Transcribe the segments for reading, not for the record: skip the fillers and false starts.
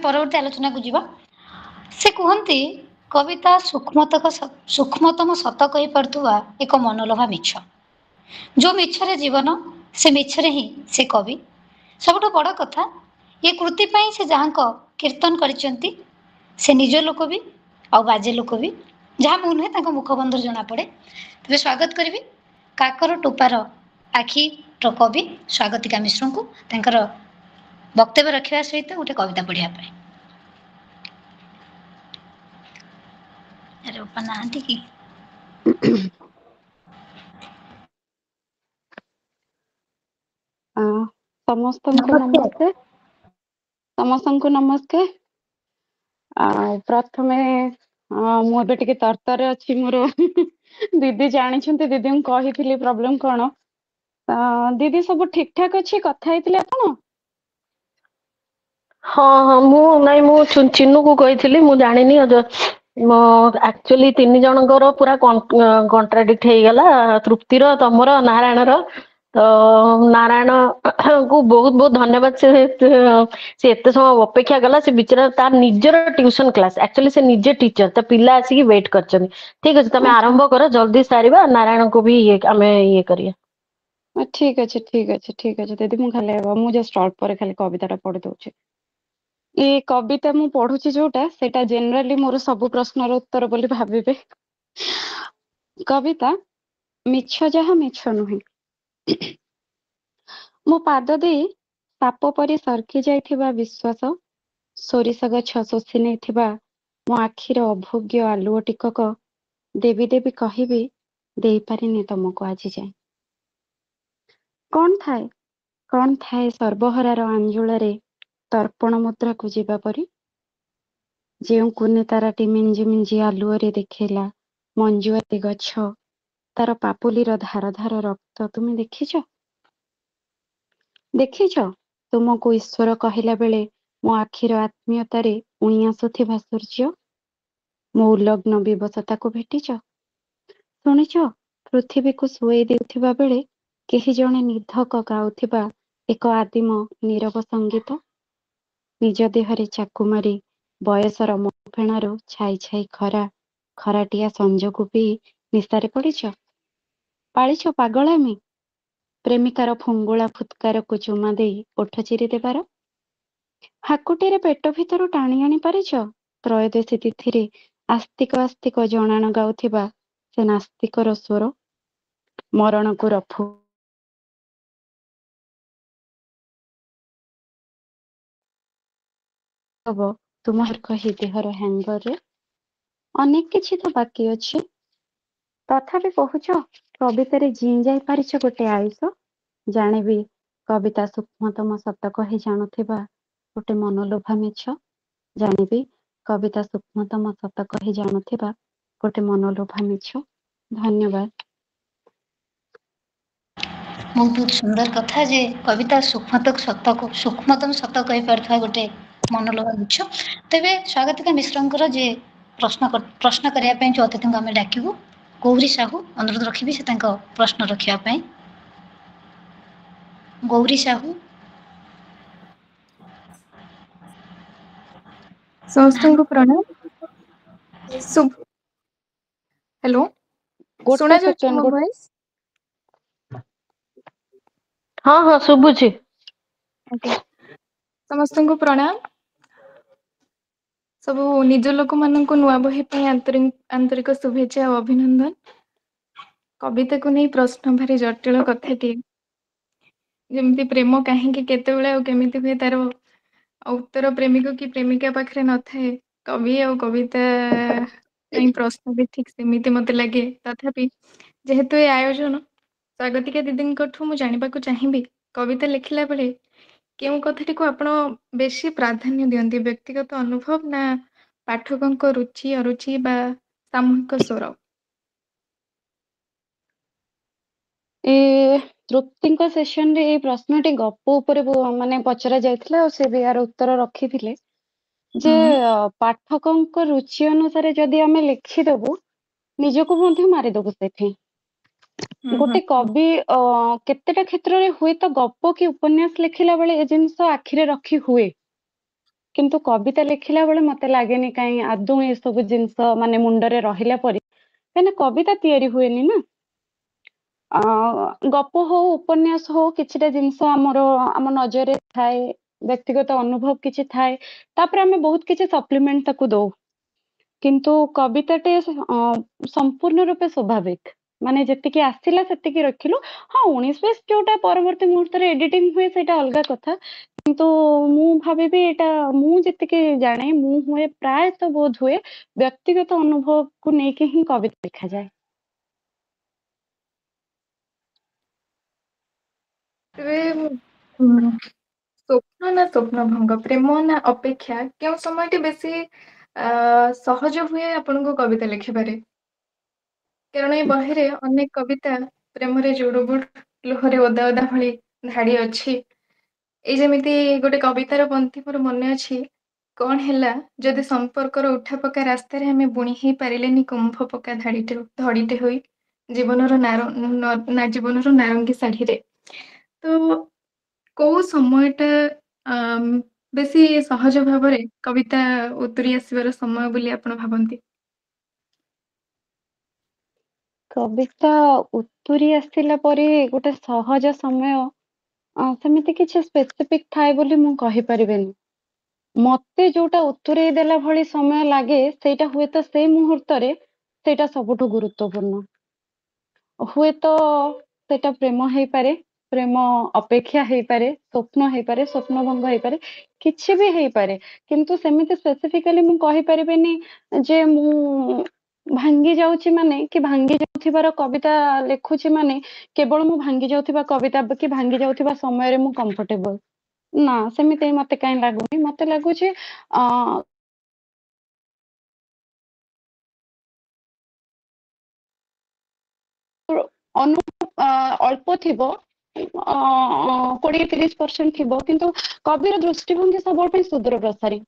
ପରବର୍ତ୍ତୀ ଆଲୋଚନାକୁ ଯିବା। ସେ କୁହନ୍ତି କବିତା ସୂକ୍ଷ୍ମତମ ସତ କହିପାରୁଥିବା ଏକ ମନଲୋଭା ମିଛ। ଯୋଉ ମିଛରେ ଜୀବନ, ସେ ମିଛରେ ହିଁ ସେ କବି। ସବୁଠୁ ବଡ଼ କଥା, ଏ କୃତି ପାଇଁ ସେ ଯାହାଙ୍କ କୀର୍ତ୍ତନ କରିଛନ୍ତି ସେ ନିଜ ଲୋକ ବି ଆଉ ବାଜେ ଲୋକ ବି, ଯାହା ମୁଁ ନୁହେଁ ତାଙ୍କ ମୁଖବନ୍ଧରୁ ଜଣାପଡ଼େ। ତେବେ ସ୍ୱାଗତ କରିବି କାକର ଟୋପାର ଆଖିର କବି ସ୍ୱାଗତିକା ମିଶ୍ରଙ୍କୁ ତାଙ୍କର ବକ୍ତବ୍ୟ ରଖିବା ସହିତ ଗୋଟେ କବିତା ପଢ଼ିବା ପାଇଁ। ଆରେ ଅପା ନାହାନ୍ତି କି? ସମସ୍ତଙ୍କୁ ନମସ୍କାର। ସମସ୍ତଙ୍କୁ ନମସ୍କାର। ପ୍ରଥମେ ମୁଁ ଏବେ ଟିକେ ତରତରରେ ଅଛି। ମୋର ଦିଦି ଜାଣିଛନ୍ତି, ଦିଦିଙ୍କୁ କହିଥିଲି ପ୍ରୋବ୍ଲେମ କଣ। ଦିଦି ସବୁ ଠିକ ଠାକ ଅଛି? କଥା ହେଇଥିଲେ ଆପଣ? ହଁ, ମୁଁ ଚିନୁକୁ କହିଥିଲି, ମୁଁ ଜାଣିନି। ଆକ୍ଚୁଆଲି 3 ଜଣଙ୍କର ପୁରା କଣ୍ଟ୍ରାଡିକ୍ଟ ହେଇଗଲା, ତୃପ୍ତିର, ତମର, ନାରାୟଣର। ତ ନାରାୟଣକୁ ବହୁତ ବହୁତ ଧନ୍ୟବାଦ। ସେ ଏତେ ସମୟ ଅପେକ୍ଷା କଲା। ସେ ବିଚାରା ତାର ନିଜର ଟ୍ୟୁସନ କ୍ଲାସ, ଆକ୍ଚୁଆଲି ସେ ନିଜେ ଟିଚର, ତା ପିଲା ଆସିକି ୱେଟ୍ କରିଛନ୍ତି। ଠିକ ଅଛି, ତମେ ଆରମ୍ଭ କର, ଜଲ୍ଦି ସାରିବା, ନାରାୟଣକୁ ବି ଆମେ ଇଏ କରିବା। ଠିକ ଅଛି ଦିଦି। ମୁଁ ଜଷ୍ଟ ଅଳ୍ପରେ ଖାଲି କବିତାଟା ପଢି ଦଉଛି। ଏ କବିତା ମୁଁ ପଢୁଛି ଯୋଉଟା, ସେଇଟା ଜେନେରାଲି ମୋର ସବୁ ପ୍ରଶ୍ନର ଉତ୍ତର ବୋଲି ଭାବିବେ। କବିତା ମିଛ ଯାହା ମିଛ ନୁହେଁ। ମୋ ପାଦ ଦେଇ ସାପ ପରି ସର୍କି ଯାଇଥିବା ବିଶ୍ୱାସ, ସୋରିଷ ଗଛ ଶୋଷି ନେଇଥିବା ମୋ ଆଖିର ଅଭୋଗ୍ୟ ଆଲୁଅ ଟିକକ, ଦେବି ଦେବି କହିବି, ଦେଇପାରିନି ତମକୁ ଆଜି ଯାଏ। କଣ ଥାଏ ସର୍ବହରାର ଆଞ୍ଜୁଳାରେ ତର୍ପଣ ମୁଦ୍ରାକୁ ଯିବା ପରି? ଯେଉଁ କୁନି ତାରାଟି ମିଞ୍ଜି ମିଞ୍ଜି ଆଲୁଅରେ ଦେଖେଇଲା ମଞ୍ଜୁଆତି ଗଛ, ତାର ପାପୁଲିର ଧାର ଧାର ରକ୍ତ ତୁମେ ଦେଖିଛ? ତୁମକୁ ଈଶ୍ୱର କହିଲା ବେଳେ ମୋ ଆଖିର ଆତ୍ମୀୟତାରେ ଉଇଁ ଆସୁଥିବା ସୂର୍ଯ୍ୟ? ମୋ ଉଲଗ୍ନ ବିବଶତାକୁ ଭେଟିଛ? ଶୁଣିଛ ପୃଥିବୀକୁ ଶୁଆଇ ଦେଉଥିବା ବେଳେ କେହି ଜଣେ ନିର୍ଦ୍ଧକ ଗାଉଥିବା ଏକ ଆଦିମ ନୀରବ ସଙ୍ଗୀତ? ନିଜ ଦେହରେ ଚାକୁ ମାରି ବୟସର ମଫେଣାରୁ ଛାଇ ଛାଇ ଖରାଟିଆ ସଞ୍ଜକୁ ପିଇ ନିଶାରେ ପାଳିଛ ପାଗଳାମି? ପ୍ରେମିକାର ଫୁଙ୍ଗୁଳା ଫୁତ୍କାରକୁ ଚୁମା ଦେଇ ଓଠ ଚିରି ଦେବାର? ହାକୁଟିରେ ପେଟ ଭିତରୁ ଟାଣି ଆଣି ପାରିଛ ତ୍ରୟୋଦଶୀ ତିଥିରେ ଆସ୍ତିକ ଆସ୍ତିକ ଜଣାଣ ଗାଉଥିବା ସେ ନାସ୍ତିକର ସ୍ୱର? ମରଣକୁ ରଫୁ ହବ ତୁମ କହି ଦେହର ହ୍ୟାଙ୍ଗରରେ? ଅନେକ କିଛି ତ ବାକି ଅଛି, ତଥାପି କହୁଛ କବିତାରେ ଜିଇଁ ଯାଇ ପାରିଛ ଗୋଟେ ଆୟୁଷ। ଜାଣିବି କବିତା ସୂକ୍ଷ୍ମତମ ସତ କହି ଜାଣୁଥିବା ଗୋଟେ ମନଲୋଭା ମିଛ। ଜାଣିବି କବିତା ସୂକ୍ଷ୍ମତମ ସତ କହି ଜାଣୁଥିବା ଗୋଟେ ମନଲୋଭା ମିଛ। ଧନ୍ୟବାଦ। ବହୁତ ସୁନ୍ଦର କଥା ଯେ କବିତା ସୂକ୍ଷ୍ମତମ ସତ କହିପାରୁଥିବା ଗୋଟେ ମନଲୋଭା ମିଛ। ତେବେ ସ୍ୱାଗତିକା ମିଶ୍ରଙ୍କର ଯେ ପ୍ରଶ୍ନ କରିବା ପାଇଁ ଯେଉଁ ଅତିଥିଙ୍କୁ ଆମେ ଡାକିବୁ, ଗୌରୀ ସାହୁ, ଅନୁରୋଧ ରଖିବି ସେ ତାଙ୍କ ପ୍ରଶ୍ନ ରଖିବା ପାଇଁ। ଗୌରୀ ସାହୁ। ସମସ୍ତଙ୍କୁ ପ୍ରଣାମ। ହ୍ୟାଲୋ, ଶୁଣା ଯାଉଛି ମୋ ଭଏସ? ହଁ, ଶୁଭୁଛି। ଆଜ୍ଞା, ସମସ୍ତଙ୍କୁ ପ୍ରଣାମ। ସବୁ ନିଜ ଲୋକମାନଙ୍କୁ ନୂଆ ବହି ପାଇଁ ଆନ୍ତରିକ ଶୁଭେଚ୍ଛା ଓ ଅଭିନନ୍ଦନ। କବିତାକୁ ନେଇ ପ୍ରଶ୍ନ ଭାରି ଜଟିଳ କଥାଟିଏ। ଯେମିତି ପ୍ରେମ କାହିଁକି, କେତେବେଳେ ଆଉ କେମିତି ହୁଏ, ତାର ଉତ୍ତର ପ୍ରେମିକ କି ପ୍ରେମିକା ପାଖରେ ନଥାଏ। କବି ଆଉ କବିତା ପାଇଁ ପ୍ରଶ୍ନ ବି ଠିକ ସେମିତି ମତେ ଲାଗେ। ତଥାପି ଯେହେତୁ ଏ ଆୟୋଜନ, ସ୍ୱାଗତିକା ଦିଦିଙ୍କଠୁ ମୁଁ ଜାଣିବାକୁ ଚାହିଁବି, କବିତା ଲେଖିଲା ବେଳେ କେଉଁ କଥାଟିକୁ ଆପଣ ବେଶୀ ପ୍ରାଧାନ୍ୟ ଦିଅନ୍ତି? ବ୍ୟକ୍ତିଗତ ଅନୁଭବ ନା ପାଠକଙ୍କ ରୁଚି ଅରୁଚି ବା ସାମୂହିକ ସ୍ୱର? ତୃପ୍ତିଙ୍କ ସେସନରେ ଏଇ ପ୍ରଶ୍ନଟି ଗପ ଉପରେ ମାନେ ପଚରା ଯାଇଥିଲା, ଆଉ ସେ ବି ଏହାର ଉତ୍ତର ରଖିଥିଲେ ଯେ ପାଠକଙ୍କ ରୁଚି ଅନୁସାରେ ଯଦି ଆମେ ଲେଖିଦବୁ, ନିଜକୁ ମଧ୍ୟ ମାରିଦବୁ ସେଠି। ଗୋଟେ କବି କେତେଟା କ୍ଷେତ୍ରରେ ହୁଏତ ଗପ କି ଉପନ୍ୟାସ ଲେଖିଲା ବେଳେ ଏ ଜିନିଷ ଆଖିରେ ରଖି ହୁଏ, କିନ୍ତୁ କବିତା ଲେଖିଲା ବେଳେ ମତେ ଲାଗେନି କାହିଁ ଆଦୌ ଏସବୁ ଜିନିଷ ମାନେ ମୁଣ୍ଡରେ ରହିଲା ପରି, କାହିଁକିନା କବିତା ତିଆରି ହୁଏନି ନା। ଗପ ହଉ ଉପନ୍ୟାସ ହଉ କିଛିଟା ଜିନିଷ ଆମର ଆମ ନଜରରେ ଥାଏ, ବ୍ୟକ୍ତିଗତ ଅନୁଭବ କିଛି ଥାଏ, ତାପରେ ଆମେ ବହୁତ କିଛି ସପ୍ଲିମେଣ୍ଟ ତାକୁ ଦଉ। କିନ୍ତୁ କବିତାଟେ ସମ୍ପୂର୍ଣ୍ଣ ରୂପେ ସ୍ୱାଭାବିକ, ମାନେ ଯେତିକି ଆସିଲା ସେତିକି ରଖିଲୁ। ହଁ 19-20 ଯୋଉଟା ପରବର୍ତ୍ତୀ ମୁହୂର୍ତ୍ତରେ ଏଡିଟିଂ ହୁଏ ସେଇଟା ଅଲଗା କଥା, କିନ୍ତୁ ମୁଁ ଭାବିବି ଏଇଟା ମୁଁ ଯେତିକି ଜାଣେ ମୁଁ ହୁଏ ପ୍ରାୟତଃ ବୋଧ ହୁଏ ବ୍ୟକ୍ତିଗତ ଅନୁଭବକୁ ନେଇକି ହିଁ କବିତା ଲେଖାଯାଏ। ତେବେ ସ୍ୱପ୍ନ ନା ସ୍ୱପ୍ନଭଙ୍ଗ, ପ୍ରେମ ନା ଅପେକ୍ଷା, କେଉଁ ସମୟଟି ବେଶୀ ସହଜ ହୁଏ ଆପଣଙ୍କୁ କବିତା ଲେଖିବାରେ? କାରଣ ଏ ବହିରେ ଅନେକ କବିତା ପ୍ରେମରେ ଜୁଡୁବୁଡୁ, ଲୁହରେ ଓଦା ଓଦା ଭଳି ଧାଡି ଅଛି। ଏଇ ଯେମିତି ଗୋଟେ କବିତାର ପଂକ୍ତି ମୋର ମନେ ଅଛି, କଣ ହେଲା ଯଦି ସମ୍ପର୍କର ଉଠା ପକା ରାସ୍ତାରେ ଆମେ ବୁଣି ହେଇ ପାରିଲେନି କୁମ୍ଭ ପକା ଧଡିଟେ ହୋଇ ଜୀବନର ଜୀବନର ନାରଙ୍ଗୀ ଶାଢୀରେ। ତ କୋଉ ସମୟଟା ଆମ୍, ବେଶୀ ସହଜ ଭାବରେ କବିତା ଉତୁରି ଆସିବାର ସମୟ ବୋଲି ଆପଣ ଭାବନ୍ତି? କବିତା ଉତୁରି ଆସିଲା ପରେ ଗୋଟେ ସହଜ ସମୟ ସେମିତି କିଛି ସ୍ପେସିଫିକ ଥାଏ ବୋଲି ମୁଁ କହିପାରିବିନି। ମତେ ଯୋଉଟା ଉତୁରେଇ ଦେଲା ଭଳି ସମୟ ଲାଗେ ସେଇଟା ହୁଏତ ସେଇ ମୁହୂର୍ତ୍ତରେ ସେଇଟା ସବୁଠୁ ଗୁରୁତ୍ୱପୂର୍ଣ୍ଣ। ହୁଏତ ସେଇଟା ପ୍ରେମ ହେଇପାରେ, ପ୍ରେମ ଅପେକ୍ଷା ହେଇପାରେ, ସ୍ୱପ୍ନ ହେଇପାରେ, ସ୍ୱପ୍ନଭଙ୍ଗ ହେଇପାରେ, କିଛି ବି ହେଇପାରେ। କିନ୍ତୁ ସେମିତି ସ୍ପେସିଫିକାଲି ମୁଁ କହିପାରିବିନି ଯେ ମୁଁ ଭାଙ୍ଗି ଯାଉଛି ମାନେ କି ଭାଙ୍ଗି ଯାଉଥିବାର କବିତା ଲେଖୁଛି ମାନେ କେବଳ ମୁଁ ଭାଙ୍ଗି ଯାଉଥିବା କବିତା କି ଭାଙ୍ଗି ଯାଉଥିବା ସମୟରେ ମୁଁ କମ୍ଫର୍ଟେବଲ। ନା ସେମିତି ମତେ କାହିଁ ଲାଗୁନି, ମତେ ଲାଗୁଛି ଅନୁଭବ ଅଳ୍ପ ଥିବ, 20-30% ଥିବ, କିନ୍ତୁ କବିର ଦୃଷ୍ଟିଭଙ୍ଗୀ ସବୁବେଳେ ପାଇଁ ସୁଦୂର ପ୍ରସାରୀ।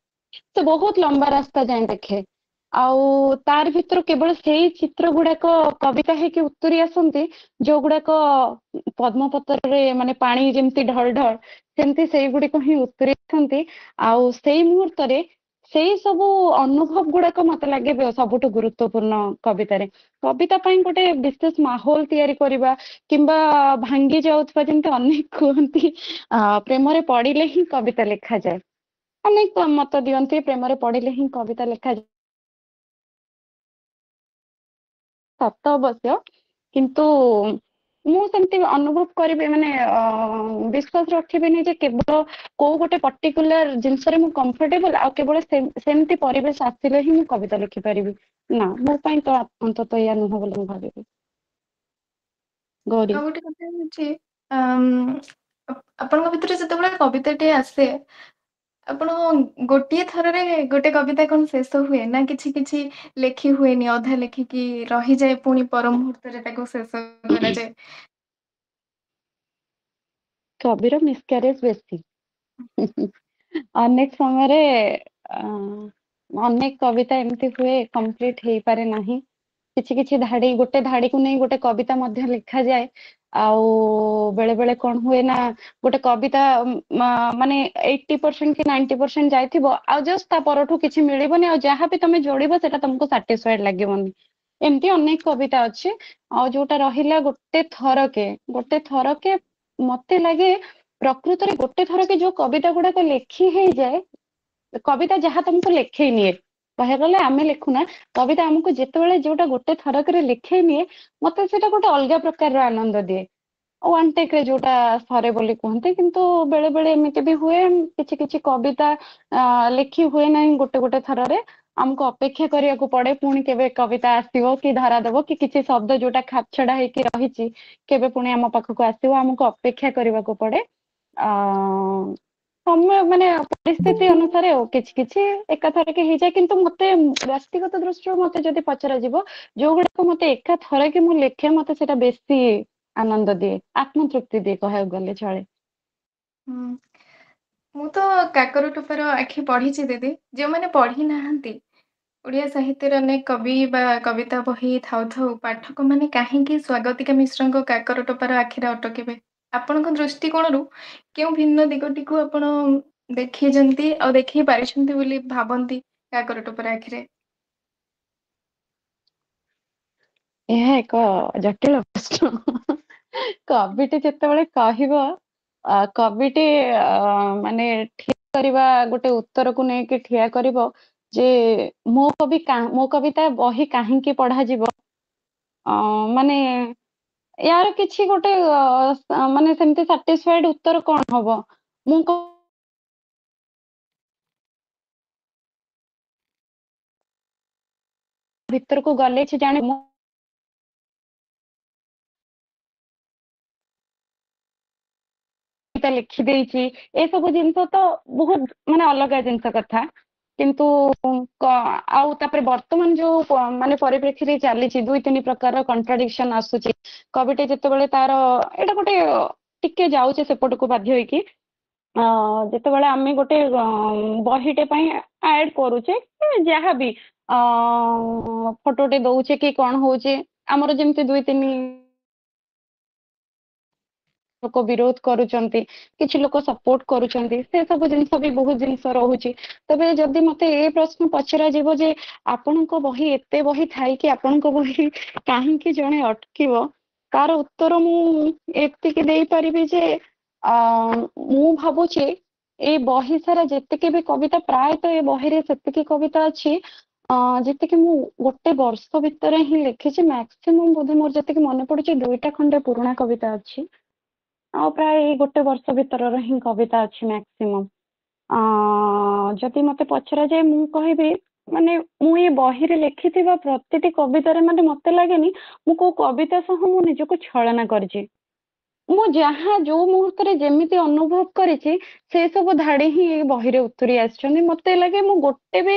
ସେ ବହୁତ ଲମ୍ବା ରାସ୍ତା ଯାଏ ଦେଖେ, ଆଉ ତାର ଭିତରୁ କେବଳ ସେଇ ଚିତ୍ର ଗୁଡାକ କବିତା ହେଇକି ଉତୁରି ଆସନ୍ତି ଯୋଉଗୁଡାକ ପଦ୍ମପତ୍ରରେ ମାନେ ପାଣି ଯେମିତି ଢଳ ଢଳ ସେମିତି ସେଇଗୁଡିକ ହିଁ ଉତୁରି ଆସନ୍ତି। ଆଉ ସେଇ ମୁହୂର୍ତ୍ତରେ ସେଇ ସବୁ ଅନୁଭବ ଗୁଡାକ ମତେ ଲାଗେ ସବୁଠୁ ଗୁରୁତ୍ୱପୂର୍ଣ୍ଣ କବିତାରେ। କବିତା ପାଇଁ ଗୋଟେ ବିଶେଷ ମାହୋଲ ତିଆରି କରିବା କିମ୍ବା ଭାଙ୍ଗି ଯାଉଥିବା, ଯେମିତି ଅନେକ କୁହନ୍ତି ପ୍ରେମରେ ପଡିଲେ ହିଁ କବିତା ଲେଖାଯାଏ, ଅନେକ ମତ ଦିଅନ୍ତି ପ୍ରେମରେ ପଡିଲେ ହିଁ କବିତା ଲେଖାଯାଏ। ସତ ଅବଶ୍ୟ, କିନ୍ତୁ ମୁଁ ସେମିତି ଅନୁଭବ କରିବି, ମାନେ ବିଶ୍ୱାସ ରଖିବିନି ଯେ କେବଳ କୋଉ ଗୋଟେ ପର୍ଟିକୁଲାର ଜିନିଷରେ ମୁଁ କମ୍ଫର୍ଟେବଲ ଆଉ କେବଳ ସେମିତି ପରିବେଶ ଆସିଲେ ହିଁ ମୁଁ କବିତା ଲେଖିପାରିବି। ନା, ମୋ ପାଇଁ ତ ଅନ୍ତତଃ ଏଇଆ ନୁହଁ ବୋଲି ମୁଁ ଭାବିବି। ଗୌରୀ। ଆଉ ଗୋଟେ କଥା ହଉଛି, ଆପଣଙ୍କ ଭିତରେ ଯେତେବେଳେ କବିତାଟି ଆସେ, ଆପଣ ଗୋଟିଏ ଥରରେ ଗୋଟେ କବିତା କଣ ଶେଷ ହୁଏ, ନା କିଛି କିଛି ଲେଖି ହୁଏନି, ଅଧା ଲେଖିକି ରହିଯାଏ, ପୁଣି ପର ମୁହୂର୍ତ୍ତରେ ତାକୁ ଶେଷ କରାଯାଏ? କବିର ମିସକ୍ୟାରେଜ ବେଶୀ। ଅନେକ ସମୟରେ ଅନେକ କବିତା ଏମିତି ହୁଏ କମ୍ପ୍ଲିଟ ହେଇପାରେ ନାହିଁ। କିଛି କିଛି ଧାଡି, ଗୋଟେ ଧାଡିକୁ ନେଇ ଗୋଟେ କବିତା ମଧ୍ୟ ଲେଖାଯାଏ। ଆଉ ବେଳେ ବେଳେ କଣ ହୁଏ ନା, ଗୋଟେ କବିତା ମାନେ 80% କି 90% ଯାଇଥିବ, ଆଉ ଜଷ୍ଟ ତା ପରଠୁ କିଛି ମିଳିବନି, ଆଉ ଯାହା ବି ତମେ ଯୋଡିବ ସେଟା ତମକୁ ସାଟିସ୍ଫାଏଡ ଲାଗିବନି। ଏମିତି ଅନେକ କବିତା ଅଛି। ଆଉ ଯୋଉଟା ରହିଲା ଗୋଟେ ଥରକେ ମତେ ଲାଗେ ପ୍ରକୃତରେ ଗୋଟେ ଥରକେ ଯୋଉ କବିତା ଗୁଡାକ ଲେଖି ହେଇଯାଏ, କବିତା ଯାହା ତମକୁ ଲେଖେଇ ନିଏ, କହିବାକୁ ଗଲେ ଆମେ ଲେଖୁନା, କବିତା ଆମକୁ ଯେତେବେଳେ ଯୋଉଟା ଗୋଟେ ଥରକରେ ଲେଖେଇ ନିଏ, ମତେ ସେଇଟା ଗୋଟେ ଅଲଗା ପ୍ରକାରର ଆନନ୍ଦ ଦିଏ। ୱାନ୍ ଟେକ୍ ରେ ଯୋଉଟା ସରେ ବୋଲି କୁହନ୍ତି, କିନ୍ତୁ ବେଳେ ବେଳେ ଏମିତି ବି ହୁଏ କିଛି କିଛି କବିତା ଲେଖି ହୁଏ ନାହିଁ ଗୋଟେ ଗୋଟେ ଥରରେ। ଆମକୁ ଅପେକ୍ଷା କରିବାକୁ ପଡେ ପୁଣି କେବେ କବିତା ଆସିବ କି ଧରା ଦବ, କି କିଛି ଶବ୍ଦ ଯୋଉଟା ଖାପ ଛଡା ହେଇକି ରହିଛି କେବେ ପୁଣି ଆମ ପାଖକୁ ଆସିବ, ଆମକୁ ଅପେକ୍ଷା କରିବାକୁ ପଡେ। ଆ ସମୟ ମାନେ ପରିସ୍ଥିତି ଅନୁସାରେ ଆଉ କିଛି କିଛି ଏକାଥରକେ ହେଇଯାଏ। କିନ୍ତୁ ମତେ ବ୍ୟକ୍ତିଗତ ଦୃଷ୍ଟିରୁ ମତେ ଯଦି ପଚରା ଯିବ, ଯୋଉ ଗୁଡାକ ମତେ ଏକା ଥରକେ ମୁଁ ଲେଖେ, ମତେ ସେଇଟା ବେଶୀ ଆନନ୍ଦ ଦିଏ, ଆତ୍ମତୃପ୍ତି ଦିଏ କହିବାକୁ ଗଲେ ଚଳେ। ହୁଁ। ମୁଁ ତ କାକର ଟୋପାର ଆଖି ପଢିଛି ଦିଦି, ଯୋଉମାନେ ପଢି ନାହାନ୍ତି, ଓଡ଼ିଆ ସାହିତ୍ୟର ଅନେକ କବି ବା କବିତା ବହି ଥାଉ ଥାଉ ପାଠକମାନେ କାହିଁକି ସ୍ୱାଗତିକା ମିଶ୍ରଙ୍କ କାକର ଟୋପାର ଆଖିରେ ଅଟକିବେ? ଆପଣଙ୍କ ଦୃଷ୍ଟିକୋଣରୁ କେଉଁ ଭିନ୍ନ ଦିଗଟିକୁ ଆପଣ ଦେଖିଛନ୍ତି ଆଉ ଦେଖେଇ ପାରିଛନ୍ତି ବୋଲି ଭାବନ୍ତି କାକର ଟୋପର ଆଖିରେ? ଏହା ଏକ ଜଟିଳ ପ୍ରଶ୍ନ। କବିଟି ଯେତେବେଳେ କହିବ କବିଟି ମାନେ ଠିଆ କରିବା ଗୋଟେ ଉତ୍ତରକୁ ନେଇକି ଠିଆ କରିବ ଯେ ମୋ କବିତା ବହି କାହିଁକି ପଢାଯିବ, ମାନେ ୟାର କିଛି ଗୋଟେ ମାନେ ସେମିତି ସାଟିସ୍ଫାଇଡ ଉତ୍ତର କଣ ହବ? ମୁଁ ଭିତରକୁ ଗଲେ କିଛି ଜାଣେ ମୁଁ କବିତା ଲେଖିଦେଇଛି, ଏସବୁ ଜିନିଷ ତ ବହୁତ ମାନେ ଅଲଗା ଜିନିଷ କଥା। କିନ୍ତୁ ଆଉ ତାପରେ ବର୍ତ୍ତମାନ ଯୋଉ ମାନେ ପରିପ୍ରେକ୍ଷୀରେ ଚାଲିଛି 2-3 ପ୍ରକାରର କଣ୍ଟ୍ରାଡିକ୍ସନ ଆସୁଛି। କବିଟେ ଯେତେବେଳେ ତାର ଏଇଟା ଗୋଟେ ଟିକେ ଯାଉଛି ସେପଟକୁ ବାଧ୍ୟ ହେଇକି, ଯେତେବେଳେ ଆମେ ଗୋଟେ ବହିଟେ ପାଇଁ ଆଡ କରୁଛେ ଯାହାବି ଫଟୋଟେ ଦଉଛେ କି କଣ ହଉଛି, ଆମର ଯେମିତି 2-3 ଲୋକ ବିରୋଧ କରୁଛନ୍ତି, କିଛି ଲୋକ ସପୋର୍ଟ କରୁଛନ୍ତି, ସେ ସବୁ ଜିନିଷ ବି ବହୁତ ଜିନିଷ ରହୁଛି। ତେବେ ଯଦି ମତେ ଏ ପ୍ରଶ୍ନ ପଚରାଯିବ ଯେ ଆପଣଙ୍କ ବହି ଏତେ ବହି ଥାଇକି ଆପଣଙ୍କ ବହି କାହିଁକି ଜଣେ ଅଟକିବ, ତାର ଉତ୍ତର ମୁଁ ଏତିକି ଦେଇପାରିବି ଯେ ମୁଁ ଭାବୁଛି ଏଇ ବହି ସାରା ଯେତିକି ବି କବିତା, ପ୍ରାୟତଃ ଏ ବହିରେ ସେତିକି କବିତା ଅଛି ଯେତିକି ମୁଁ ଗୋଟେ ବର୍ଷ ଭିତରେ ହିଁ ଲେଖିଛି। ମ୍ୟାକ୍ସିମମ୍ ବୋଧେ ମୋର ଯେତିକି ମନେ ପଡୁଛି 2ଟା ଖଣ୍ଡେ ପୁରୁଣା କବିତା ଅଛି, ଆଉ ପ୍ରାୟ ଏଇ ଗୋଟେ ବର୍ଷ ଭିତରର ହିଁ କବିତା ଅଛି ମ୍ୟାକ୍ସିମମ୍। ଯଦି ମତେ ପଚରାଯାଏ ମୁଁ କହିବି ମାନେ ମୁଁ ଏ ବହିରେ ଲେଖିଥିବା ପ୍ରତିଟି କବିତାରେ ମାନେ ମତେ ଲାଗେନି ମୁଁ କୋଉ କବିତା ସହ ମୁଁ ନିଜକୁ ଛଳନା କରିଛି। ମୁଁ ଯାହା ଯୋଉ ମୁହୂର୍ତ୍ତରେ ଯେମିତି ଅନୁଭବ କରିଛି ସେ ସବୁ ଧାଡି ହିଁ ଏ ବହିରେ ଉତୁରି ଆସିଛନ୍ତି। ମତେ ଲାଗେ ମୁଁ ଗୋଟେ ବି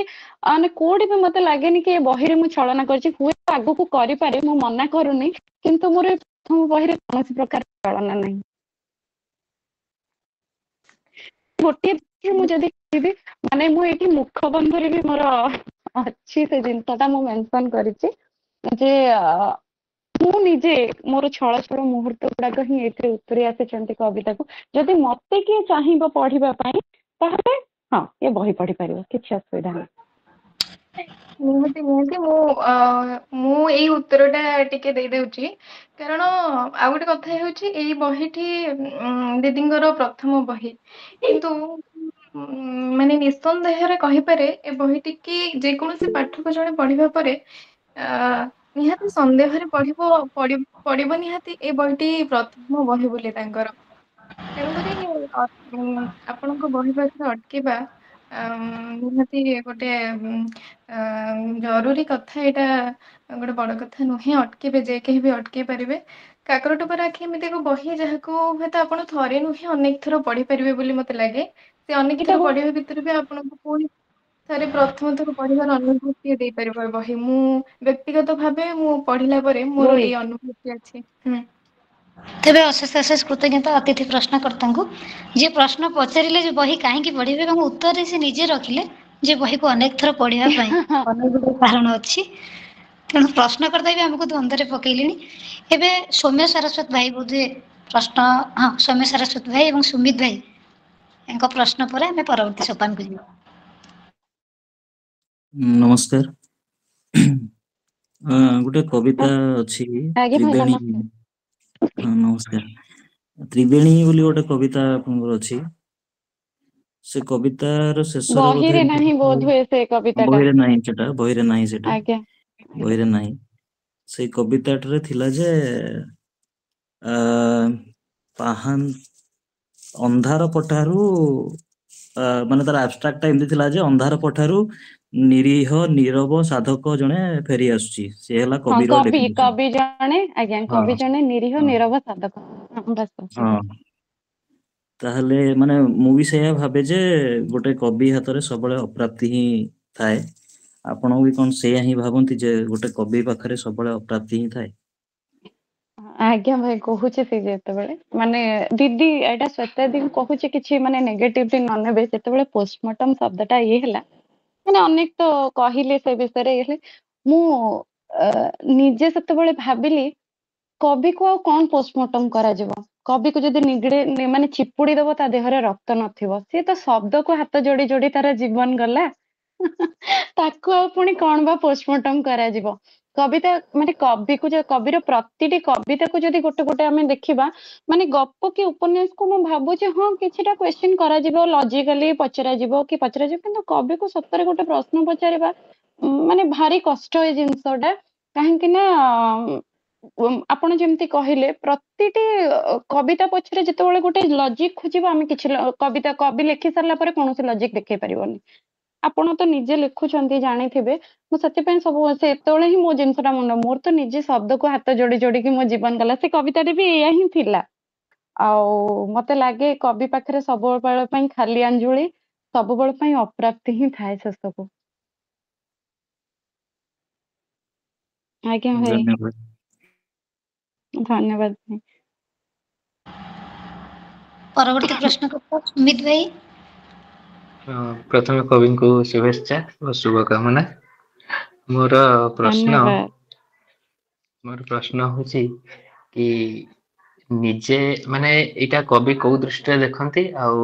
ମାନେ କୋଉଠି ବି ମତେ ଲାଗେନି କି ଏ ବହିରେ ମୁଁ ଛଳନା କରିଛି। ହୁଏତ ଆଗକୁ କରିପାରେ, ମୁଁ ମନା କରୁନି, କିନ୍ତୁ ମୋର ପ୍ରଥମ ବହିରେ କୌଣସି ପ୍ରକାର ଛଳନା ନାହିଁ। ଗୋଟିଏ ମୁଁ ଯଦି କହିବି ମାନେ ମୁଁ ଏଇଠି ମୁଖ ବନ୍ଧରେ ବି ମୋର ଅଛି ସେ ଜିନିଷଟା ମୁଁ ମେନସନ କରିଛି ଯେ ମୁଁ ନିଜେ ମୋର ଛଳ ଛଳ ମୁହୂର୍ତ୍ତ ଗୁଡାକ ହିଁ ଏଥିରେ ଉତରି ଆସିଛନ୍ତି କବିତାକୁ। ଯଦି ମତେ କିଏ ଚାହିଁବ ପଢିବା ପାଇଁ ତାହେଲେ ହଁ ଏ ବହି ପଢିପାରିବ, କିଛି ଅସୁବିଧା ନାହିଁ। ନିହାତି ନିହାତି ମୁଁ ଏଇ ଉତ୍ତରଟା ଟିକେ ଦେଇଦଉଛି, କାରଣ ଆଉ ଗୋଟେ କଥା ହେଉଛି ଏଇ ବହିଟି ଦିଦିଙ୍କର ପ୍ରଥମ ବହି, କିନ୍ତୁ ମାନେ ନିଃସନ୍ଦେହରେ କହିପାରେ ଏ ବହିଟି କି ଯେକୌଣସି ପାଠକୁ ଜଣେ ପଢିବା ପରେ ନିହାତି ସନ୍ଦେହରେ ପଡିବ ନିହାତି ଏ ବହିଟି ପ୍ରଥମ ବହି ବୋଲି ତାଙ୍କର। ତେଣୁକରି ଆପଣଙ୍କ ବହି ପାଖରେ ଅଟକିବା ନିହାତି ଗୋଟେ ଜରୁରୀ କଥା। ଏଇଟା ଗୋଟେ ବଡ କଥା ନୁହେଁ, ଅଟକିବେ ଯେ କେହି ବି ଅଟକେଇ ପାରିବେ। କାକର ଟୋପର ଆଖି ଏମିତି ଏକ ବହି ଯାହାକୁ ହୁଏତ ଆପଣ ଥରେ ନୁହେଁ ଅନେକ ଥର ପଢି ପାରିବେ ବୋଲି ମତେ ଲାଗେ। ସେ ଅନେକ ଏଇଟା ଥର ପଢିବା ଭିତରେ ବି ଆପଣଙ୍କୁ ପୁଣି ଥରେ ପ୍ରଥମ ଥର ପଢିବାର ଅନୁଭୂତି ଦେଇପାରିବ ବହି। ମୁଁ ବ୍ୟକ୍ତିଗତ ଭାବେ ମୁଁ ପଢିଲା ପରେ ମୋର ବହୁତ ଏଇ ଅନୁଭୂତି ଅଛି। ହୁଁ। ତେବେ ଅଶେଷ ଅଶେଷ କୃତଜ୍ଞତା ଅତିଥି ପ୍ରଶ୍ନକର୍ତ୍ତାଙ୍କୁ, ଯିଏ ପ୍ରଶ୍ନ ପଚାରିଲେ ଯେ ବହି କାହିଁକି ପଢିବେ ଏବଂ ଉତ୍ତରରେ ସେ ନିଜେ ରଖିଲେ ଯେ ବହିକୁ ଅନେକ ଥର ପଢିବା ପାଇଁ ଅନେକ ଗୁଡ଼ିଏ କାରଣ ଅଛି। ତେଣୁ ପ୍ରଶ୍ନକର୍ତ୍ତା ବି ଆମକୁ ଦ୍ୱନ୍ଦ୍ୱରେ ପକେଇଲେଣି। ଏବେ ସୌମ୍ୟ ସାରସ୍ୱତ ଭାଇ ବୋଧେ ସୌମ୍ୟ ସାରସ୍ୱତ ଭାଇ ଏବଂ ସୁମିତ ଭାଇ ଙ୍କ ପ୍ରଶ୍ନ ପରେ ଆମେ ପରବର୍ତ୍ତୀ ସୋପାନକୁ ଯିବା। ନମସ୍କାର। ଗୋଟେ କବିତା ଅଛି ଆଜ୍ଞା ଭାଇ ତ୍ରିବେଣୀ। ନମସ୍କାର। ହଁ ନମସ୍କାର। ତ୍ରିବେଣୀ ବୋଲି ଗୋଟେ କବିତା ଆପଣଙ୍କର ଅଛି। ସେ କବିତାର ଶେଷରେ ବୋଧେ ବହିରେ ନାହିଁ ବୋଧ ହୁଏ ସେ କବିତାଟା। ବହିରେ ନାହିଁ ସେଟା, ବହିରେ ନାହିଁ ସେଟା, ଆଜ୍ଞା ବହିରେ ନାହିଁ। ସେଇ କବିତାଟାରେ ଥିଲା ଯେ ଅନ୍ଧାର ପଠାରୁ ମାନେ ତାର ଆବଷ୍ଟ୍ରାକ୍ଟ ଏମିତି ଥିଲା ଯେ ଅନ୍ଧାର ପଠାରୁ ନିରୀହ ନୀରବ ସାଧକ ଜଣେ ଫେରି ଆସୁଛି। ସେ ହେଲା ହଁ କବିର ଡେଫିନେସନ। କବି ଜଣେ, ଆଜ୍ଞା ହଁ କବି ଜଣେ ନିରୀହ ହଁ ନୀରବ ସାଧକ। ହଁ। ତାହେଲେ ମାନେ ମୁଁ ବି ସେଇଆ ଭାବେ ଯେ ଗୋଟେ କବି ହାତରେ ସବୁବେଳେ ଅପ୍ରାପ୍ତି ହିଁ ଥାଏ। ଆପଣ ବି କଣ ସେଇଆ ହିଁ ଭାବନ୍ତି ଯେ ଗୋଟେ କବି ପାଖରେ ସବୁବେଳେ ଅପ୍ରାପ୍ତି ହିଁ ଥାଏ? ଆଜ୍ଞା ଭାଇ କହୁଛି ସେ ଯେତେବେଳେ ମାନେ ଦିଦି ଏଇଟା ଶ୍ଵେତା ଦି କହୁଛି କିଛି ମାନେ ନେଗେଟିଭଲି ନ ନେବେ, ଯେତେବେଳେ ପୋଷ୍ଟମର୍ଟମ ଶବ୍ଦଟା ଇଏ ହେଲା ମାନେ ଅନେକ ତ କହିଲେ ସେ ବିଷୟରେ ଇଏ ହେଲେ, ମୁଁ ନିଜେ ସେତେବେଳେ ଭାବିଲି କବିକୁ ଆଉ କଣ ପୋଷ୍ଟମର୍ଟମ କରାଯିବ। कवि को जदि निगड़े माने चिपुड़ी दब ता देहरे रक्त नथिबो सी तो शब्द को हाथ जोड़ी जोड़ी तार जीवन गला ताको आ पुणी कौन बा पोस्टमार्टम करा जीवो कविता माने कवि को कविर प्रतिटी कविता को जदि गोटे गोटे आमे देखिबा माने गप कि उपन्यास को मु भाबुचे हाँ किछिटा क्वेश्चन करा जीवो लॉजिकली पचरा जीवो कि पचरा जीवो किंतु कवि को सत्तरे गोटे प्रश्न पचारिबा माने भारी कष्ट ए जिंसटा काहेकि ना आपण जेमती कहले प्रतिटी कविता पछरे जेतेबेले गोटे लॉजिक खोजिबा आमे किछि कविता कवि लिखि सारला परे कोनोसी लॉजिक देखै परिबोनी आपण तो निजे लिखुचंती जानिथिबे मु सत्य पे सब से एतोळे ही मो जिंसटा मुंड मोर तो निजे शब्द को हाथ जोड़ी जोड़ी की मो जीवन गला से कविता भी एया ही थिला आ मते लागे कवि पाखरे सब बेल पई खाली अंजुली सब बेल पई अप्राप्ति ही थाए से सब आज्ञा भाई धन्यवाद। धन्यवाद भाई ପରବର୍ତ୍ତୀ ପ୍ରଶ୍ନକର୍ତ୍ତା ସୁମିତ ଭାଇ। ପ୍ରଥମେ କବିଙ୍କୁ ଶୁଭେଚ୍ଛା ଓ ଶୁଭକାମନା। ମୋର ପ୍ରଶ୍ନ ହଉଛି କି ନିଜେ ମାନେ ଏଇଟା କବି କୋଉ ଦୃଷ୍ଟିରେ ଦେଖନ୍ତି ଆଉ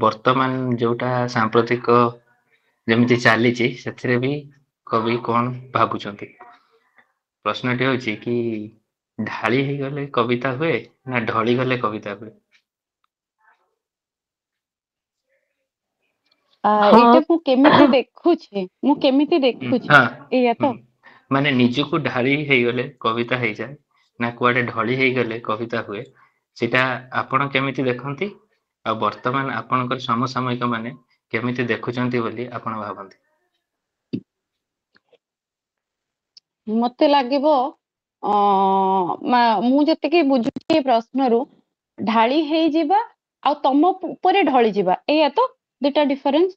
ବର୍ତ୍ତମାନ ଯୋଉଟା ସାମ୍ପ୍ରତିକ ଯେମିତି ଚାଲିଛି ସେଥିରେ ବି କବି କଣ ଭାବୁଛନ୍ତି? ପ୍ରଶ୍ନଟି ହଉଛି କି ଢାଳି ହେଇଗଲେ କବିତା ହୁଏ ନା ଢଳି ଗଲେ କବିତା ହୁଏ? ଏଇଟା ମୁଁ କେମିତି ଦେଖୁଛି ଏଇଆ ତ ମାନେ ନିଜକୁ ଢାଳି ହେଇଗଲେ କବିତା ହେଇଯାଏ ନା କୁଆଡେ ଢଳି ହେଇଗଲେ କବିତା ହୁଏ ସେଟା ଆପଣ କେମିତି ଦେଖନ୍ତି ଆଉ ବର୍ତ୍ତମାନ ଆପଣଙ୍କର ସମସାମୟିକ ମାନେ କେମିତି ଦେଖୁଛନ୍ତି ବୋଲି ଆପଣ ଭାବନ୍ତି? ମତେ ଲାଗିବ ମୁଁ ଯେତିକି ବୁଝୁଛି ଏ ପ୍ରଶ୍ନରୁ ଢାଳି ହେଇଯିବା ଆଉ ତମ ଉପରେ ଢଳି ଯିବା ଏଇଆ ତ ଦିଟା ଡିଫରେନ୍ସ।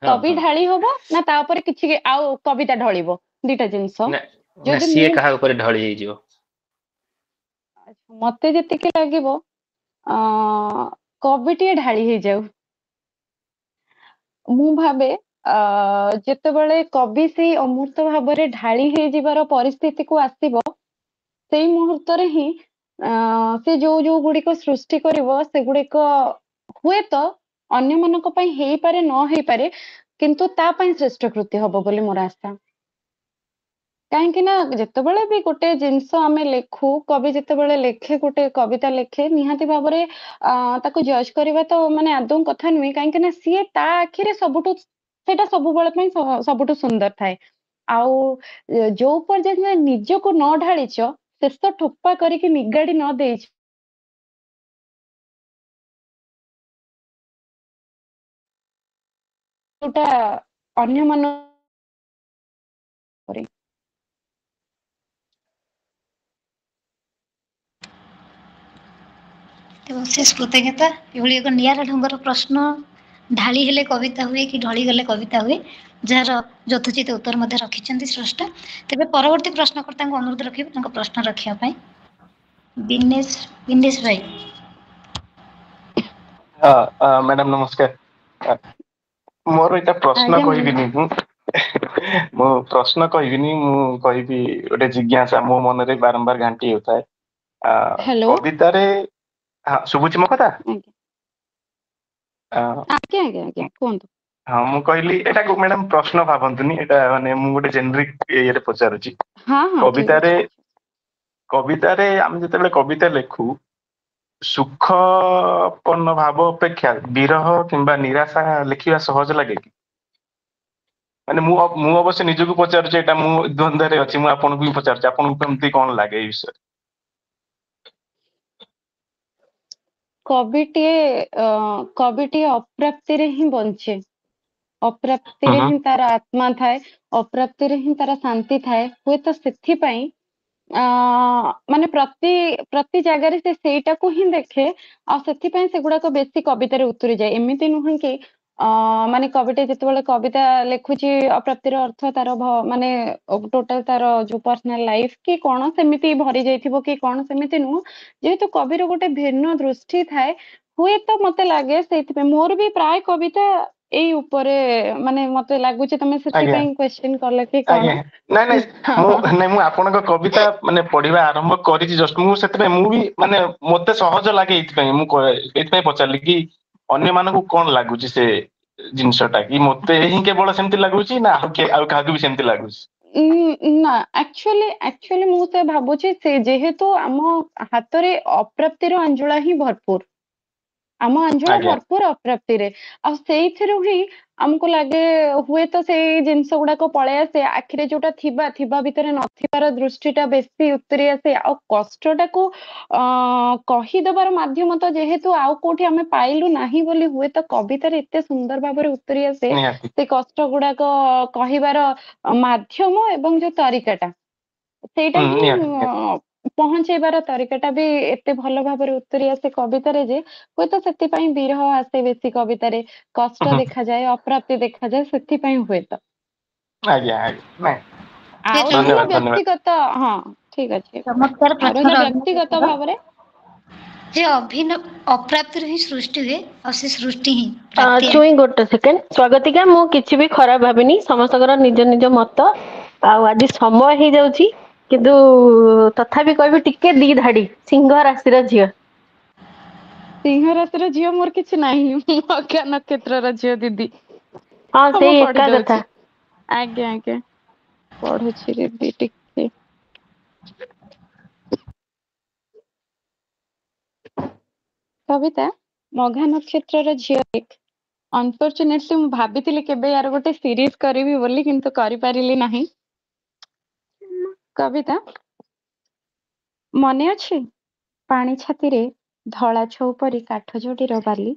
କବି ଢାଳି ହବ ନା ତା ଉପରେ କିଛି ଆଉ କବିତା ଢଳିବ ଦିଟା ଜିନିଷ ଯଦି ସିଏ କାହା ଉପରେ ଢଳି ହେଇଯିବ। ମତେ ଯେତିକି ଲାଗିବ କବିଟିଏ ଢାଳି ହେଇଯାଉ। ମୁଁ ଭାବେ ଯେତେବେଳେ କବି ସେଇ ଅମୂର୍ତ୍ତ ଭାବରେ ଢାଳି ହେଇଯିବାର ପରିସ୍ଥିତିକୁ ଆସିବ ସେଇ ମୁହୂର୍ତ୍ତରେ ହିଁ ସେ ଯୋଉ ଯୋଉ ଗୁଡିକ ସୃଷ୍ଟି କରିବ ସେଗୁଡିକ ହୁଏତ ଅନ୍ୟମାନଙ୍କ ପାଇଁ ହେଇପାରେ ନ ହେଇପାରେ କିନ୍ତୁ ତା ପାଇଁ ଶ୍ରେଷ୍ଠ କୃତ୍ୟ ହବ ବୋଲି ମୋର ଆଶା। କାହିଁକି ନା ଯେତେବେଳେ ବି ଗୋଟେ ଜିନିଷ ଆମେ ଲେଖୁ କବି ଯେତେବେଳେ ଲେଖେ ଗୋଟେ କବିତା ଲେଖେ ନିହାତି ଭାବରେ ତାକୁ ଜଜ୍ କରିବା ତ ମାନେ ଆଦୌ କଥା ନୁହେଁ କାହିଁକି ନା ସିଏ ତା ଆଖିରେ ସବୁଠୁ ସେଇଟା ସବୁବେଳେ ପାଇଁ ସବୁଠୁ ସୁନ୍ଦର ଥାଏ ଆଉ ଯୋଉ ପର୍ଯ୍ୟନ୍ତ ନିଜକୁ ନ ଢାଳିଛ ଶେଷ ଠୋପା କରିକି ନିଗାଡି ନ ଦେଇଛ ଯୋଉଟା ଅନ୍ୟମାନ ଅଶେଷ କୃତଜ୍ଞତା ଏଭଳି ଏକ ନିଆରା ଢଙ୍ଗର ପ୍ରଶ୍ନ ଢାଳି ହେଲେ କବିତା ହୁଏ କି ଢଳି ଗଲେ କବିତା ହୁଏ ଯାହାର ଯଥୋଚିତ ଉତ୍ତର ମଧ୍ୟ ରଖିଛନ୍ତି ସ୍ରଷ୍ଟା। ତେବେ ପରବର୍ତ୍ତୀ ପ୍ରଶ୍ନକର୍ତ୍ତାଙ୍କୁ ଅନୁରୋଧ ରଖିବି ତାଙ୍କ ପ୍ରଶ୍ନ ରଖିବା ପାଇଁ। ବିନେଶ ଭାଇ। ମ୍ୟାଡାମ ନମସ୍କାର। ମୋର ଏଇଟା ପ୍ରଶ୍ନ କହିବିନି ମୁଁ ପ୍ରଶ୍ନ କହିବିନି ମୁଁ କହିବି ଗୋଟେ ଜିଜ୍ଞାସା ମୋ ମନରେ ବାରମ୍ବାର ଘାଣ୍ଟି ହେଉଥାଏ। କବିତାରେ ଶୁଭୁଛି ମୋ କଥା? ଆଜ୍ଞା କୁହନ୍ତୁ। ହଁ ମୁଁ କହିଲି ଏଟାକୁ ମ୍ୟାଡାମ ପ୍ରଶ୍ନ ଭାବନ୍ତୁନି ଏଇଟା ମାନେ ମୁଁ ଗୋଟେ ଜେନେରିକ ଇଏରେ ପଚାରୁଛି। କବିତାରେ ଆମେ ଯେତେବେଳେ କବିତା ଲେଖୁ ସୁଖପନ୍ନ ଭାବ ଅପେକ୍ଷା ବିରହ କିମ୍ବା ନିରାଶା ଲେଖିବା ସହଜ ଲାଗେ କି? ମାନେ ମୁଁ ଅବଶ୍ୟ ନିଜକୁ ପଚାରୁଛି ଏଇଟା ମୁଁ ଦ୍ୱନ୍ଦ୍ୱରେ ଅଛି ମୁଁ ଆପଣଙ୍କୁ ବି ପଚାରୁଛି ଆପଣଙ୍କୁ କେମିତି କଣ ଲାଗେ ଏଇ ବିଷୟରେ? କବିଟିଏ ଅପ୍ରାପ୍ତିରେ ହିଁ ବଞ୍ଚେ। ଅପ୍ରାପ୍ତିରେ ହିଁ ତାର ଆତ୍ମା ଥାଏ ଅପ୍ରାପ୍ତିରେ ହିଁ ତାର ଶାନ୍ତି ଥାଏ ହୁଏତ ସେଥିପାଇଁ ମାନେ ପ୍ରତି ଜାଗାରେ ସେ ସେଇଟାକୁ ହିଁ ଦେଖେ ଆଉ ସେଥିପାଇଁ ସେଗୁଡାକ ବେଶୀ କବିତାରେ ଉତୁରି ଯାଏ। ଏମିତି ନୁହେଁ କି ମାନେ କବିଟେ ଯେତେବେଳେ କବିତା ଲେଖୁଛି ଅପ୍ରାପ୍ତିର ଅର୍ଥ ତାର ମାନେ ଟୋଟାଲ ତାର ଯୋଉ ପର୍ସନାଲ ଲାଇଫ କି କଣ ସେମିତି ଭରି ଯାଇଥିବ କି କଣ ସେମିତି ନୁହଁ ଯେହେତୁ କବିର ଗୋଟେ ଭିନ୍ନ ଦୃଷ୍ଟି ଥାଏ ହୁଏତ ମତେ ଲାଗେ ସେଇଥିପାଇଁ ମୋର ବି ପ୍ରାୟ କବିତା ଏଇ ଉପରେ ମାନେ ମତେ ଲାଗୁଛି ତମେ ଆଜ୍ଞା ସେଥିପାଇଁ କ୍ୱେଶ୍ଚିନ୍ କଲ କି ଆଜ୍ଞା କଣ? ନାଇଁ ନାଇଁ ମୁଁ ଆପଣଙ୍କ କବିତା ମାନେ ପଢିବା ଆରମ୍ଭ କରିଛି ଜଷ୍ଟ ମୁଁ ସେଥିପାଇଁ ମୁଁ ବି ମାନେ ମତେ ସହଜ ଲାଗେ ଏଇଥିପାଇଁ ଏଇଥିପାଇଁ ପଚାରିଲି କି ଅନ୍ୟମାନଙ୍କୁ କଣ ଲାଗୁଛି ସେ ଜିନିଷଟା କି ମତେ ହିଁ କେବଳ ସେମିତି ଲାଗୁଛି ନା ଆଉ କାହାକୁ ବି ସେମିତି ଲାଗୁଛି? ନା ଆକ୍ଚୁଆଲି ମୁଁ ସେ ଭାବୁଛି ସେ ଯେହେତୁ ଆମ ହାତରେ ଅପ୍ରାପ୍ତିର ଆଞ୍ଜୁଳା ହିଁ ଭରପୁର, ଆମ ଆଞ୍ଜୁଳା ଆଜ୍ଞା ଭରପୁର ଅପ୍ରାପ୍ତିରେ, ଆଉ ସେଇଥିରୁ ହିଁ ଆମକୁ ଲାଗେ ହୁଏତ ସେଇ ଜିନିଷ ଗୁଡାକ ପଳେଇ ଆସେ ଆଖିରେ ଯୋଉଟା ଥିବା ଭିତରେ ନଥିବାର ଦୃଷ୍ଟିଟା ବେଶୀ ଉତ୍ତରି ଆସେ, ଆଉ କଷ୍ଟଟାକୁ କହିଦବାର ମାଧ୍ୟମ ତ ଯେହେତୁ ଆଉ କୋଉଠି ଆମେ ପାଇଲୁ ନାହିଁ ବୋଲି ହୁଏତ କବିତାରେ ଏତେ ସୁନ୍ଦର ଭାବରେ ଉତ୍ତରି ଆସେ ନିହାତି ସେ କଷ୍ଟ ଗୁଡାକ କହିବାର ମାଧ୍ୟମ ଏବଂ ଯୋଉ ତରିକାଟା ସେଇଟା ହିଁ ନିହାତି ନିହାତି ପହଞ୍ଚେଇବାର ତରିକାଟା ବି ଏତେ ଭଲ ଭାବରେ ଉତ୍ତରି ଆସେ କବିତାରେ ଯେ ହୁଏତ ସେଥିପାଇଁ ବିରହ ଆସେ ବେଶୀ କବିତାରେ, କଷ୍ଟ ଦେଖାଯାଏ, ଅପ୍ରାପ୍ତି ଦେଖାଯାଏ, ସେଥିପାଇଁ ହୁଏତ। ଆଜ୍ଞା ନାଇଁ ଆଉ ରହିଲା ଧନ୍ୟବାଦ ଧନ୍ୟବାଦ ବ୍ୟକ୍ତିଗତ, ହଁ ଠିକ ଅଛି, ଚମତ୍କାର ଆଉ ରହିଲା ପ୍ରଶ୍ନର ବ୍ୟକ୍ତିଗତ ଭାବରେ ଯେ ଅପ୍ରାପ୍ତିରୁ ହିଁ ସୃଷ୍ଟି ହୁଏ ଆଉ ସେ ସୃଷ୍ଟି ହିଁ ପ୍ରାପ୍ତି ଚୁଇଁ ଗୋଟେ ସେକେଣ୍ଡ ସ୍ୱାଗତିକା, ମୁଁ କିଛି ବି ଖରାପ ଭାବିନି, ସମସ୍ତଙ୍କର ନିଜ ନିଜ ମତ, ଆଉ ଆଜି ସମୟ ହେଇଯାଉଛି କିନ୍ତୁ ତଥାପି କହିବି ଟିକେ ଦି ଧାଡି ସିଂହ ରାଶିର ଝିଅ। ସିଂହ ରାଶିର ଝିଅ ମୋର କିଛି ନାହିଁ, ମୁଁ ଅଗା ନକ୍ଷତ୍ରର ଝିଅ ଦିଦି। ହଁ ମୁଁ ସେଇ ପଢି ଏକା କଥା। ଦଉଛି, ଆଜ୍ଞା ପଢୁଛି ଦିଦି ଟିକେ। କବିତା ମଘା ନକ୍ଷତ୍ରର ଝିଅ। ଅନଫର୍ଚୁନେଟଲି ମୁଁ ଭାବିଥିଲି କେବେ ୟାର ଗୋଟେ ସିରିଜ କରିବି ବୋଲି କିନ୍ତୁ କରିପାରିଲି ନାହିଁ। କବିତା ମନେ ଅଛି ପାଣି ଛାତିରେ ଧଳା ଛଉ ପରି କାଠ ଯୋଡିର ବାଲି,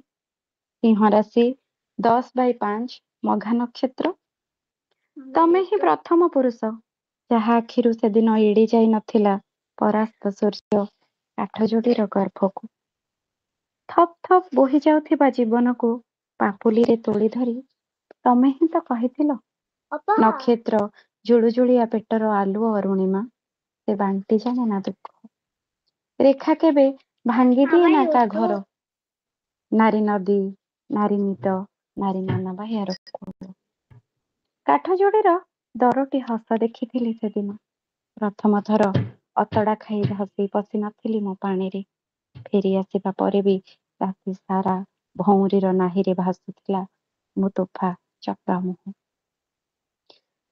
ସିଂହ ରାଶି 10/5 ମଘା ନକ୍ଷତ୍ର, ତମେ ହିଁ ପ୍ରଥମ ପୁରୁଷ ଯାହା ଆଖିରୁ ସେଦିନ ଏଡି ଯାଇ ନଥିଲା ପରାସ୍ତ ସୂର୍ଯ୍ୟ କାଠ ଯୋଡିର ଗର୍ଭକୁ। ଥପ୍ ଥପ୍ ବୋହି ଯାଉଥିବା ଜୀବନକୁ ପାପୁଲିରେ ତୋଳି ଧରି ତମେ ହିଁ ତ କହିଥିଲ ନକ୍ଷତ୍ର ଜୁଳୁଜୁଳିଆ ପେଟର ଆଲୁଅ ଅରୁଣିମା, ସେ ବାଣ୍ଟି ଜାଣେ ନା ଦୁଃଖ, ରେଖା କେବେ ଭାଙ୍ଗିଦିଏ ନା କା ଘର, ନାରୀ ନଦୀ ନାରୀ ନିଦ ନାରୀ ମାନବାହିଆର କାଠ ଯୋଡିର ଦରଟି ହସ ଦେଖିଥିଲି ସେଦିନ, ପ୍ରଥମ ଥର ଅତଡା ଖାଇ ଭାସି ପଶି ନଥିଲି ମୋ ପାଣିରେ, ଫେରି ଆସିବା ପରେ ବି ରାତି ସାରା ଭଉଁରୀର ନାହିରେ ଭାସୁଥିଲା ମୋ ତୋଫା ଚକା ମୁହଁ।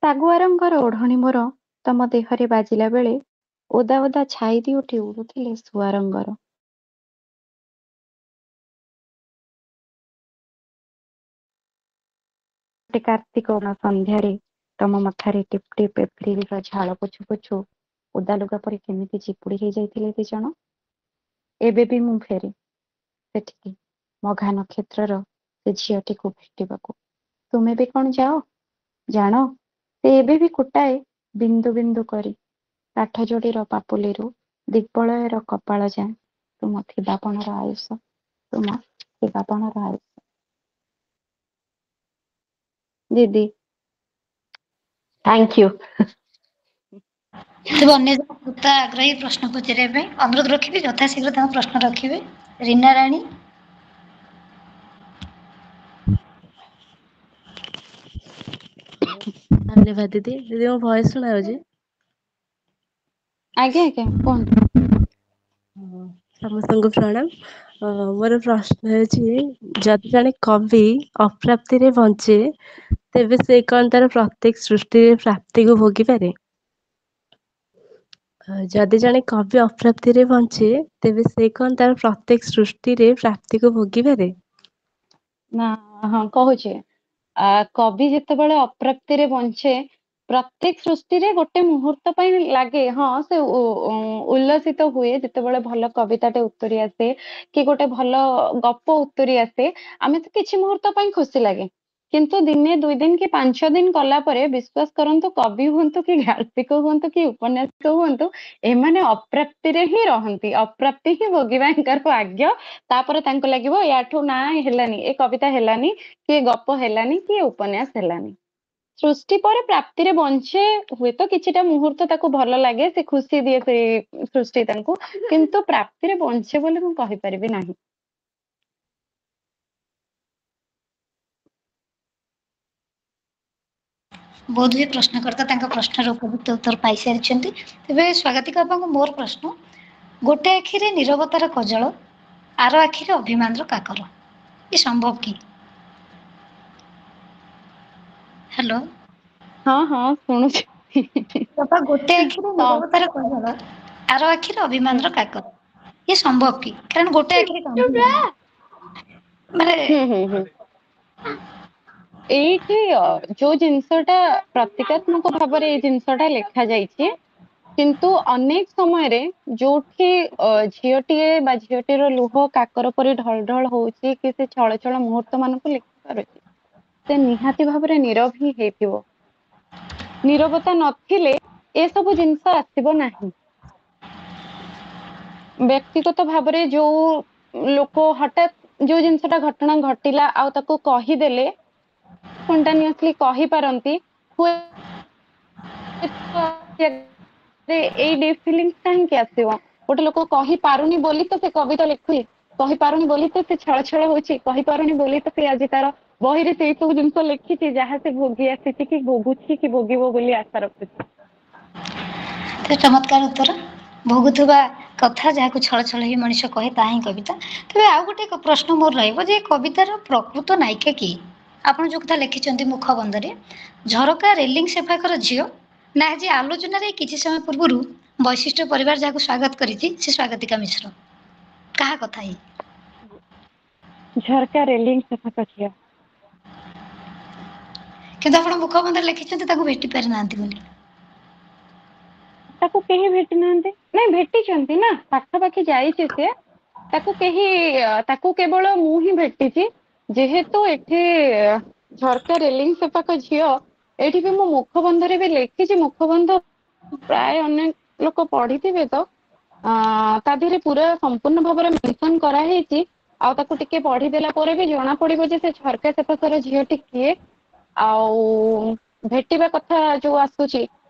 ଶାଗୁଆ ରଙ୍ଗର ଓଢଣୀ ମୋର ତମ ଦେହରେ ବାଜିଲା ବେଳେ ଓଦା ଓଦା ଛାଇ ଦିଓଟି ଉଡୁଥିଲେ ଶୁଆ ରଙ୍ଗର। ଗୋଟେ କାର୍ତ୍ତିକ ସନ୍ଧ୍ୟାରେ ତମ ମଥାରେ ଟିପ୍ ଟିପ୍ ଏପ୍ରିଲର ଝାଳ ପୋଛୁ ପୋଛୁ ଓଦା ଲୁଗା ପରି କେମିତି ଚିପୁଡି ହେଇଯାଇଥିଲେ ଦି ଜଣ। ଏବେ ବି ମୁଁ ଫେରେ ସେଠିକି ମଘା ନକ୍ଷତ୍ରର ସେ ଝିଅଟିକୁ ଭେଟିବାକୁ। ତୁମେ ବି କଣ ଯାଅ? ଜାଣ ସେ ଏବେ ବି କୁଟାଏ ବିନ୍ଦୁ ବିନ୍ଦୁ କରି କାଠ ଯୋଡିର ପାପୁଲିରୁ ଦିଗ୍ବଳୟର କପାଳ ଯାଏ ତୁମ ଥିବାପଣର ଆୟୁଷ, ତୁମ ଥିବାପଣର ଆୟୁଷ। ଦିଦି ଥ୍ୟାଙ୍କ ୟୁ। ଅନ୍ୟ ଆଗ୍ରହୀ ପ୍ରଶ୍ନ ପଚାରିବା ପାଇଁ ଅନୁରୋଧ ରଖିବି, ଯଥାଶୀଘ୍ର ତାଙ୍କ ପ୍ରଶ୍ନ ରଖିବେ। ରୀନା ରାଣୀ। ଧନ୍ୟବାଦ ଦିଦି। ଦିଦି ମୋ ଭଏସ ଶୁଣା ଯାଉଛି? ଆଜ୍ଞା କୁହନ୍ତୁ। ସମସ୍ତଙ୍କୁ ପ୍ରଣାମ। ମୋର ପ୍ରଶ୍ନ ହେଉଛି ଯଦି ଜଣେ କବି ଅପ୍ରାପ୍ତିରେ ବଞ୍ଚେ ତେବେ ସେ କଣ ତାର ପ୍ରତ୍ୟେକ ସୃଷ୍ଟିରେ ପ୍ରାପ୍ତିକୁ ଭୋଗିପାରେ? ଯଦି ଜଣେ କବି ଅପ୍ରାପ୍ତିରେ ବଞ୍ଚେ ତେବେ ସେ କଣ ତାର ପ୍ରତ୍ୟେକ ସୃଷ୍ଟିରେ ପ୍ରାପ୍ତିକୁ ଭୋଗିପାରେ? ନା ହଁ କହୁଛି, କବି ଯେତେବେଳେ ଅପ୍ରାପ୍ତିରେ ବଞ୍ଚେ ପ୍ରତ୍ୟେକ ସୃଷ୍ଟିରେ ଗୋଟେ ମୁହୂର୍ତ୍ତ ପାଇଁ ଲାଗେ, ହଁ ସେ ଉଲ୍ଲସିତ ହୁଏ ଯେତେବେଳେ ଭଲ କବିତାଟେ ଉତ୍ତରି ଆସେ କି ଗୋଟେ ଭଲ ଗପ ଉତ୍ତରି ଆସେ, ଆମେ ତ କିଛି ମୁହୂର୍ତ୍ତ ପାଇଁ ଖୁସି ଲାଗେ। କିନ୍ତୁ ଦିନେ 2 ଦିନ କି 5 ଦିନ ଗଲା ପରେ ବିଶ୍ୱାସ କରନ୍ତୁ କବି ହୁଅନ୍ତୁ କି ଗାଳ୍ପିକ ହୁଅନ୍ତୁ କି ଉପନ୍ୟାସିକ ହୁଅନ୍ତୁ ଏମାନେ ଅପ୍ରାପ୍ତିରେ ହିଁ ରହନ୍ତି, ଅପ୍ରାପ୍ତି ହିଁ ଭୋଗିବା ୟାଙ୍କର ଭାଗ୍ୟ। ତାପରେ ତାଙ୍କୁ ଲାଗିବ ୟାଠୁ ନା ହେଲାନି, ଏ କବିତା ହେଲାନି କି ଗପ ହେଲାନି କି ଉପନ୍ୟାସ ହେଲାନି। ସୃଷ୍ଟି ପରେ ପ୍ରାପ୍ତିରେ ବଞ୍ଚେ, ହୁଏତ କିଛିଟା ମୁହୂର୍ତ୍ତ ତାକୁ ଭଲ ଲାଗେ, ସେ ଖୁସି ଦିଏ ସେଇ ସୃଷ୍ଟି ତାଙ୍କୁ, କିନ୍ତୁ ପ୍ରାପ୍ତିରେ ବଞ୍ଚେ ବୋଲି ମୁଁ କହିପାରିବି ନାହିଁ। ବୋଧହୁଏ ପ୍ରଶ୍ନକର୍ତ୍ତା ତାଙ୍କ ପ୍ରଶ୍ନର ଉପଯୁକ୍ତ ଉତ୍ତର ପାଇସାରିଛନ୍ତି। ତେବେ ସ୍ୱାଗତିକା ବାପାଙ୍କୁ ମୋର ପ୍ରଶ୍ନ, ଗୋଟେ ଆଖିରେ ନୀରବତାର କଜଳ, ଆର ଆଖିରେ ଅଭିମାନର କାକର, ଏ ସମ୍ଭବ କି? ହ୍ୟାଲୋ ହଁ ହଁ ଶୁଣୁଛି। ବାପା, ଗୋଟେ ଆଖିରେ ତ ନୀରବତାର କଜଳ, ଆର ଆଖିରେ ହୁଁ ଅଭିମାନର କାକର, ଏ ସମ୍ଭବ କି? କାରଣ ଗୋଟେ ଆଖିରେ କାନ୍ଦି ହୁଁ ହବନି। ମାନେ ହୁଁ ହୁଁ ଏଇଠି ଯୋଉ ଜିନିଷଟା ପ୍ରତୀକାତ୍ମକ ଭାବରେ ଏଇ ଜିନିଷଟା ଲେଖା ଯାଇଛି, କିନ୍ତୁ ଅନେକ ସମୟରେ ଯୋଉଠି ଝିଅଟିଏ ବା ଝିଅଟିର ଲୁହ କାକର ପରି ଢଳ ଢଳ ହଉଛି, କି ସେ ଛଳ ଛଳ ମୁହୂର୍ତ୍ତ ମାନଙ୍କୁ ଲେଖି ପାରୁଛି, ସେ ନିହାତି ଭାବରେ ନୀରବ ହିଁ ହେଇଥିବ। ନୀରବତା ନଥିଲେ ଏସବୁ ଜିନିଷ ଆସିବ ନାହିଁ। ବ୍ୟକ୍ତିଗତ ଭାବରେ ଯୋଉ ଲୋକ ହଠାତ୍ ଯୋଉ ଜିନିଷଟା ଘଟଣା ଘଟିଲା ଆଉ ତାକୁ କହିଦେଲେ ସ୍ପଣ୍ଟାନିୟସଲି କହିପାରନ୍ତି, ଏଇ ଡିପ୍ ଫିଲିଂସ୍ କାହିଁକି ଆସିବ? ଗୋଟେ ଲୋକ କହିପାରୁନି ବୋଲି ତ ସେ କବିତା ଲେଖୁଛି, କହିପାରୁନି ବୋଲି ତ ସେ ଛଳ ଛଳ ହଉଛି, କହିପାରୁନି ବୋଲି ତ ସେ ଆଜି ତାର ବହିରେ ସେଇ ସବୁ ଜିନିଷ ଲେଖିଛି ଯାହା ସେ ଭୋଗି ଆସିଛି, କି ଭୋଗୁଛି, କି ଭୋଗିବ ବୋଲି ଆଶା ରଖୁଛି। ଚମତ୍କାର ଉତ୍ତର। ଭୋଗୁଥିବା କଥା ଯାହାକୁ ଛଳ ଛଳ ହିଁ ମଣିଷ କହେ, ତାହା ହିଁ କବିତା। ତେବେ ଆଉ ଗୋଟେ ପ୍ରଶ୍ନ ମୋର ରହିବ ଯେ କବିତାର ପ୍ରକୃତ ନାୟିକା କିଏ? ଆପଣ ଯୋଉ କଥା ଲେଖିଛନ୍ତି ମୁଖବନ୍ଧରେ, ଝରକା ରେଲିଂ ସେପାଖର ଝିଅ, ନା ଆଜି ଆଲୋଚନାରେ କିଛି ସମୟ ପୂର୍ବରୁ ବୈଶିଷ୍ଟ୍ୟ ପରିବାର ଯାହାକୁ ସ୍ୱାଗତ କରିଛି ସେ ସ୍ୱାଗତିକା ମିଶ୍ର, କାହା କଥା ହିଁ? ଝରକା ରେଲିଂ ସେପାଖ ଝିଅ। କିନ୍ତୁ ଆପଣ ମୁଖବନ୍ଧରେ ଲେଖିଛନ୍ତି ତାକୁ ଭେଟି ପାରିନାହାନ୍ତି ବୋଲି। ତାକୁ କେହି ଭେଟି ନାହାନ୍ତି? ନାଇଁ, ଭେଟିଛନ୍ତି ନା, ପାଖାପାଖି ଯାଇଛି ସେ। ତାକୁ କେହି, ତାକୁ କେବଳ ମୁଁ ହିଁ ଭେଟିଛି। ଯେହେତୁ ଏଠି ଝରକା ରେଲିଂ ସେପାଖ ଝିଅ, ଏଇଠି ବି ମୁଁ ମୁଖବନ୍ଧରେ ବି ଲେଖିଛି। ମୁଖବନ୍ଧ ପ୍ରାୟ ଅନେକ ଲୋକ ପଢିଥିବେ ତ, ତା ଦେହରେ ପୁରା ସମ୍ପୂର୍ଣ୍ଣ ଭାବରେ ମେନସନ କରାହେଇଛି। ଆଉ ତାକୁ ଟିକେ ପଢିଦେଲା ପରେ ବି ଜଣା ପଡିବ ଯେ ସେ ଝରକା ସେପାଖର ଝିଅଟି କିଏ। ଆଉ ଭେଟିବା କଥା ଯୋଉ ଆସୁଛି,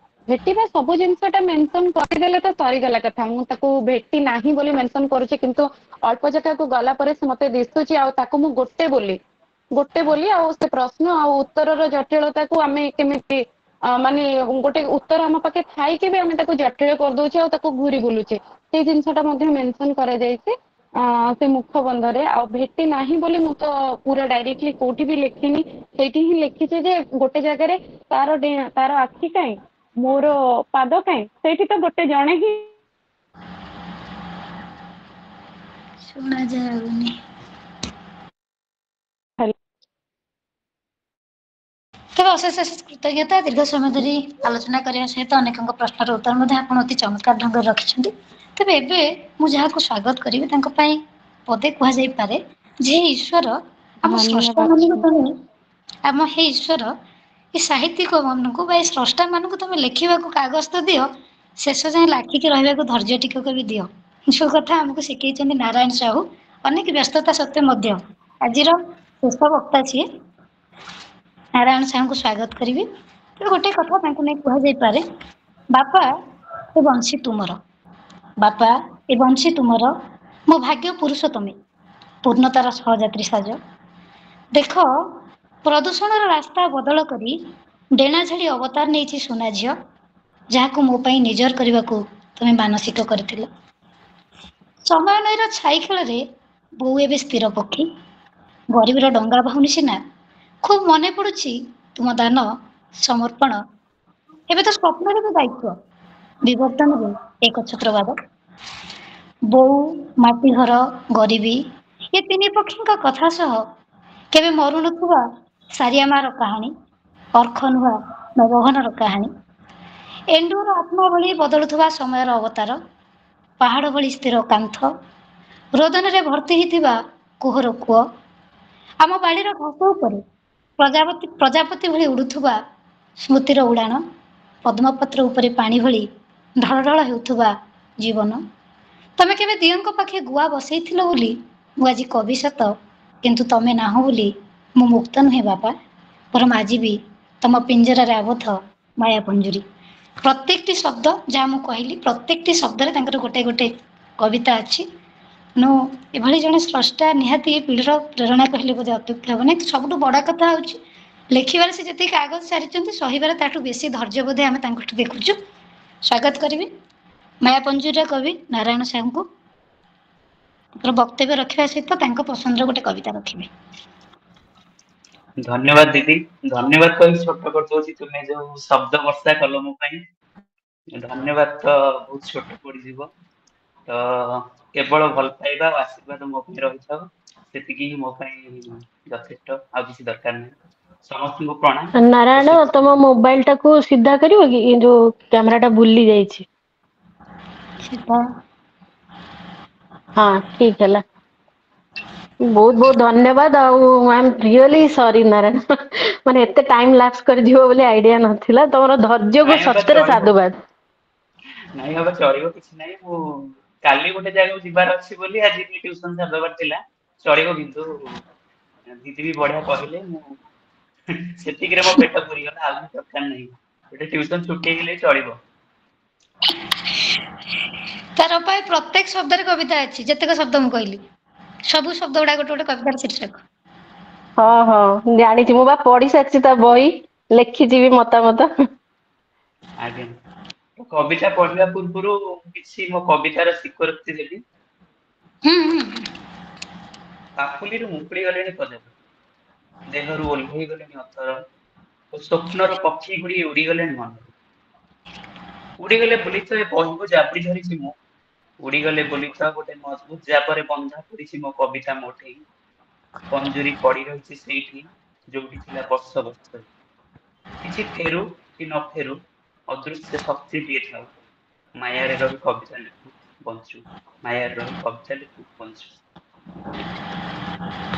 ଭେଟିବା ସବୁ ଜିନିଷ ଟା ମେନସନ କରିଦେଲେ ତ ସରିଗଲା କଥା। ମୁଁ ତାକୁ ଭେଟି ନାହିଁ ବୋଲି ମେନସନ କରୁଛି, କିନ୍ତୁ ଅଳ୍ପ ଜାଗାକୁ ଗଲା ପରେ ସେ ମତେ ଦିଶୁଛି, ଆଉ ତାକୁ ମୁଁ ଗୋଟେ ବୋଲି ଆଉ ସେ ପ୍ରଶ୍ନ ଆଉ ଉତ୍ତରର ଜଟିଳତାକୁ ଆମେ କେମିତି ମାନେ ଗୋଟେ ଉତ୍ତର ଆମ ପାଖେ ଥାଇକି ବି ଆମେ ତାକୁ ଜଟିଳ କରିଦଉଛେ ଆଉ ତାକୁ ଘୁରି ବୁଲୁଛେ, ସେଇ ଜିନିଷ ଟା ମଧ୍ୟ ମେନସନ କରାଯାଇଛି ସେ ମୁଖବନ୍ଧରେ। ଆଉ ଭେଟି ନାହିଁ ବୋଲି ମୁଁ ତ ପୁରା ଡାଇରେକ୍ଟଲି କୋଉଠି ବି ଲେଖିନି, ସେଇଠି ହିଁ ଲେଖିଛି ଯେ ଗୋଟେ ଜାଗାରେ ତାର ଆଖି କାହିଁ, ମୋର ପାଦ କାହିଁ, ସେଇଠି ତ ଗୋଟେ ଜଣେ ହିଁ। ଶୁଣାଯାଉନି। ହାଲୋ। ତେବେ ଅଶେଷ ଅଶେଷ କୃତଜ୍ଞତା। ଦୀର୍ଘ ସମୟ ଧରି ଆଲୋଚନା କରିବା ସହିତ ଅନେକଙ୍କ ପ୍ରଶ୍ନର ଉତ୍ତର ମଧ୍ୟ ଆପଣ ଅତି ଚମତ୍କାର ଢଙ୍ଗରେ ରଖିଛନ୍ତି। ତେବେ ଏବେ ମୁଁ ଯାହାକୁ ସ୍ଵାଗତ କରିବି ତାଙ୍କ ପାଇଁ ପଦେ କୁହାଯାଇପାରେ ଯେ ଈଶ୍ୱର ଆମ ସ୍ରଷ୍ଟା ମାନଙ୍କୁ ଧନ୍ୟବାଦ। ତମେ, ଆମ ହେ ଈଶ୍ୱର ଏ ସାହିତ୍ୟିକ ମାନଙ୍କୁ ବା ଏ ସ୍ରଷ୍ଟା ମାନଙ୍କୁ ତମେ ଲେଖିବାକୁ କାଗଜ ତ ଦିଅ, ଶେଷ ଯାଏ ଲାଖିକି ରହିବାକୁ ଧୈର୍ଯ୍ୟ ଟିକକ ବି ଦିଅ। ଯୋଉ କଥା ଆମକୁ ଶିଖେଇଛନ୍ତି ନାରାୟଣ ସାହୁ। ଅନେକ ବ୍ୟସ୍ତତା ସତ୍ତ୍ୱେ ମଧ୍ୟ ଆଜିର ଶେଷ ବକ୍ତା ସିଏ। ନାରାୟଣ ସାହୁଙ୍କୁ ସ୍ଵାଗତ କରିବି। ତେବେ ଗୋଟେ କଥା ତାଙ୍କୁ ନେଇ କୁହାଯାଇପାରେ, ବାପା ଏ ବଂଶୀ ତୁମର, ବାପା ଏ ବଂଶୀ ତୁମର, ମୋ ଭାଗ୍ୟ ପୁରୁଷ ତମେ, ପୂର୍ଣ୍ଣତାର ସହଯାତ୍ରୀ ସାଜ। ଦେଖ ପ୍ରଦୂଷଣର ରାସ୍ତା ବଦଳ କରି ଡେଣା ଝାଡି ଅବତାର ନେଇଛି ସୁନା ଝିଅ, ଯାହାକୁ ମୋ ପାଇଁ ନିଜର କରିବାକୁ ତମେ ମାନସିକ କରିଥିଲ। ସମୟ ନଈର ଛାଇ ଖେଳରେ ବୋଉ ଏବେ ସ୍ଥିର ପକ୍ଷୀ, ଗରିବର ଡଙ୍ଗା ଭଉନି ସିନା, ଖୁବ ମନେ ପଡୁଛି ତୁମ ଦାନ, ସମର୍ପଣ। ଏବେ ତ ସ୍ୱପ୍ନରେ ବି ଦାୟିତ୍ୱ, ବିବର୍ତ୍ତନରେ ଏକଛତ୍ରବାଦ। ବୋଉ, ମାଟି ଘର, ଗରିବୀ, ଏ ତିନି ପକ୍ଷୀଙ୍କ କଥା ସହ କେବେ ମରୁନଥିବା ସାରିଆ ମାର କାହାଣୀ, ଅର୍ଖ ନୂଆ ନବଘନର କାହାଣୀ। ଏଣ୍ଡୁଅର ଆତ୍ମା ଭଳି ବଦଳୁଥିବା ସମୟର ଅବତାର, ପାହାଡ ଭଳି ସ୍ଥିର କାନ୍ଥ, ରୋଦନରେ ଭର୍ତ୍ତି ହେଇଥିବା କୁହର କୂଅ, ଆମ ବାଡିର ଘାସ ଉପରେ ପ୍ରଜାପତି ଭଳି ଉଡୁଥିବା ସ୍ମୃତିର ଉଡାଣ, ପଦ୍ମପତ୍ର ଉପରେ ପାଣି ଭଳି ଢଳ ଢଳ ହେଉଥିବା ଜୀବନ। ତମେ କେବେ ଦିଅଙ୍କ ପାଖେ ଗୁଆ ବସେଇଥିଲ ବୋଲି ମୁଁ ଆଜି କବି ସତ, କିନ୍ତୁ ତମେ ନାହଁ ବୋଲି ମୁଁ ମୁକ୍ତ ନୁହେଁ ବାପା। ବରଂ ଆଜି ବି ତମ ପିଞ୍ଜରାରେ ଆବଦ୍ଧ ମାୟା ପଞ୍ଜୁରୀ। ପ୍ରତ୍ୟେକଟି ଶବ୍ଦ ଯାହା ମୁଁ କହିଲି, ପ୍ରତ୍ୟେକଟି ଶବ୍ଦରେ ତାଙ୍କର ଗୋଟେ ଗୋଟେ କବିତା ଅଛି। ତେଣୁ ଏଭଳି ଜଣେ ସ୍ରଷ୍ଟା ନିହାତି ଏ ପିଢ଼ିର ପ୍ରେରଣା କହିଲେ ବୋଧେ ଅତ୍ୟୁକ୍ତି ହେବ ନାହିଁ। ସବୁଠୁ ବଡ଼ କଥା ହେଉଛି ଲେଖିବାରେ ସେ ଯେତିକି କାଗଜ ସାରିଛନ୍ତି ସହିବାରେ ତାଠୁ ବେଶୀ ଧୈର୍ଯ୍ୟ ବୋଧେ ଆମେ ତାଙ୍କଠୁ ଦେଖୁଛୁ। ସ୍ୱାଗତ କରିବି ମାୟାପଞ୍ଜୁରୀର କବି ନାରାୟଣ ସାହୁଙ୍କୁ। ବକ୍ତବ୍ୟ ରଖିବା ସହିତ ତାଙ୍କ ପସନ୍ଦର ଗୋଟେ କବିତା ରଖିବେ। ଧନ୍ୟବାଦ ଦିଦି, ଧନ୍ୟବାଦ କହି ଛୋଟ କରିଦଉଛି। ତୁମେ ଯୋଉ ଶବ୍ଦ ବର୍ଷା କଲ ମୋ ପାଇଁ, ଧନ୍ୟବାଦ ତ ବହୁତ ଛୋଟ ପଡିଯିବ। ତ କେବଳ ଭଲ ପାଇବା ଆଉ ଆଶୀର୍ବାଦ ମୋ ପାଇଁ ରହିଥାଉ, ସେତିକି ହିଁ ମୋ ପାଇଁ ଯଥେଷ୍ଟ, ଆଉ କିଛି ଦରକାର ନାହିଁ। ସମସ୍ତଙ୍କୁ ପ୍ରଣାମ। ନାରାୟଣ, ତମ ମୋବାଇଲ ଟାକୁ ସିଧା କରିବ କି? ଏ ଯୋଉ କ୍ୟାମେରା ଟା ବୁଲି ଯାଇଛି। ହଁ ଠିକ ହେଲା। ବହୁତ ବହୁତ ଧନ୍ୟବାଦ। ଆଉ ଆଇ ଏମ୍ ରିଅଲି ସରି ନାରାୟଣ, ମାନେ ଏତେ ଟାଇମ ଲାପ୍ସ କରିଯିବ ବୋଲି ଆଇଡିଆ ନଥିଲା। ତମର ଧୈର୍ଯ୍ୟକୁ ନାଇଁ ବାବା ସତରେ ଚଳିବ, ସାଧୁବାଦ। ନାଇଁ ବାବା ଚଳିବ, କିଛି ନାହିଁ। ମୁଁ କାଲି ଗୋଟେ ଜାଗାକୁ ଯିବାର ଅଛି ବୋଲି ଆଜି ବି ଟ୍ୟୁସନ ସାରିଦେବାର ଥିଲା, ଚଳିବ। କିନ୍ତୁ ଦିଦି ବି ବଢିଆ କହିଲେ, ମୁଁ ସେତିକିରେ ମୋ ପେଟ ପୁରିଗଲା, ଆଉ କିଛି ଦରକାର ନାହିଁ। ଗୋଟେ ଟ୍ୟୁସନ ଛୁଟି ହେଇଗଲେ ଚଳିବ। ତାର ପାଇଁ ପ୍ରତ୍ୟେକ ଶବ୍ଦରେ କବିତା ଅଛି। ଯେତେକ ଶବ୍ଦ ମୁଁ କହିଲି ସବୁ ଶବ୍ଦ ଗୁଡା ଗୋଟେ ଗୋଟେ କବିତାର ଶୀର୍ଷକ। ହଁ ହଁ ଜାଣିଛି, ମୁଁ ବା ପଢି ସାରିଛି ତା ବହି, ଲେଖିଛି ବି ମତାମତ। ଆଜ୍ଞା, କବିତା ପଢିବା ପୂର୍ବରୁ କିଛି ମୋ କବିତାର ସ୍ୱୀକରୋକ୍ତି ଦେବି। ପାପୁଲିରୁ ମୁକୁଳି ଗଲେଣି ପ୍ରଜାପତି, ଦେହରୁ ଓହ୍ଲେଇ ଗଲେଣି ଅତର, ଓ ସ୍ୱପ୍ନର ପକ୍ଷୀ ଗୁଡି ଉଡିଗଲେଣି ମନରୁ। ଉଡିଗଲେ ବୁଲିତ ଏ ବହିକୁ ଜାବୁଡି ଧରିଛି ମୁଁ, ଉଡିଗଲେ ବୁଲିତ ଗୋଟେ ମଜବୁତ ଜାବରେ ବନ୍ଧା ପଡିଛି ମୋ କବିତା ମୋଠେଇ। ପଞ୍ଜୁରୀ ପଡି ରହିଛି ସେଇଠି ଯୋଉଠି ଥିଲା ବର୍ଷ ବର୍ଷ। କିଛି ଫେରୁ କି ନ ଫେରୁ, ଅଦୃଶ୍ୟ ଶକ୍ତିଟିଏ ଥାଉ, ମାୟାରେ ରହି କବିତା ଲେଖୁ ବଞ୍ଚୁ, ମାୟାରେ ରହି କବିତା ଲେଖୁ ବଞ୍ଚୁ।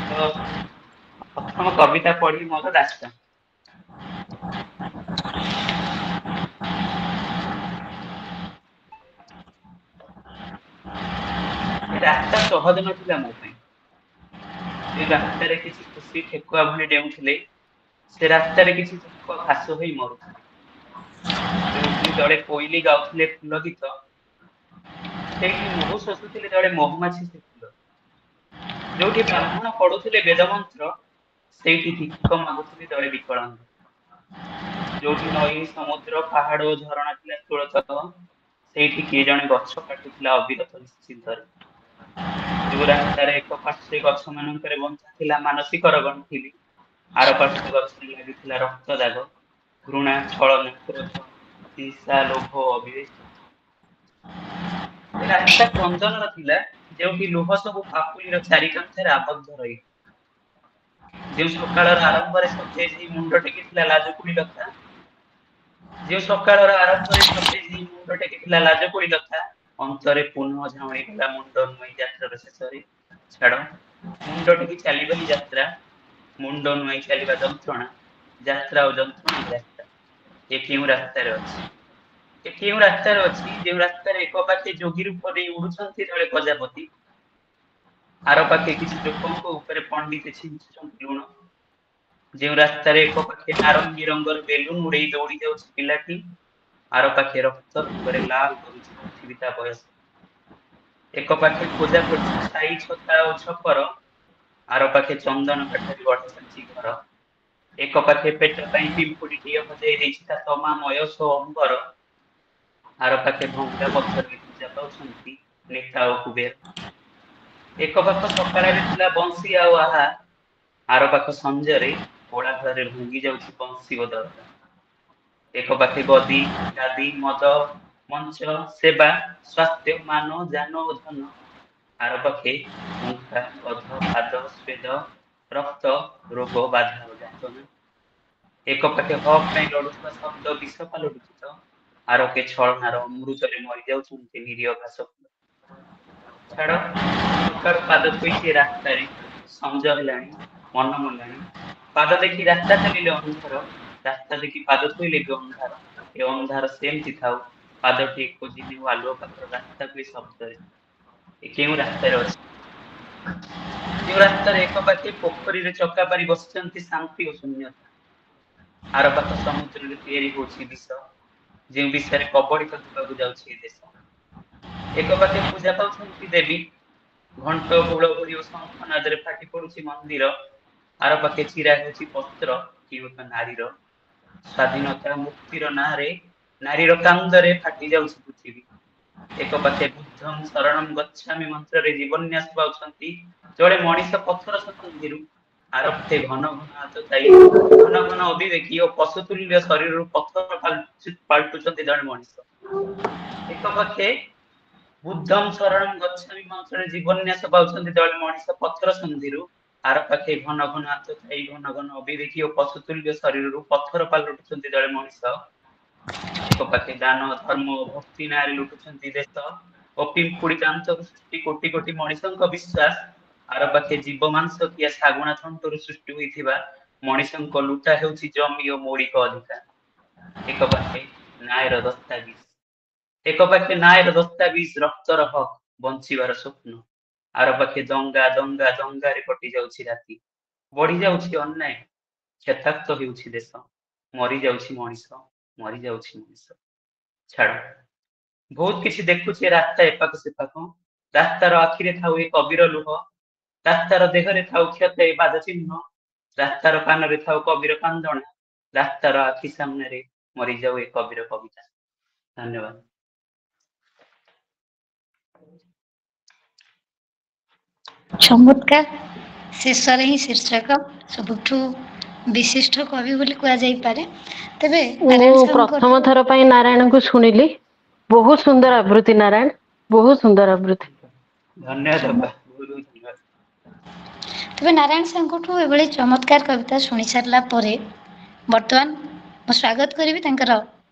ତ ପ୍ରଥମ କବିତା ପଢି ମୋର ରାସ୍ତା। ଏ ରାସ୍ତା ସହଜ ନଥିଲା ମୋ ପାଇଁ। ଏ ରାସ୍ତାରେ କିଛି ଖୁସି ଠେକୁଆ ଭଳି ଡେଉଁଥିଲେ, ସେ ରାସ୍ତାରେ କିଛି ଠେକୁଆ ଘାସ ହୋଇ ମରୁଥିଲେ। ଯୋଉଠି ଦଳେ କୋଇଲି ଗାଉଥିଲେ ଫୁଲ ଗୀତ, ସେଇଠି ମହୁ ଶୋଷୁଥିଲେ ଦଳେ ମହୁମାଛି ସେ ଫୁଲ। ଯୋଉଠି ବ୍ରାହ୍ମଣ ପଢୁଥିଲେ ବେଦ ମନ୍ତ୍ର, ସେଇଠି ଭିକ ମାଗୁଥିଲେ ଦଳେ ବିକଳାଙ୍ଗ। ଯୋଉଠି ନଈ, ସମୁଦ୍ର, ପାହାଡ ଓ ଝରଣା ଥିଲା ଷୋଳତଳ, ସେଇଠି କିଏ ଜଣେ ଗଛ କାଟୁଥିଲା ଅବିରତ ନିଶ୍ଚିନ୍ତରେ। ଯୋଉ ରାସ୍ତାରେ ଏକ ପାର୍ଶ୍ଵରେ ଗଛ ମାନଙ୍କରେ ବଞ୍ଚା ଥିଲା ମାନସିକର ଗଣ୍ଠିଲି, ଆର ପାର୍ଶ୍ଵ ଗଛରେ ଲାଗିଥିଲା ରକ୍ତ ଦାଗ, ଘୃଣା, ଛଳନା, କ୍ରୋଧ, ହିଂସା, ଲୋଭ, ଅବିବେଶ। ଏ ରାସ୍ତା କ୍ରନ୍ଦନର ଥିଲା, ଯେଉଁଠି ଲୁହ ସବୁ ପାପୁଲିର ଚାରି କାନ୍ଥରେ ଆବଦ୍ଧ ରହି। ଯେଉଁ ସକାଳର ଆରମ୍ଭରେ ସତେଜ ହେଇ ମୁଣ୍ଡ ଟେକିଥିଲା ଲାଜକୁଳି ଲତା, ଯେଉଁ ସକାଳର ଆରମ୍ଭରେ ସତେଜ ହେଇ ମୁଣ୍ଡ ଟେକିଥିଲା ଲାଜକୁଳି ଲତା, ଅନ୍ତରେ ପୁନଃ ଝାଉଁଳି ଗଲା ମୁଣ୍ଡ ନୁଆଁଇ ଯାତ୍ରାର ଶେଷରେ। ଛାଡ, ମୁଣ୍ଡ ଟେକି ଚାଲିବା ହିଁ ଯାତ୍ରା, ମୁଣ୍ଡ ନୁଆଁଇ ଚାଲିବା ଯନ୍ତ୍ରଣା, ଯାତ୍ରା ଓ ଯନ୍ତ୍ରଣା ହିଁ ରାସ୍ତା। ଏ କେଉଁ ରାସ୍ତାରେ ଅଛି? ଏ କେଉଁ ରାସ୍ତାରେ ଅଛି ଯେଉଁ ରାସ୍ତାରେ ଏକ ପାଖେ ଯୋଗୀ ରୂପ ଦେଇ ଉଡୁଛନ୍ତି ଦଳେ ପ୍ରଜାପତି, ଆର ପାଖେ କିଛି ଲୋକଙ୍କ ଉପରେ ପଣ୍ଡିତ ଛିଞ୍ଚୁଛନ୍ତି ଲୁଣ। ଯେଉଁ ରାସ୍ତାରେ ଏକ ପାଖେ ନାରଙ୍ଗୀ ରଙ୍ଗର ବେଲୁନ ଉଡେଇ ଦୌଡି ଯାଉଛି ପିଲାଟି, ଆର ପାଖେ ରକ୍ତ ରଙ୍ଗରେ ଲାଲ କରୁଛି ପୃଥିବୀ ତା ବୟସ। ଏକ ପାଖେ ଖୋଜା ପଡିଛି ଛାଇ, ଛତା ଓ ଛପର, ଆର ପାଖେ ଚନ୍ଦନ କାଠରେ ଗଢା ଚାଲିଛି ଘର। ଏକ ପାଖେ ପେଟ ପାଇଁ ପିମ୍ପୁଡିଟିଏ ହଜେଇ ଦେଇଛି ତା ତମାମ ଅୟସ ଓ ଅମ୍ବର, ଆର ପାଖେ ଭଙ୍ଗା ପଥରରେ ପୂଜା ପାଉଛନ୍ତି ନେତା ଓ କୁବେର। ଏକ ପାଖ ସକାଳରେ ଥିଲା ବଂଶୀ ଆଉ ଆହା, ଆର ପାଖ ସଞ୍ଜରେ କୋଳାହଳରେ ଭାଙ୍ଗି ଯାଉଛି ବଂଶୀ ବଦଳଟା। ଏକ ପାଖେ ଗଦି, ଗାଦି, ମଦ, ମଞ୍ଚ, ସେବା, ସ୍ୱାସ୍ଥ୍ୟ, ମାନ, ଯାନ ଓ ଧନ, ଆର ପାଖେ ଗୁମ୍ଫା, ଗଧ, ପାଦ, ସ୍ୱେଦ, ରକ୍ତ, ରୋଗ, ବାଧା ଓ ଯାତନା। ଏକ ପାଖେ ହକ୍ ପାଇଁ ଲଢୁଥିବା ଶବ୍ଦ ବିଷ ପାଲଟୁଛି ତ, ଆରକେ ଛଳନାର ଅମୃତରେ ମରିଯାଉଛନ୍ତି ନିରୀହ ଘାସ ଫୁଲ। ଛାଡ, ସକାଳୁ ପାଦ ଥୋଇଛି ଏ ରାସ୍ତାରେ, ସଞ୍ଜ ହେଲାଣି, ମନ ମଲାଣି, ପାଦ ଦେଖି ରାସ୍ତା ଚାଲିଲେ ଅନ୍ଧାର, ରାସ୍ତା ଦେଖି ପାଦ ଥୋଇଲେ ବି ଅନ୍ଧାର। ଏ ଅନ୍ଧାର ସେମିତି ଥାଉ, ପାଦଟିଏ ଖୋଜି ନେଉ ଆଲୁଅ ପାଖର ରାସ୍ତାକୁ ଏ ଶବ୍ଦରେ। ଏ କେଉଁ ରାସ୍ତାରେ ଅଛି? ଯେଉଁ ରାସ୍ତାରେ ଏକ ପାଖେ ପୋଖରୀରେ ଚକା ପାରି ବସିଛନ୍ତି ଶାନ୍ତି ଓ ଶୂନ୍ୟତା, ଆର ପାଖ ସମୁଦ୍ରରେ ତିଆରି ହଉଛି ବିଷ, ଯେଉଁ ବିଷୟରେ କବଳିତ ହେବାକୁ ଯାଉଛି ଏ ଦେଶ। ଏକ ପାଖେ ପୂଜା ପାଉଛନ୍ତି ଦେବୀ, ଘଣ୍ଟ, ହୁଳହୁଳି ଓ ଶଙ୍ଖ ନାଦରେ ଫାଟି ପଡୁଛି ମନ୍ଦିର, ଆର ପାଖେ ଚିରା ହେଉଛି ବସ୍ତ୍ର, କୋଟିପତ ନାରୀର ସ୍ୱାଧୀନତା ମୁକ୍ତିର ନାଁରେ ନାରୀର କାନ୍ଦରେ ଫାଟି ଯାଉଛି ପୃଥିବୀ। ଏକ ପାଖେ ବୁଦ୍ଧଂ ଶରଣଂ ଗଚ୍ଛାମି ମନ୍ତ୍ରରେ ଜୀବନ୍ୟାସ ପାଉଛନ୍ତି ଜଣେ ମଣିଷ ପଥର ସନ୍ଧିରୁ, ଆର ପାଖେ ଘନ ଘନ ହାତ ଥାଇ ଘନ ଘନ ଅବିବେକୀ ଓ ପଶୁତୁଲ୍ୟ ଶରୀରରୁ ପଥର ପାଲଟୁଛନ୍ତି ଜଣେ ମଣିଷ। ଏକ ପାଖେ ବୁଦ୍ଧଂ ଶରଣଂ ଗଚ୍ଛାମି ମନ୍ତ୍ରରେ ଜୀବନ୍ୟାସ ପାଉଛନ୍ତି ଜଣେ ମଣିଷ ପଥର ସନ୍ଧିରୁ, ଆର ପାଖେ ଘନ ଘନ ହାତ ଥାଇ ଘନ ଘନ ଅବିବେକୀ ଓ ପଶୁତୁଲ୍ୟ ଶରୀରରୁ ପଥର ପାଲଟୁଛନ୍ତି ଜଣେ ମଣିଷ। ଏକ ପାଖେ ଦାନ ଧର୍ମ ଓ ଭକ୍ତି ନାଁରେ ଲୁଟୁଛନ୍ତି ଦେଶ ଓ ପିମ୍ପୁଡି ଦାନ୍ତରୁ ସୃଷ୍ଟି କୋଟି କୋଟି ମଣିଷଙ୍କ ବିଶ୍ୱାସ, ଆର ପାଖେ ଜୀବ ମାଂସ କିଆ ଶାଗୁଣା ଥଣ୍ଟରୁ ସୃଷ୍ଟି ହୋଇଥିବା ମଣିଷଙ୍କ ଲୁଟା ହେଉଛି ଜମି ଓ ମୌଳିକ ଅଧିକାର। ଏକ ପାଖେ ନ୍ୟାୟର ଦସ୍ତାବିଜ, ଏକ ପାଖେ ନ୍ୟାୟର ଦସ୍ତାବିଜ ରକ୍ତର ହକ୍ ବଞ୍ଚିବାର ସ୍ୱପ୍ନ, ଆର ପାଖେ ଦଙ୍ଗା ଦଙ୍ଗା ଦଙ୍ଗାରେ କଟି ଯାଉଛି ରାତି, ବଢି ଯାଉଛି ଅନ୍ୟାୟ, କ୍ଷତାକ୍ତ ହେଉଛି ଦେଶ, ମରି ଯାଉଛି ମଣିଷ, ମରି ଯାଉଛି ମଣିଷ। ଛାଡ, ବହୁତ କିଛି ଦେଖୁଛି ରାସ୍ତା ଏପାଖ ସେପାଖ, ରାସ୍ତାର ଆଖିରେ ଥାଉ ଏ କବିର ଲୁହ, ରାସ୍ତାର ଦେହରେ ଥାଉ କ୍ଷତ ଏ ପାଦ ଚିହ୍ନ, ରାସ୍ତାର କାନରେ ଥାଉ କବିର କାନ୍ଦଣା, ରାସ୍ତାର ଆଖି ସାମ୍ନାରେ ମରିଯାଉ ଏ କବିର କବିତା। ଧନ୍ୟବାଦ। ଚମତ୍କାର। ଶେଷରେ ହିଁ ଶୀର୍ଷକ ସବୁଠୁ ବିଶିଷ୍ଟ କବି ବୋଲି କୁହାଯାଇପାରେ। ତେବେ ମୁଁ ନାରାୟଣ ସାହୁଙ୍କର ପ୍ରଥମ ଥର ପାଇଁ ନାରାୟଣଙ୍କୁ ଶୁଣିଲି। ବହୁତ ସୁନ୍ଦର ଆବୃତ୍ତି ନାରାୟଣ, ବହୁତ ସୁନ୍ଦର ଆବୃତ୍ତି। ଧନ୍ୟବାଦ ବାବା, ବହୁତ ବହୁତ ଧନ୍ୟବାଦ। ତେବେ ନାରାୟଣ ସାହୁଙ୍କଠୁ ଏଭଳି ଚମତ୍କାର କବିତା ଶୁଣି ସାରିଲା ପରେ ବର୍ତ୍ତମାନ ମୁଁ ସ୍ୱାଗତ କରିବି ତାଙ୍କର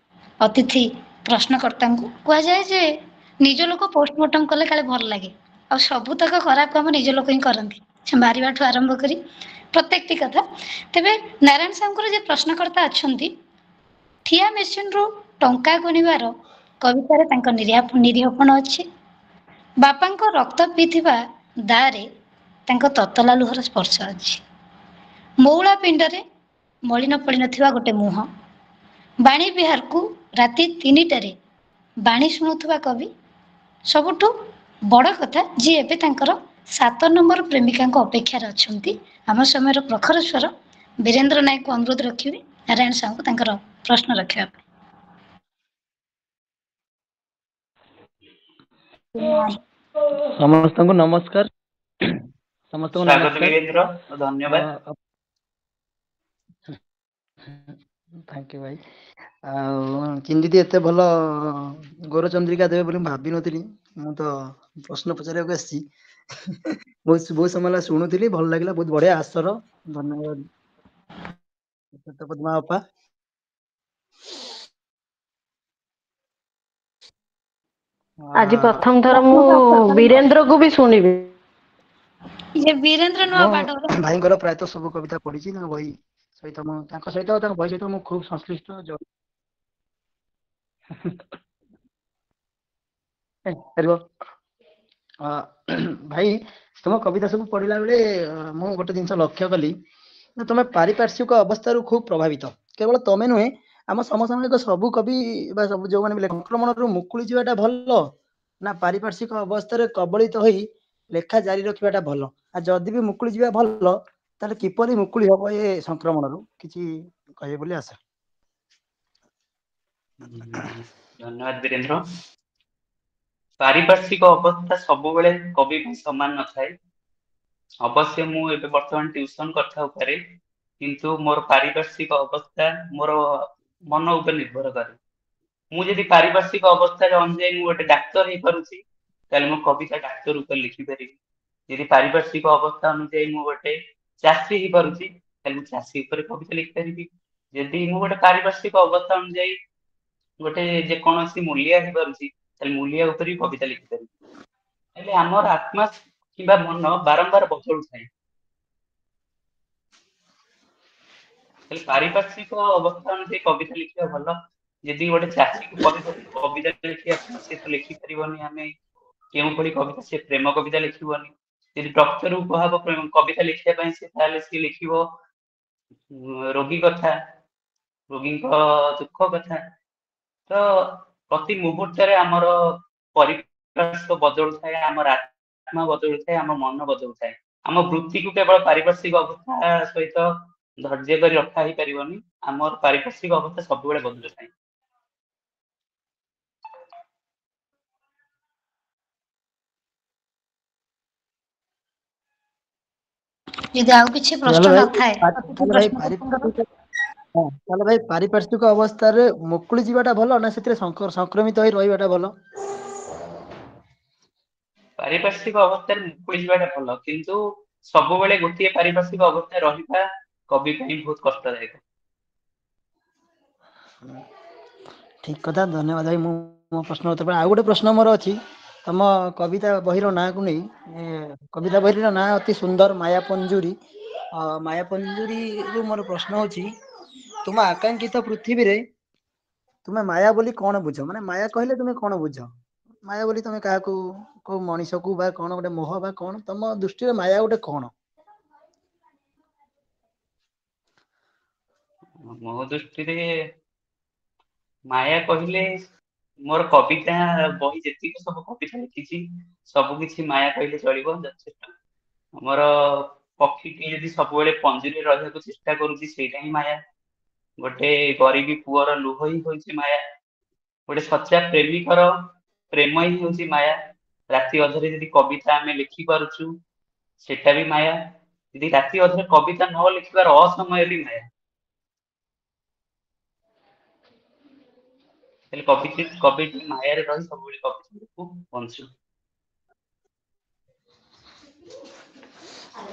ଅତିଥି ପ୍ରଶ୍ନକର୍ତ୍ତାଙ୍କୁ। କୁହାଯାଏ ଯେ ନିଜ ଲୋକ ପୋଷ୍ଟମର୍ଟମ କଲେ କାଳେ ଭଲ ଲାଗେ, ଆଉ ସବୁତକ ଖରାପ କାମ ନିଜ ଲୋକ ହିଁ କରନ୍ତି, ମାରିବାଠୁ ଆରମ୍ଭ କରି ପ୍ରତ୍ୟେକଟି କଥା। ତେବେ ନାରାୟଣ ସାହୁଙ୍କର ଯେ ପ୍ରଶ୍ନକର୍ତ୍ତା ଅଛନ୍ତି, ଠିଆ ମେସିନରୁ ଟଙ୍କା ଗଣିବାର କବିତାରେ ତାଙ୍କ ନିରୀହପଣ ଅଛି। ବାପାଙ୍କ ରକ୍ତ ପିଇଥିବା ଦାରେ ତାଙ୍କ ତତଲା ଲୁହର ସ୍ପର୍ଶ ଅଛି। ମଉଳା ପିଣ୍ଡରେ ମଳିନ ପଡ଼ିନଥିବା ଗୋଟେ ମୁହଁ, ବାଣୀ ବିହାରକୁ ରାତି 3ଟାରେ ବାଣୀ ଶୁଣୁଥିବା କବି, ସବୁଠୁ ବଡ଼ କଥା ଯିଏ ଏବେ ତାଙ୍କର 7 ନମ୍ବର ପ୍ରେମିକାଙ୍କ ଅପେକ୍ଷାରେ ଅଛନ୍ତି। ଆମ ସମୟର ପ୍ରଖର ସ୍ୱର ବୀରେନ୍ଦ୍ର ନାୟକଙ୍କୁ ଅନୁରୋଧ ରଖିବି ନାରାୟଣ ସାହୁଙ୍କୁ ତାଙ୍କର ପ୍ରଶ୍ନ ରଖିବା ପାଇଁ। ସମସ୍ତଙ୍କୁ ନମସ୍କାର। ସମସ୍ତଙ୍କୁ ସ୍ୱାଗତ ନମସ୍କାର। ବୀରେନ୍ଦ୍ର, ଧନ୍ୟବାଦ। ଥ୍ୟାଙ୍କ ୟୁ ଭାଇ। ଆଉ କେମିତି ଏତେ ଭଲ ଗୌରଚନ୍ଦ୍ରିକା ଦେବେ ବୋଲି ମୁଁ ଭାବିନଥିଲି। ମୁଁ ତ ପ୍ରଶ୍ନ ପଚାରିବାକୁ ଆସିଛି। ବହୁତ ସମୟ ହେଲା ଶୁଣୁଥିଲି, ଭଲ ଲାଗିଲା, ବହୁତ ବଢିଆ ଆସର। ଧନ୍ୟବାଦ ପଦ୍ମା ଅପା। ଆଜି ପ୍ରଥମ ଥର ମୁଁ ବୀରେନ୍ଦ୍ରକୁ ବି ଶୁଣିବି। ବୀରେନ୍ଦ୍ର ନୂଆ ବାଡର ଭାଇଙ୍କର ପ୍ରାୟତଃ ସବୁ କବିତା ପଢିଛି, ତାଙ୍କ ବହି ସହିତ ମୁଁ ତାଙ୍କ ବହି ସହିତ ମୁଁ ଖୁବ ସଂଶ୍ଳିଷ୍ଟ। ଭାଇ ତୁମ କବିତା ସବୁ ପଢିଲା ବେଳେ ମୁଁ ଗୋଟେ ଜିନିଷ ଲକ୍ଷ୍ୟ କଲି, ତମେ ପାରିପାର୍ଶ୍ୱିକ ଅବସ୍ଥାରୁ ଖୁବ ପ୍ରଭାବିତ। କେବଳ ତମେ ନୁହେଁ, ଆମ ସମସ୍ତଙ୍କ ସବୁ କବି ବା ସବୁ ଯୋଉମାନେ ସଂକ୍ରମଣରୁ ମୁକୁଳି ଯିବାଟା ଭଲ ନା ପାରିପାର୍ଶ୍ୱିକ ଅବସ୍ଥାରେ କବଳିତ ହୋଇ ଲେଖା ଜାରି ରଖିବାଟା ଭଲ? ଆଉ ଯଦି ବି ମୁକୁଳି ଯିବା ଭଲ, ତାହେଲେ କିପରି ମୁକୁଳି ହବ ଏ ସଂକ୍ରମଣରୁ, କିଛି କହିବେ ବୋଲି ଆଶା। ଧନ୍ୟବାଦ ବୀରେନ୍ଦ୍ର। ପାରିପାର୍ଶ୍ୱିକ ଅବସ୍ଥା ସବୁବେଳେ କବି ପାଇଁ ସମାନ ନଥାଏ। ଅବଶ୍ୟ ମୁଁ ଏବେ ବର୍ତ୍ତମାନ ଟ୍ୟୁସନ କରିଥାଉ ପାରେ, କିନ୍ତୁ ମୋର ପାରିପାର୍ଶ୍ୱିକ ଅବସ୍ଥା ମୋର ମନ ଉପରେ ନିର୍ଭର କରେ। ମୁଁ ଯଦି ପାରିପାର୍ଶ୍ୱିକ ଅବସ୍ଥାରେ ଅନୁଯାୟୀ ମୁଁ ଗୋଟେ ଡାକ୍ତର ହେଇପାରୁଛି, ତାହେଲେ ମୋ କବିତା ଡାକ୍ତର ଉପରେ ଲେଖିପାରିବି। ଯଦି ପାରିପାର୍ଶ୍ୱିକ ଅବସ୍ଥା ଅନୁଯାୟୀ ମୁଁ ଗୋଟେ ଚାଷୀ ହେଇପାରୁଛି, ତାହେଲେ ମୁଁ ଚାଷୀ ଉପରେ କବିତା ଲେଖିପାରିବି। ଯଦି ମୁଁ ଗୋଟେ ପାରିପାର୍ଶ୍ୱିକ ଅବସ୍ଥା ଅନୁଯାୟୀ ଗୋଟେ ଯେକୌଣସି ମୂଲିଆ ହେଇପାରୁଛି, ତାହେଲେ ମୂଲିଆ ଉପରେ ବି କବିତା ଲେଖିପାରିବି। ହେଲେ ଆମର ଆତ୍ମା କିମ୍ବା ମନ ବାରମ୍ବାର ବଦଳୁଥାଏ। ହେଲେ ପାରିପାର୍ଶ୍ୱିକ ଅବସ୍ଥା ଅନୁଯାୟୀ କବିତା ଲେଖିବା ଭଲ। ଯଦି ଗୋଟେ ଚାଷୀକୁ କବିତା ଲେଖିବା ପାଇଁ, ସେ ତ ଲେଖିପାରିବନି ଆମେ କେଉଁଭଳି କବିତା, ସେ ପ୍ରେମ କବିତା ଲେଖିବନି। ଯଦି ଡକ୍ଟରକୁ କୁହାହବ କବିତା ଲେଖିବା ପାଇଁ, ସେ ତାହେଲେ ସିଏ ଲେଖିବ ରୋଗୀ କଥା, ରୋଗୀଙ୍କ ଦୁଃଖ କଥା। ତ ପ୍ରତି ମୁହୂର୍ତ୍ତରେ ଆମର ପରିବେଶ ବଦଳୁଥାଏ, ଆମର ଆତ୍ମା ବଦଳୁଥାଏ, ଆମ ମନ ବଦଳୁଥାଏ। ଆମ ବୃତ୍ତିକୁ କେବଳ ପାରିପାର୍ଶ୍ୱିକ ଅବସ୍ଥା ସହିତ ଧୈର୍ଯ୍ୟ କରି ରଖା ହେଇପାରିବନି। ଆମର ପାରିପାର୍ଶ୍ୱିକ ଅବସ୍ଥା ସବୁବେଳେ ବଦଳୁଥାଏ। ଯଦି ଆଉ କିଛି ପ୍ରଶ୍ନ ନଥାଏ ତାହେଲେ ଭାଇ ପାରିପାର୍ଶ୍ୱିକ ଅବସ୍ଥାରେ ମୁକୁଳି ଯିବାଟା ଭଲ ନା ସେଥିରେ ସଂକ୍ରମିତ ହୋଇ ରହିବାଟା ଭଲ? ପାରିପାର୍ଶ୍ୱିକ ଅବସ୍ଥାରେ ମୁକୁଳି ଯିବାଟା ଭଲ, କିନ୍ତୁ ସବୁବେଳେ ଗୋଟିଏ ପାରିପାର୍ଶ୍ୱିକ ଅବସ୍ଥାରେ ରହିବା କବି ପାଇଁ ବହୁତ କଷ୍ଟଦାୟକ। ଠିକ କଥା, ଧନ୍ୟବାଦ ଭାଇ। ମୁଁ ମୋ ପ୍ରଶ୍ନ ଉତ୍ତର ପାଇଁ ଆଉ ଗୋଟେ ପ୍ରଶ୍ନ ମୋର ଅଛି। ତମ କବିତା ବହିର ନାଁକୁ ନେଇ, କବିତା ବହିର ନାଁ ଅତି ସୁନ୍ଦର, ମାୟାପଞ୍ଜୁରୀ। ମାୟାପଞ୍ଜୁରୀରୁ ମୋର ପ୍ରଶ୍ନ ହଉଛି, ତୁମ ଆକାଙ୍କ୍ଷିତ ପୃଥିବୀରେ ତୁମେ ମାୟା ବୋଲି କଣ ବୁଝ? ମାନେ ମାୟା କହିଲେ ତୁମେ କଣ ବୁଝ? ମାୟା ବୋଲି ତମେ କାହାକୁ, କୋଉ ମଣିଷକୁ ବା କଣ ଗୋଟେ ମୋହ ବା କଣ ତମ ଦୃଷ୍ଟିରେ ମାୟା ଗୋଟେ କଣ? ମୋ ଦୃଷ୍ଟିରେ ମାୟା କହିଲେ, ମୋର କବିତା ବହି ଯେତିକି ସବୁ କବିତା ଲେଖିଛି ସବୁ କିଛି ମାୟା କହିଲେ ଚଳିବ। ଯଥେଷ୍ଟ। ଆମର ପକ୍ଷୀଟି ଯଦି ସବୁବେଳେ ପଞ୍ଜୁରୀରେ ରହିବାକୁ ଚେଷ୍ଟା କରୁଛି ସେଇଟା ହିଁ ମାୟା। ଗୋଟେ ଗରିବୀ ପୁଅର ଲୁହ ହିଁ ହଉଛି ମାୟା। ଗୋଟେ ସଚ୍ଚା ପ୍ରେମିକର ପ୍ରେମ ହିଁ ହଉଛି ମାୟା। ରାତି ଅଧରେ ଯଦି କବିତା ଆମେ ଲେଖି ପାରୁଛୁ ସେଟା ବି ମାୟା। ଯଦି ରାତି ଅଧରେ କବିତା ନ ଲେଖିବାର ଅସମୟ ବି ମାୟା। ହେଲେ କବିଟି ମାୟାରେ ରହି ସବୁବେଳେ କବିତାକୁ ବଞ୍ଚୁ।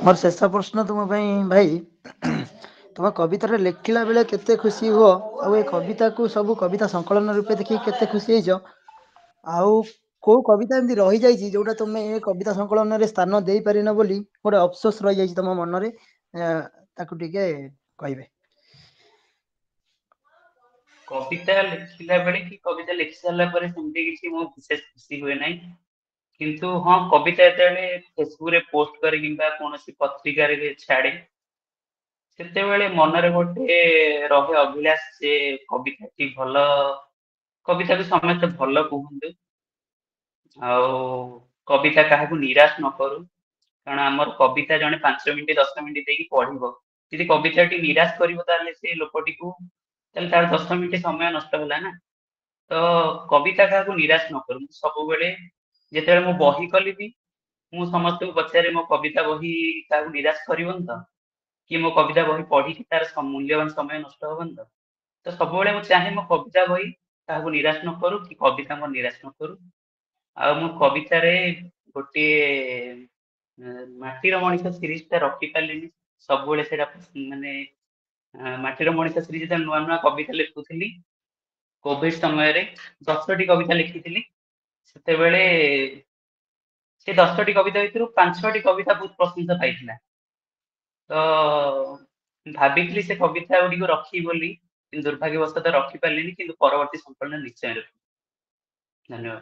ମୋର ଶେଷ ପ୍ରଶ୍ନ ତୁମ ପାଇଁ ଭାଇ, ତୁମ କବିତାରେ ଲେଖିଲା ବେଳେ କେତେ ଖୁସି ହୁଅ, ଆଉ ଏ କବିତାକୁ ସବୁ କବିତା ସଂକଳନ ରୂପେ ଦେଖିକି କେତେ ଖୁସି ହେଇଛ, ଆଉ କୋଉ କବିତା ଏମିତି ରହିଯାଇଛି ଯୋଉଟା ତୁମେ ଏ କବିତା ସଂକଳନରେ ସ୍ଥାନ ଦେଇପାରିନ ବୋଲି ଗୋଟେ ଅଫସୋସ ରହିଯାଇଛି ତମ ମନରେ, ତାକୁ ଟିକେ କହିବେ? କବିତା ଲେଖିଲା ବେଳେ କି କବିତା ଲେଖି ସାରିଲା ପରେ ସେମିତି କିଛି ମୁଁ ବିଶେଷ ଖୁସି ହୁଏ ନାହିଁ। କିନ୍ତୁ ହଁ, କବିତା ଯେତେବେଳେ ଫେସବୁକରେ ପୋଷ୍ଟ କରେ କିମ୍ବା କୌଣସି ପତ୍ରିକାରେ ଛାଡେ, ସେତେବେଳେ ମନରେ ଗୋଟେ ରହେ ଅଭିଳାଷ ଯେ କବିତାଟି ଭଲ, କବିତାକୁ ସମସ୍ତେ ଭଲ କୁହନ୍ତୁ, ଆଉ କବିତା କାହାକୁ ନିରାଶ ନ କରୁ। କାରଣ ଆମର କବିତା ଜଣେ 5 ମିନିଟ 10 ମିନିଟ ଦେଇକି ପଢିବ, ଯଦି କବିତାଟି ନିରାଶ କରିବ ତାହେଲେ ସେ ଲୋକଟିକୁ, ତାହେଲେ ତାର 10 ମିନିଟ ସମୟ ନଷ୍ଟ ହେଲା ନା। ତ କବିତା କାହାକୁ ନିରାଶ ନ କରୁ। ମୁଁ ସବୁବେଳେ ଯେତେବେଳେ ମୁଁ ବହି କଲି ବି ମୁଁ ସମସ୍ତଙ୍କୁ ପଚାରେ, ମୋ କବିତା ବହି କାହାକୁ ନିରାଶ କରିବନି ତ, କି ମୋ କବିତା ବହି ପଢିକି ତାର ମୂଲ୍ୟବାନ ସମୟ ନଷ୍ଟ ହବନି ତ। ତ ସବୁବେଳେ ମୁଁ ଚାହେଁ ମୋ କବିତା ବହି କାହାକୁ ନିରାଶ ନ କରୁ, କି କବିତା ମୋର ନିରାଶ ନ କରୁ। ଆଉ ମୁଁ କବିତାରେ ଗୋଟିଏ ମାଟିର ମଣିଷ ସିରିଜ ଟା ରଖିପାରିଲିନି। ସବୁବେଳେ ସେଇଟା ମାନେ ମାଟିର ମଣିଷ ସିରିଜ ଟା ନୂଆ ନୂଆ କବିତା ଲେଖୁଥିଲି। କୋଭିଡ ସମୟରେ 10ଟି କବିତା ଲେଖିଥିଲି। ସେତେବେଳେ ସେ 10ଟି କବିତା ଭିତରୁ 5ଟି କବିତା ବହୁତ ପ୍ରଶଂସା ପାଇଥିଲା। ତ ଭାବିଥିଲି ସେ କବିତା ଗୁଡିକୁ ରଖିବି ବୋଲି, କିନ୍ତୁ ଦୁର୍ଭାଗ୍ୟବଶତଃ ରଖିପାରିଲିନି। କିନ୍ତୁ ପରବର୍ତ୍ତୀ ସଂକଳନ ନିଶ୍ଚୟ ରଖିବି। ଧନ୍ୟବାଦ।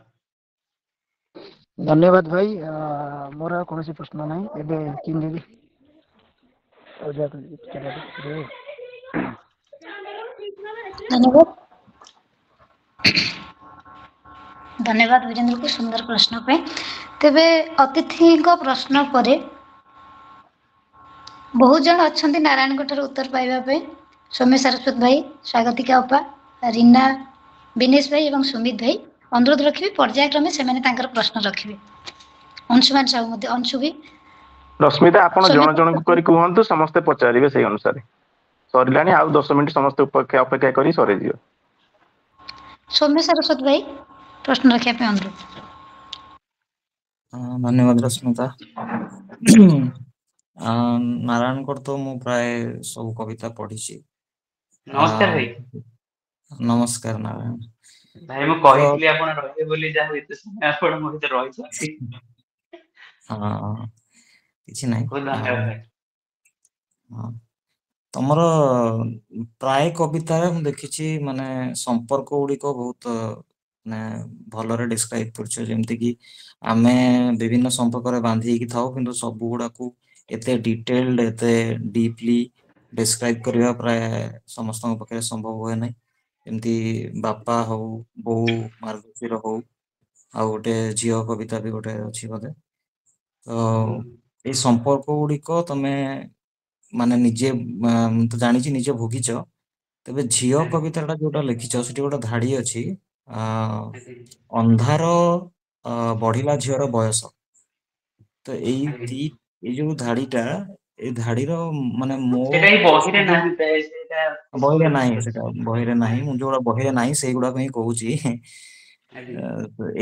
ଧନ୍ୟବାଦ ଭାଇ। ମୋର ଆଉ କୌଣସି ପ୍ରଶ୍ନ ନାହିଁ। ଏବେ ଧନ୍ୟବାଦ। ଧନ୍ୟବାଦ ବୀରେନ୍ଦ୍ରକୁ ସୁନ୍ଦର ପ୍ରଶ୍ନ ପାଇଁ। ତେବେ ଅତିଥିଙ୍କ ପ୍ରଶ୍ନ ପରେ ବହୁତ ଜଣ ଅଛନ୍ତି ନାରାୟଣଙ୍କ ଠାରୁ ଉତ୍ତର ପାଇବା ପାଇଁ। ସୌମ୍ୟ ସରସ୍ୱତ ଭାଇ, ସ୍ୱାଗତିକା ଅପା, ରୀନା, ବିନେଶ ଭାଇ ଏବଂ ସୁମିତ ଭାଇ। ଅନୁରୋଧ ରଖିବି ପର୍ଯ୍ୟାୟକ୍ରମେ ସେମାନେ ତାଙ୍କର ପ୍ରଶ୍ନ ରଖିବେ। ଅଂଶୁମାନ ସାହୁ ମଧ୍ୟ, ଅଂଶୁ ବି। ରଶ୍ମିତା, ଆପଣ ଜଣ ଜଣଙ୍କୁ କରି କୁହନ୍ତୁ, ସମସ୍ତେ ପଚାରିବେ ସେଇ ଅନୁସାରେ। ସରିଲାଣି, ଆଉ 10 ମିନିଟ ସମସ୍ତେ ଅପେକ୍ଷା କରି ସରିଯିବ। ସୌମ୍ୟ ସରସ୍ୱତ ଭାଇ, ପ୍ରଶ୍ନ ରଖିବା ପାଇଁ ଅନୁରୋଧ। ଧନ୍ୟବାଦ ରଶ୍ମିତା। ନାରାୟଣଙ୍କର ତ ମୁଁ ପ୍ରାୟ ସବୁ କବିତା ପଢିଛି। ନମସ୍କାର ଭାଇ। ନମସ୍କାର ନାରାୟଣ ଭାଇ, ମୁଁ କହିଥିଲି ଆପଣ ରହିବେ ବୋଲି, ଯାହା ଏତେ ସମୟ ଆପଣ ମୋ ଭିତରେ ରହିଛନ୍ତି। ହଁ, କିଛି ନାହିଁ। ବହୁତ ଧନ୍ୟବାଦ ଭାଇ। ତମର ପ୍ରାୟ କବିତାରେ ମୁଁ ଦେଖିଛି ମାନେ ସମ୍ପର୍କ ଗୁଡିକ ବହୁତ ମାନେ ଭଲରେ ଡିସ୍କ୍ରାଇବ କରୁଛ। ଯେମିତି କି ଆମେ ବିଭିନ୍ନ ସମ୍ପର୍କରେ ବାନ୍ଧି ହେଇକି ଥାଉ, କିନ୍ତୁ ସବୁ ଗୁଡାକୁ ଏତେ ଡିଟେଲଡ, ଏତେ ଡିପଲି ଡେସ୍କ୍ରାଇବ କରିବା ପ୍ରାୟ ସମସ୍ତଙ୍କ ପାଖରେ ସମ୍ଭବ ହୁଏ ନାହିଁ। ଯେମିତି ବାପା ହଉ, ବୋଉ, ମାର୍ଗଶିର ହଉ, ଆଉ ଗୋଟେ ଝିଅ କବିତା ବି ଗୋଟେ ଅଛି ବୋଧେ। ତ ଏଇ ସମ୍ପର୍କ ଗୁଡିକ ତମେ ମାନେ ନିଜେ ମୁଁ ତ ଜାଣିଛି ନିଜେ ଭୋଗିଛ, ତେବେ ଝିଅ କବିତାଟା ଯୋଉଟା ଲେଖିଛ ସେଠି ଗୋଟେ ଧାଡି ଅଛି, ଆ ଅନ୍ଧାର ବଢିଲା ଝିଅର ବୟସ। ତ ଏଇ ଯୋଉ ଧାଡିଟା, ଏଇ ଧାଡିର ମାନେ ମୋ ସେଟା ହିଁ ବହିରେ ଦୃଷ୍ଟିରୁ ନାହିଁ ପ୍ରାୟ, ସେଇଟା ବହିରେ ଶିଶୁ ନାହିଁ, ସେଟା ରଚିତ। ବହିରେ ନାହିଁ। ମୁଁ ଯୋଉଗୁଡା ବହିରେ ନାହିଁ ସେଇଗୁଡାକ ହିଁ କହୁଛି। ଆଜ୍ଞା।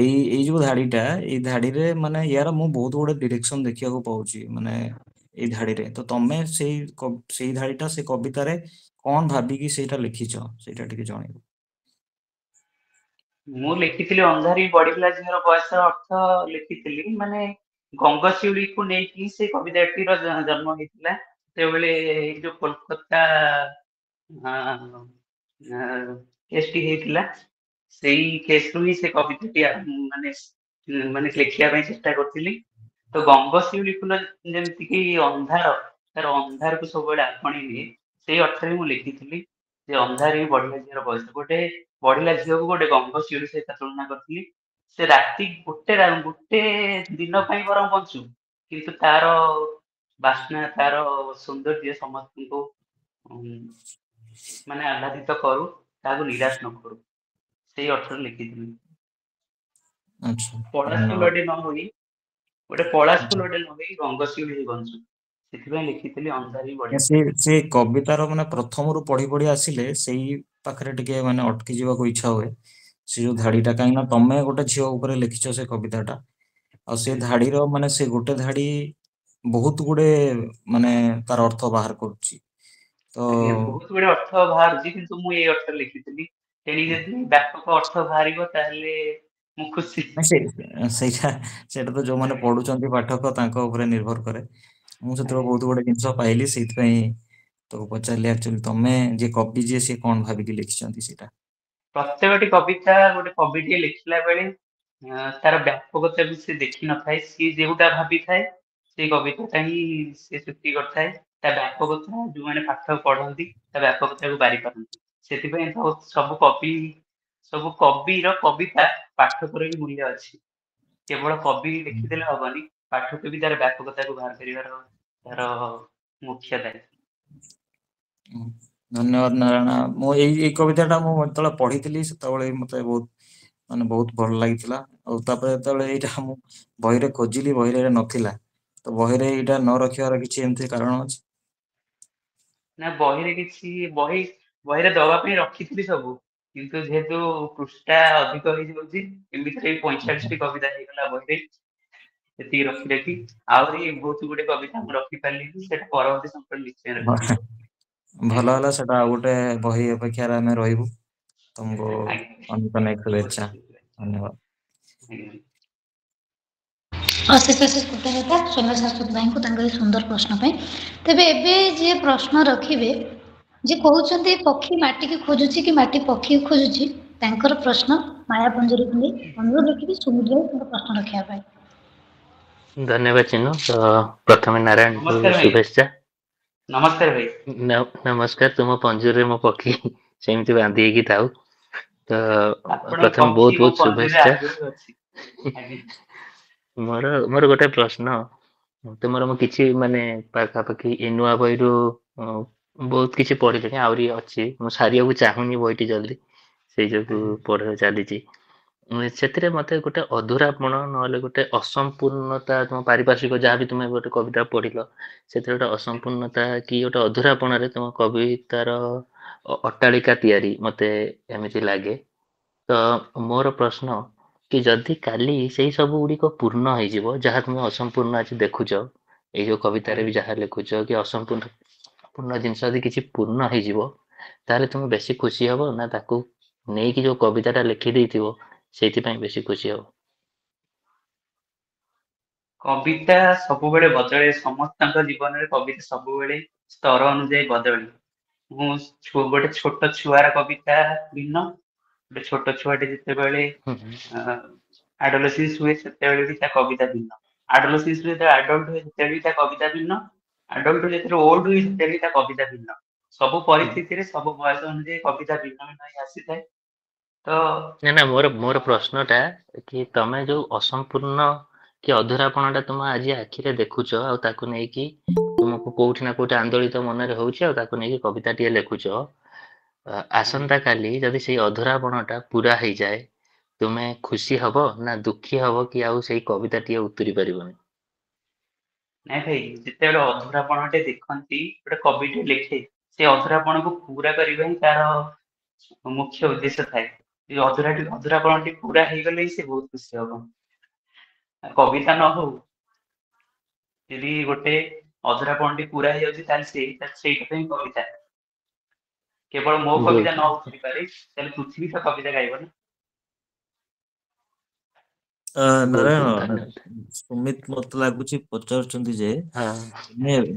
ଏଇ ଯୋଉ ଧାଡିଟା, ଏଇ ଧାଡିରେ ମାନେ ୟାର ମୁଁ ବହୁତ ଗୁଡେ ଡିରେକ୍ସନ ଦେଖିବାକୁ ପାଉଛି ମାନେ ଏଇ ଧାଡିରେ। ତ ତମେ ସେଇ ଧାଡିଟା ସେ କବିତାରେ କଣ ଭାବିକି ସେଇଟା ଲେଖିଛ ସେଇଟା ଟିକେ ଜଣେଇବ। ମୁଁ ଲେଖିଥିଲି ଅନ୍ଧାରି ବଢିଲା ଝିଅର ବୟସ ଅର୍ଥ ଲେଖିଥିଲି, ମାନେ ଗଙ୍ଗଶିଉଳିକୁ ନେଇକି ସେ କବିତାଟିର ଜନ୍ମ ହେଇଥିଲା। ସେତେବେଳେ ଏଇ ଯୋଉ କୋଲକାତା କେସଟି ହେଇଥିଲା, ସେଇ କେସରୁ ହିଁ ସେ କବିତାଟି ମାନେ ଲେଖିବା ପାଇଁ ଚେଷ୍ଟା କରିଥିଲି। ତ ଗଙ୍ଗଶିଉଳି ଫୁଲ ଯେମିତିକି ଅନ୍ଧାର, ତାର ଅନ୍ଧାରକୁ ସବୁବେଳେ ଆପଣେଇ ନିଏ, ସେଇ ଅର୍ଥରେ ମୁଁ ଲେଖିଥିଲି ଯେ ଅନ୍ଧାର ହିଁ ବଢିଲା ଝିଅର ବୟସ। ଗୋଟେ ବଢିଲା ଝିଅକୁ ଗୋଟେ ଗଙ୍ଗଶିଉଳି ସହିତ ତୁଳନା କରିଥିଲି। ସେ ରାତି ଗୋଟେ ଦିନ ପାଇଁ ବରଂ ବଞ୍ଚୁ, କିନ୍ତୁ ତାର ବାସ୍ନା, ତାର ସୌନ୍ଦର୍ଯ୍ୟ ସମସ୍ତଙ୍କୁ ମାନେ ଆହ୍ଲାଦିତ କରୁ, କାହାକୁ ନିରାଶ ନ କରୁ, ସେଇ ଅର୍ଥରେ ଲେଖିଥିଲି। ଆଚ୍ଛା, ପଳାଶ ଧନ୍ୟବାଦ। ଫୁଲଟେ ନ ହୋଇ, ଗୋଟେ ପଳାଶ ଆଚ୍ଛା। ଫୁଲଟେ ନ ହୋଇ ଗଙ୍ଗଶିଉଳି ହିଁ ବଞ୍ଚୁ, ସେଥିପାଇଁ ଲେଖିଥିଲି ଅନ୍ଧାର ହିଁ ବଢିଲା ସେ ଝିଅର ସେ ବୟସ। କବିତାର ମାନେ ପ୍ରଥମରୁ ପଢି ପଢି ଆସିଲେ ସେଇ ପାଖରେ ଟିକେ ମାନେ ଅଟକି ଯିବାକୁ ଇଚ୍ଛା ହୁଏ, ସେ ଯୋଉ ଧାଡିଟା। କାହିଁକି ନା ତମେ ଗୋଟେ ଝିଅ ଉପରେ ଲେଖିଛ ସେ କବିତାଟା, ଆଉ ସେ ଧାଡିର ମାନେ ସେ ଗୋଟେ ଧାଡି ବହୁତ ଗୁଡେ ମାନେ ତାର ଅର୍ଥ ବାହାର କରୁଛି। ତ ଆଜ୍ଞା, ବହୁତ ଗୁଡେ ଅର୍ଥ ବାହାରୁଛି, କିନ୍ତୁ ମୁଁ ଏଇ ଅର୍ଥରେ ଲେଖିଥିଲି। ତେଣିକି ଯଦି ବ୍ୟାପକ ଅର୍ଥ ବାହାରିବ ତାହେଲେ ମୁଁ ଖୁସି। ନାଇଁ ସେଇଟା ତ ଯୋଉମାନେ ପଢୁଛନ୍ତି ପାଠକ ତାଙ୍କ ଉପରେ ନିର୍ଭର କରେ। ମୁଁ ସେଥିରୁ ଆଜ୍ଞା। ବହୁତ ଗୁଡେ ଜିନିଷ ପାଇଲି, ସେଇଥିପାଇଁ ତୋ ପଚାରିଲି। ଆକ୍ଚୁଆଲି ତମେ ଯେ କବି ଯିଏ, ସିଏ କଣ ଭାବିକି ଲେଖିଛନ୍ତି ସେଇଟା। ପ୍ରତ୍ୟେକଟି କବିତା ଗୋଟେ କବିଟିଏ ଲେଖିଲା ବେଳେ ତାର ବ୍ୟାପକତା ବି ସେ ଦେଖିନଥାଏ। ସିଏ ଯେଉଁଟା ଭାବିଥାଏ ସେଇ କବିତାଟା ହିଁ ସେ ସୃଷ୍ଟି କରିଥାଏ। ତା ବ୍ୟାପକତା ଯୋଉମାନେ ପାଠ ପଢନ୍ତି ତା ବ୍ୟାପକତାକୁ ବାରି ପାରନ୍ତି। ସେଥିପାଇଁ ତ ସବୁ କବିର କବିତା ପାଠକର ବି ମୂଲ୍ୟ ଅଛି। କେବଳ କବି ଲେଖିଦେଲେ ହବନି, ପାଠକ ବି ତାର ବ୍ୟାପକତାକୁ ବାହାର କରିବାର ତାର ମୁଖ୍ୟ ଦାୟୀ। ଧନ୍ୟବାଦ ନାରାୟଣ। ମୁଁ ଏଇ କବିତାଟା ମୁଁ ଯେତେବେଳେ ପଢିଥିଲି ସେତେବେଳେ ମତେ ବହୁତ ଭଲ ଲାଗିଥିଲା। ଆଉ ତାପରେ ଯେତେବେଳେ ଏଇଟା ମୁଁ ବହିରେ ଖୋଜିଲି, ବହିରେ ନଥିଲା। ତ ବହିରେ ଏଇଟା ନ ରଖିବାର କିଛି ଏମିତି କାରଣ ଅଛି? ନା ବହିରେ ଦବା ପାଇଁ ରଖିଥିଲି ସବୁ, କିନ୍ତୁ ଯେହେତୁ ପୃଷ୍ଠା ଅଧିକ ହେଇଯାଉଛି, ଏମିତିରେ 45ଟି କବିତା ହେଇଗଲା ବହିରେ। ସେତିକି ରଖି ଆହୁରି ବହୁତ ଗୁଡେ କବିତା ମୁଁ ରଖିପାରିଲିନି, ସେଟା ପରବର୍ତ୍ତୀ ସମୟରେ ନିଶ୍ଚୟ ରଖିବି। ଭଲ ହେଲା, ସେଟା ଆଉ ଗୋଟେ ବହି ଅପେକ୍ଷାରେ ଆମେ ରହିବୁ। ତମକୁ ଆଜ୍ଞା ଅନେକ ଅନେକ ବହୁତ ଶୁଭେଚ୍ଛା। ଖୁସି ଧନ୍ୟବାଦ। ଲାଗିଲା। ଅଶେଷ ଅଶେଷ କୃତଜ୍ଞତା ସୋମ୍ୟ ଶାଶ୍ୱତ ଭାଇଙ୍କୁ ତାଙ୍କର ଏ ସୁନ୍ଦର ପ୍ରଶ୍ନ ପାଇଁ। ତେବେ ଏବେ ଯିଏ ପ୍ରଶ୍ନ ରଖିବେ, ଯିଏ କହୁଛନ୍ତି ପକ୍ଷୀ ମାଟିକି ଖୋଜୁଛି କି ମାଟି ପକ୍ଷୀକୁ ଖୋଜୁଛି, ତାଙ୍କର ପ୍ରଶ୍ନ ମାୟାପଞ୍ଜରୀକୁ ନେଇ ଅନୁରୋଧ ରଖିବି ସୁମିଦ୍ର ତାଙ୍କ ପ୍ରଶ୍ନ ରଖିବା ପାଇଁ। ଧନ୍ୟବାଦ ଚିନୁ। ତ ପ୍ରଥମେ ନାରାୟଣଙ୍କୁ ନମସ୍କାର ଭାଇ। ଶୁଭେଚ୍ଛା। ନମସ୍କାର ଭାଇ। ନମସ୍କାର। ତୁମ ପଞ୍ଜୁରୀରେ ମୋ ପକ୍ଷୀ ସେମିତି ବାନ୍ଧି ହେଇକି ଥାଉ। ତ ଆପଣଙ୍କ ପ୍ରଥମେ ପକ୍ଷୀ ବହୁତ ମୋ ବହୁତ ପଞ୍ଜୁରୀରେ ଶୁଭେଚ୍ଛା। ଆଗରୁ ଅଛି। ଆଜ୍ଞା। ମୋର ଗୋଟେ ପ୍ରଶ୍ନ ତୁମର, ମୁଁ କିଛି ମାନେ ପାଖାପାଖି ଏ ନୂଆ ବହିରୁ ବହୁତ କିଛି ପଢିଲିଣି, ଆହୁରି ଅଛି। ମୁଁ ସାରିବାକୁ ଚାହୁଁନି ବହିଟି ଜଲ୍ଦି, ସେଇ ଯୋଗୁ ଆଜ୍ଞା। ପଢିବା ଚାଲିଛି। ସେଥିରେ ମତେ ଗୋଟେ ଅଧୁରାପଣ, ନହେଲେ ଗୋଟେ ଅସମ୍ପୂର୍ଣ୍ଣତା, ତମ ପାରିପାର୍ଶ୍ଵିକ ଯାହାବି ତୁମେ ଗୋଟେ କବିତା ପଢିଲ, ସେଥିରେ ଗୋଟେ ଅସମ୍ପୂର୍ଣ୍ଣତା କି ଗୋଟେ ଅଧୁରାପଣରେ ତମ କବିତାର ଅଟ୍ଟାଳିକା ତିଆରି, ମତେ ଏମିତି ଲାଗେ। ତ ମୋର ପ୍ରଶ୍ନ କି ଯଦି କାଲି ସେଇ ସବୁ ଗୁଡିକ ପୂର୍ଣ୍ଣ ହେଇଯିବ, ଯାହା ତୁମେ ଅସମ୍ପୂର୍ଣ୍ଣ ଆଜି ଦେଖୁଛ, ଏଇ ଯୋଉ କବିତାରେ ବି ଯାହା ଲେଖୁଛ, କି ଅସମ୍ପୂର୍ଣ୍ଣ ଜିନିଷ ଯଦି କିଛି ପୂର୍ଣ୍ଣ ହେଇଯିବ, ତାହେଲେ ତୁମେ ବେଶୀ ଖୁସି ହବ ନା ତାକୁ ନେଇକି ଯୋଉ କବିତା ଟା ଲେଖିଦେଇଥିବ ସେଇଥିପାଇଁ ବେଶୀ ଖୁସି ହବ? କବିତା ସବୁବେଳେ ବଦଳେ, ସମସ୍ତଙ୍କ ଜୀବନରେ କବିତା ସବୁବେଳେ ସ୍ତର ଅନୁଯାୟୀ ବଦଳେ। ଗୋଟେ ଛୋଟ ଛୁଆର କବିତା ଭିନ୍ନ, ଗୋଟେ ଛୋଟ ଛୁଆଟେ ଯେତେବେଳେ ହୁଁ ଆଡୋଲେସେନ୍ସ ହୁଏ, ସେତେବେଳେ ବି ତା କବିତା ଭିନ୍ନ। ଆଡୋଲେସେନ୍ସ ରୁ ଯେତେବେଳେ ଆଡଲ୍ଟ ହୁଏ, ସେତେବେଳେ ବି ତା କବିତା ଭିନ୍ନ। ଆଡଲ୍ଟ ରୁ ଯେତେବେଳେ ଓଲ୍ଡ ହୁଏ, ସେତେବେଳେ ବି ତା କବିତା ଭିନ୍ନ। ସବୁ ହୁଁ। ପରିସ୍ଥିତିରେ, ସବୁ ବୟସ ଅନୁଯାୟୀ କବିତା ଭିନ୍ନ ଭିନ୍ନ ହେଇ ଆସିଥାଏ। ତ ନା ନା, ମୋର ପ୍ରଶ୍ନ ଟା କି ତମେ ଯୋଉ ଅସମ୍ପୂର୍ଣ୍ଣ କି ଅଧୁରାପଣ ଟା ତୁମ ଆଜି ଆଖିରେ ଦେଖୁଛ, ଆଉ ତାକୁ ନେଇକି ତୁମକୁ ତମକୁ କୋଉଠି ନା କୋଉଠି ଆନ୍ଦୋଳିତ ମନରେ ହଉଛି ଆଉ ତାକୁ ନେଇକି କବିତାଟିଏ ଲେଖୁଛ। ଆସନ୍ତା କାଲି ଯଦି ସେଇ ଅଧୁରାପଣଟା ପୁରା ହେଇଯାଏ, ତୁମେ ଖୁସି ହବ ନା ଦୁଃଖୀ ହବ କି ଆଉ ସେଇ କବିତାଟିଏ ଉତୁରି ପାରିବନି? ନାଇଁ ଭାଇ, ଯେତେବେଳେ ଅଧୁରାପଣଟେ ଦେଖନ୍ତି ଗୋଟେ କବିଟେ ଲେଖେ, ସେ ଅଧୁରାପଣକୁ ପୁରା କରିବା ହିଁ ତାର ମୁଖ୍ୟ ଉଦ୍ଦେଶ୍ୟ ଥାଏ। ଏ ଅଧୁରାପଣଟି ପୁରା ହେଇଗଲେ ହିଁ ସେ ବହୁତ ଖୁସି ହବ। କବିତା ନ ହଉ, ଯଦି ଗୋଟେ ଅଧୁରାପଣଟି ପୁରା ହେଇଯାଉଛି ତାହେଲେ ସେଇଟା ହିଁ କବିତା। କେବଳ ମୋ କବିତା ନ ଉତରି ପାରେ ତାହେଲେ ପୃଥିବୀ ତ କବିତା ଗାଇବନି। ନାରାୟଣ, ସୁମିତ ମତେ ଲାଗୁଛି ପଚାରୁଛନ୍ତି ଯେ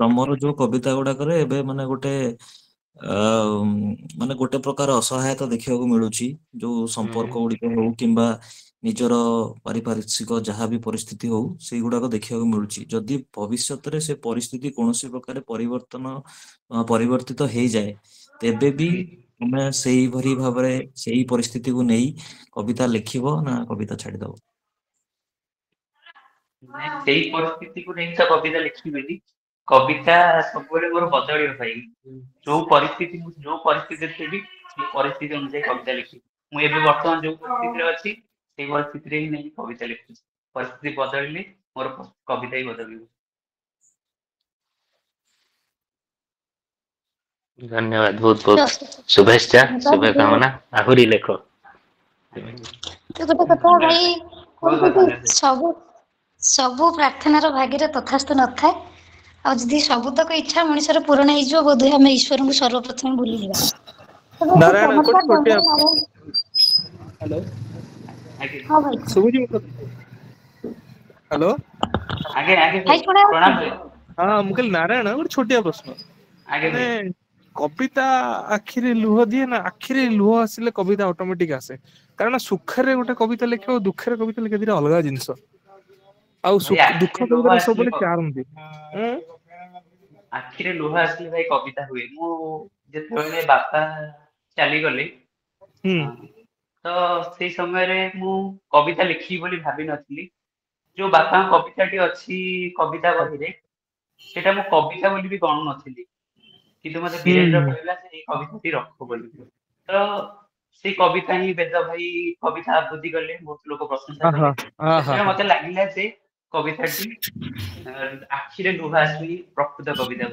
ତମର ଯୋଉ କବିତା ଗୁଡାକରେ ଏବେ ମାନେ ଗୋଟେ ମାନେ ଗୋଟେ ପ୍ରକାର ଅସହାୟତା ଦେଖିବାକୁ ମିଳୁଛି, ଯୋଉ ସମ୍ପର୍କ ଗୁଡିକ ହଉ କିମ୍ବା ନିଜର ପାରିପାର୍ଶ୍ଵିକ ଯାହା ବି ପରିସ୍ଥିତି ହଉ ସେଇଗୁଡାକ ଦେଖିବାକୁ ମିଳୁଛି। ଯଦି ଭବିଷ୍ୟତରେ ସେ ପରିସ୍ଥିତି କୌଣସି ପ୍ରକାର ପରିବର୍ତ୍ତିତ ହେଇଯାଏ, ତେବେ ବି ତମେ ସେଇଭଳି ଭାବରେ ସେଇ ପରିସ୍ଥିତିକୁ ନେଇ କବିତା ଲେଖିବ ନା କବିତା ଛାଡିଦବ? ନାଇଁ, ସେଇ ପରିସ୍ଥିତିକୁ ନେଇ ତ କବିତା ଲେଖିବିନି। କବିତା ସବୁବେଳେ ମୋର ବଦଳିବ ଭାଇ। ଯୋଉ ପରିସ୍ଥିତିରେ ଥିବି ସେଇ ପରିସ୍ଥିତି ଅନୁଯାୟୀ କବିତା ଲେଖିବି। ମୁଁ ଏବେ ବର୍ତ୍ତମାନ ଯୋଉ ପରିସ୍ଥିତିରେ ଅଛି ସେଇ ପରିସ୍ଥିତିରେ ହିଁ ନେଇ କବିତା ଲେଖୁଛି। ପରିସ୍ଥିତି ବଦଳିଲେ ମୋର କବିତା ହିଁ ବଦଳିବ। ଧନ୍ୟବାଦ, ବହୁତ ବହୁତ ଶୁଭେଚ୍ଛା, ଶୁଭକାମନା। ଆହୁରି ଲେଖ। ଗୋଟେ କଥା ଭାଇ, ସବୁ ପ୍ରାର୍ଥନାର ଭାଗ୍ୟରେ ତଥାସ୍ତୁ ନଥାଏ। ଆଉ ଯଦି ସବୁତକ ଇଚ୍ଛା ମଣିଷର ପୂରଣ ହେଇଯିବ, ବୋଧହୁଏ ଆମେ ଈଶ୍ୱରଙ୍କୁ ସର୍ବପ୍ରଥମେ ଭୁଲିଯିବା। ନାରାୟଣ, ଗୋଟେ ଛୋଟିଆ ହ୍ୟାଲୋ, ହଁ ଭାଇ, ଶୁଭୁଛି ମୋ କଥା? ହ୍ୟାଲୋ, ଭାଇ ଶୁଣାଯାଉଛି? ହଁ, ମୁଁ କହିଲି ନାରାୟଣ, ଗୋଟେ ଛୋଟିଆ ପ୍ରଶ୍ନ। ମାନେ କବିତା ଆଖିରେ ଲୁହ ଦିଏ ନା ଆଖିରେ ଲୁହ ଆସିଲେ କବିତା ଅଟୋମେଟିକ ଆସେ? କାରଣ ସୁଖରେ ଗୋଟେ କବିତା ଲେଖିବ, ଦୁଃଖରେ କବିତା ଲେଖିବ, ଦିଟା ଅଲଗା ଜିନିଷ। ଆଉ ଦୁଃଖ କବିତାରେ ସବୁବେଳେ ଚାର୍ମ ଦିଏ। ଆଖିରେ ଲୁହ ଆସିଲେ ଭାଇ କବିତା ହୁଏ। ମୁଁ ଯେତେବେଳେ ବାପା ଚାଲିଗଲେ, ତ ସେଇ ସମୟରେ ମୁଁ କବିତା ଲେଖିବି ବୋଲି ଭାବିନଥିଲି। ଯୋଉ ବାପାଙ୍କ କବିତାଟି ଅଛି କବିତା ବହିରେ, ସେଇଟା ମୁଁ କବିତା ବୋଲି ବି ଗଣୁ ନଥିଲି। କିନ୍ତୁ ମତେ ବୀରେନ୍ଦ୍ର କହିଲା ଯେ ଏଇ କବିତାଟି ରଖ ବୋଲି। ତ ସେଇ କବିତା ହିଁ ବେଦ ଭାଇ କବିତା ଆବୃତ୍ତି କଲେ, ବହୁତ ଲୋକ ପ୍ରଶଂସା କଲେ। ସେତେବେଳେ ମତେ ଲାଗିଲା ଯେ କବିତାଟି ଆଖିରେ ଲୁହ ଆସିଲି ପ୍ରକୃତ କବିତା।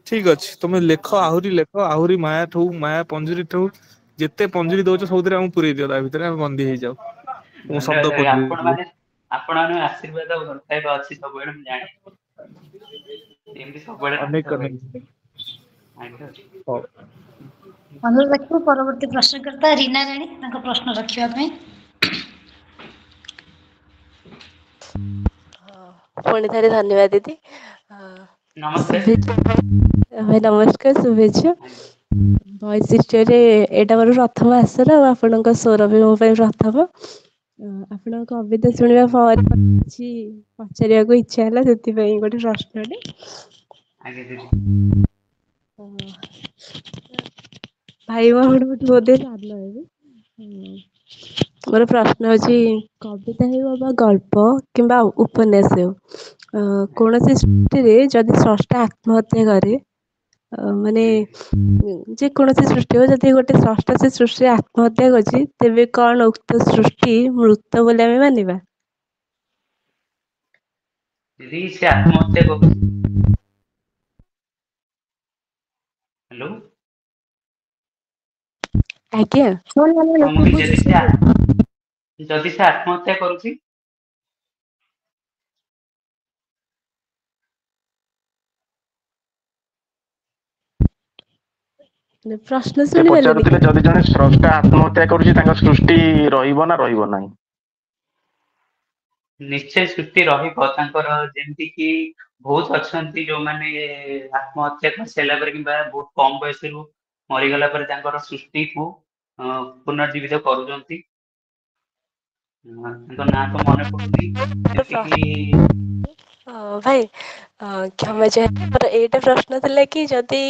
ଠିକ ଅଛି, ତମେ ଲେଖ, ଆହୁରି ଲେଖ, ଆହୁରି ମାୟା ଠୁ ମାୟା ପଞ୍ଜୁରୀ ଠୁ ଯେତେ ପଞ୍ଜୁରୀ ଦଉଛ ସବୁଥିରେ ଆମକୁ ପୁରେଇ ଦିଅ, ତା ଭିତରେ ଆମେ ବନ୍ଦୀ ହେଇଯାଉ। ଆପଣ ଆଶୀର୍ବାଦ ଭଲ ପାଇବା ଅଛି ସବୁବେଳେ, ମୁଁ ଜାଣେ। ଏମିତି ସବୁବେଳେ ଅନେକ ଭାଇ। ଅନୁରୋଧ ରଖିବୁ ପରବର୍ତ୍ତୀ ପ୍ରଶ୍ନକର୍ତ୍ତା ରୀନା ରାଣୀ ତାଙ୍କ ପ୍ରଶ୍ନ ରଖିବା ପାଇଁ। ପୁଣି ଥରେ ଧନ୍ୟବାଦ ଦିଦି। ଭାଇ ନମସ୍କାର, ଶୁଭେଚ୍ଛା। ଭଏସ୍ ସିଷ୍ଟରରେ ଏଇଟା ମୋର ପ୍ରଥମ ଆସର, ଆଉ ଆପଣଙ୍କ ସ୍ୱର ବି ମୋ ପାଇଁ ପ୍ରଥମ। ଆପଣଙ୍କ କବିତା ଶୁଣିବା ପରେ କିଛି ପଚାରିବାକୁ ଇଚ୍ଛା ହେଲା, ସେଥିପାଇଁ ଗୋଟେ ପ୍ରଶ୍ନଟେ। ଭାଇ ଆପଣଙ୍କଠୁ ବୋଧେ ସାନ ହେବି। ମୋର ପ୍ରଶ୍ନ ଅଛି, କବିତା ହେଉ ବା ଗଳ୍ପ କିମ୍ବା ଉପନ୍ୟାସ ହେଉ, କୌଣସି ସୃଷ୍ଟିରେ ଯଦି ସ୍ରଷ୍ଟା ଆତ୍ମହତ୍ୟା କରେ, ମାନେ ଯେ କୌଣସି ସୃଷ୍ଟି ହଉ, ଯଦି ଗୋଟେ ସ୍ରଷ୍ଟା ସେ ସୃଷ୍ଟିରେ ଆତ୍ମହତ୍ୟା କରିଛି, ତେବେ କଣ ଉକ୍ତ ସୃଷ୍ଟି ମୃତ ବୋଲି ଆମେ ମାନିବା? ଯଦି ସେ ଆତ୍ମହତ୍ୟା କରୁଛି, ହ୍ୟାଲୋ, ଆଜ୍ଞା, ଯଦି ସେ ଆତ୍ମହତ୍ୟା କରୁଛି, ପ୍ରଶ୍ନ ସେ ପଚାରୁଥିଲେ ଯଦି ଜଣେ ସ୍ରଷ୍ଟା ଆତ୍ମହତ୍ୟା କରୁଛି, ତାଙ୍କ ସୃଷ୍ଟି ରହିବ ନା ରହିବ ନାହିଁ? ନିଶ୍ଚୟ ସୃଷ୍ଟି ରହିବ ତାଙ୍କର। ଯେମିତି କି ବହୁତ ଅଛନ୍ତି ଯୋଉମାନେ ଆତ୍ମହତ୍ୟା କରିସାରିଲା ପରେ କିମ୍ବା ବହୁତ କମ ବୟସରୁ ମରିଗଲା ପରେ ତାଙ୍କର ସୃଷ୍ଟିକୁ ପୁନର୍ଜୀବିତ କରୁଛନ୍ତି। ତାଙ୍କ ନାଁ ତ ମନେ ପଡୁନି। ଭାଇ କ୍ଷମା ଚାହିଁବି, ମୋର ଏଇଟା ପ୍ରଶ୍ନ ଥିଲା କି ଯଦି